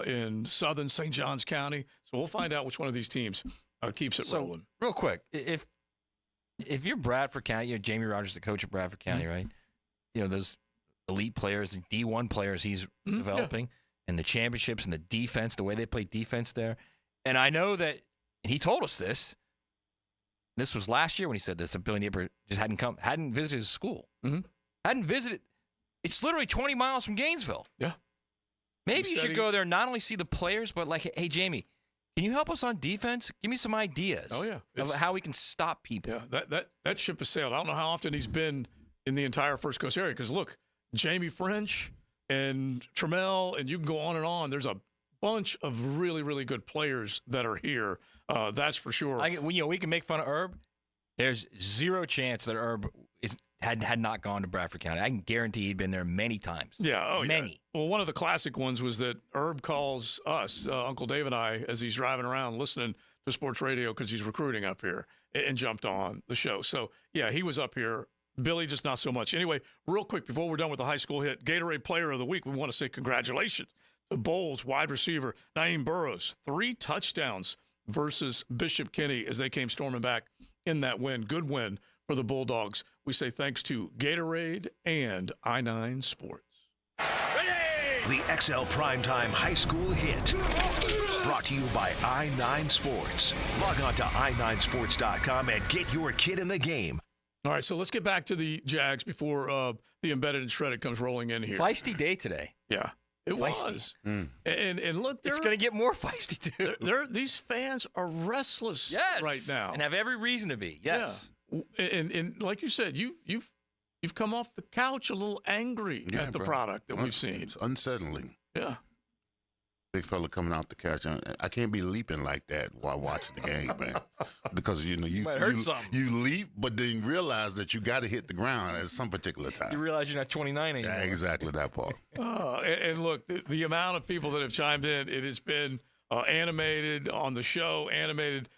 in southern St. Johns County. So we'll find out which one of these teams keeps it rolling. Real quick, if you're Bradford County, you know Jamie Rogers, the coach of Bradford County, right? You know, those elite players, D1 players he's developing. Yeah. And the championships and the defense, the way they play defense there. And I know that, and he told us this. This was last year when he said this. Billy Nieper just hadn't visited his school. Hadn't visited. It's literally 20 miles from Gainesville. Yeah. Maybe you should go there, not only see the players, but like, hey, Jamie, can you help us on defense? Give me some ideas. Oh, yeah. Of how we can stop people. Yeah, that ship has sailed. I don't know how often he's been in the entire First Coast area because, look, Jamie French and Trammell, and you can go on and on. There's a bunch of really, really good players that are here. That's for sure. We can make fun of Herb. There's zero chance that Herb had not gone to Bradford County. I can guarantee he'd been there many times. Yeah, many. Yeah. Well, one of the classic ones was that Herb calls us, Uncle Dave and I, as he's driving around listening to sports radio because he's recruiting up here, and jumped on the show. So, yeah, he was up here. Billy, just not so much. Anyway, real quick, before we're done with the high school hit, Gatorade Player of the Week, we want to say congratulations to Bowles wide receiver Naeem Burrows. 3 touchdowns versus Bishop Kenny as they came storming back in that win. Good win for the Bulldogs. We say thanks to Gatorade and I-9 Sports. The XL Primetime High School Hit. Brought to you by I-9 Sports. Log on to i9sports.com and get your kid in the game. All right, so let's get back to the Jags before the Embedded and Shredded comes rolling in here. Feisty day today. Yeah, it was. And look, it's going to get more feisty, too. These fans are restless right now. And have every reason to be, yes. Yeah. And like you said, you've come off the couch a little angry at the product that we've seen. It's unsettling. Yeah. big fella coming out to catch. I can't be leaping like that while watching the game, man. Because you leap, but then you realize that you got to hit the ground at some particular time. You realize you're not 29 anymore. Yeah, exactly that part. And look, the amount of people that have chimed in, it has been animated on the show, animated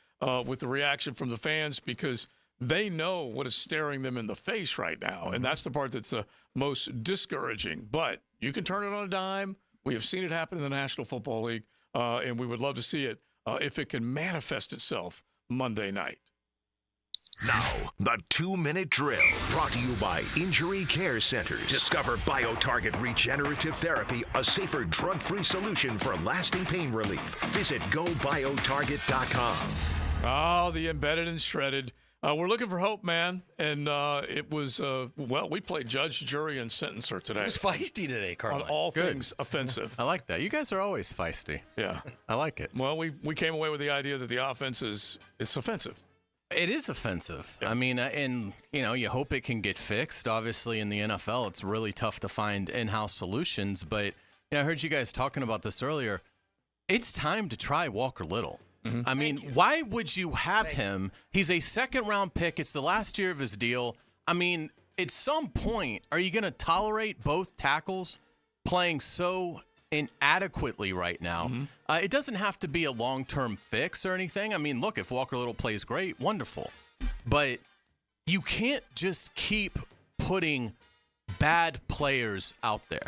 with the reaction from the fans, because they know what is staring them in the face right now. And that's the part that's most discouraging. But you can turn it on a dime. We have seen it happen in the National Football League, and we would love to see it if it can manifest itself Monday night. Now, the 2-minute drill, brought to you by Injury Care Centers. Discover BioTarget Regenerative Therapy, a safer drug-free solution for lasting pain relief. Visit GoBioTarget.com. Oh, the embedded and shredded. We're looking for hope, man. And it was, we played judge, jury, and sentencer today. It was feisty today, Carl. On all things offensive. I like that. You guys are always feisty. Yeah. I like it. Well, we came away with the idea that the offense is offensive. It is offensive. Yeah. I mean, and, you hope it can get fixed. Obviously, in the NFL, it's really tough to find in-house solutions. But, I heard you guys talking about this earlier. It's time to try Walker Little. Mm-hmm. I mean, why would you have him? He's a second-round pick. It's the last year of his deal. I mean, at some point, are you going to tolerate both tackles playing so inadequately right now? Mm-hmm. It doesn't have to be a long-term fix or anything. I mean, look, if Walker Little plays great, wonderful. But you can't just keep putting bad players out there.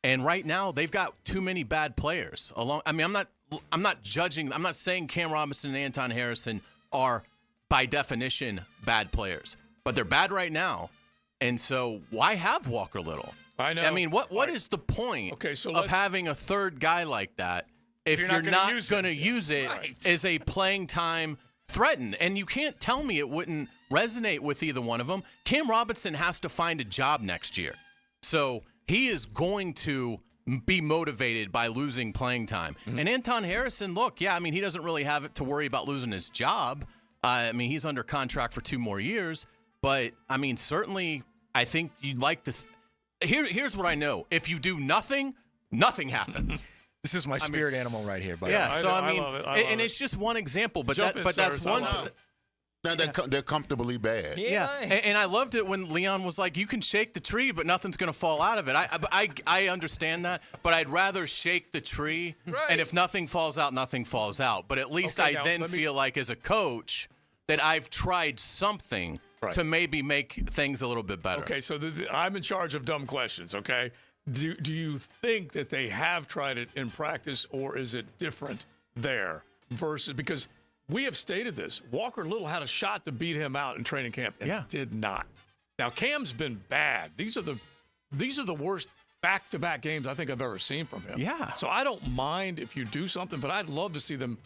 And right now, they've got too many bad players. I'm not judging. I'm not saying Cam Robinson and Anton Harrison are, by definition, bad players. But they're bad right now. And so why have Walker Little? I know. I mean, what is the point of having a third guy like that if you're not going to use it as a playing time threaten? And you can't tell me it wouldn't resonate with either one of them. Cam Robinson has to find a job next year. So he is going to be motivated by losing playing time. Mm-hmm. And Anton Harrison, he doesn't really have it to worry about losing his job. He's under contract for 2 more years. But, certainly, I think you'd like to here's what I know. If you do nothing, nothing happens. This is my spirit animal right here. Yeah, I love it. It's just one example. But that's one. They're comfortably bad. Yeah. And I loved it when Leon was like, you can shake the tree, but nothing's going to fall out of it. I understand that, but I'd rather shake the tree, and if nothing falls out, nothing falls out. But at least I feel like as a coach that I've tried something to maybe make things a little bit better. Okay, so I'm in charge of dumb questions, okay? Do you think that they have tried it in practice, or is it different there versus – because – we have stated this. Walker Little had a shot to beat him out in training camp and did not. Now, Cam's been bad. These are the worst back-to-back games I think I've ever seen from him. Yeah. So I don't mind if you do something, but I'd love to see them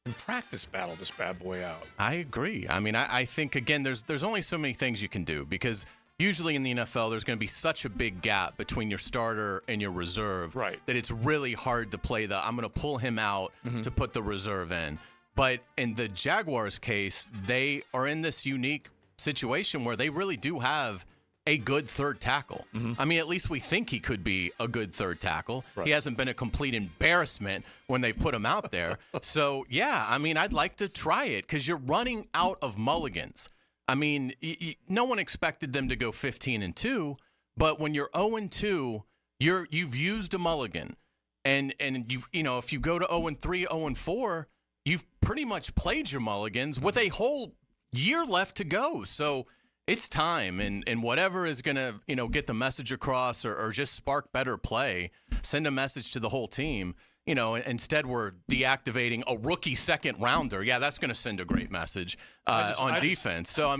in practice battle this bad boy out. I agree. I think, again, there's only so many things you can do because usually in the NFL there's going to be such a big gap between your starter and your reserve that it's really hard to play I'm going to pull him out to put the reserve in. But in the Jaguars' case, they are in this unique situation where they really do have a good third tackle. Mm-hmm. At least we think he could be a good third tackle. Right. He hasn't been a complete embarrassment when they've put him out there. So, I'd like to try it because you're running out of mulligans. No one expected them to go 15-2, but when you're 0-2, you've used a mulligan. And if you go to 0-3, 0-4, you've pretty much played your mulligans with a whole year left to go. So it's time. And whatever is going to, get the message across or just spark better play, send a message to the whole team. Instead we're deactivating a rookie second rounder. Yeah, that's going to send a great message on defense. So,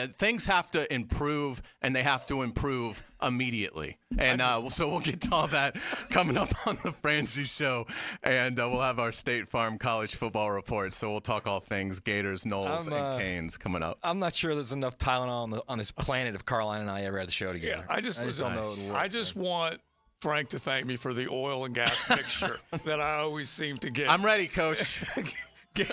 things have to improve, and they have to improve immediately. And so we'll get to all that coming up on the Francie Show. And we'll have our State Farm College Football Report. So we'll talk all things Gators, Knowles, and Canes coming up. I'm not sure there's enough Tylenol on this planet if Carline and I ever had the show together. Yeah, I just don't know. I just want Frank to thank me for the oil and gas mixture that I always seem to get. I'm ready, Coach. Get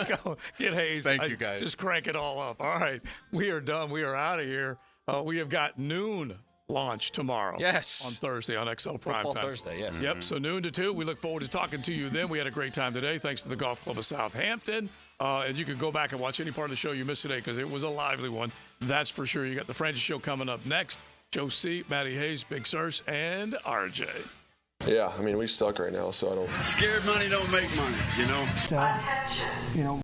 Hayes. Thank you, guys. Just crank it all up. All right. We are done. We are out of here. We have got noon launch tomorrow. Yes. On Thursday on XL Primetime. Football Thursday, yes. Yep, so noon to 2. We look forward to talking to you then. We had a great time today, thanks to the Golf Club of Southampton. And you can go back and watch any part of the show you missed today because it was a lively one. That's for sure. You got the Francis Show coming up next. Joe C., Matty Hayes, Big Searcy, and RJ. Yeah, I mean, we suck right now, so I don't. Scared money don't make money, you know?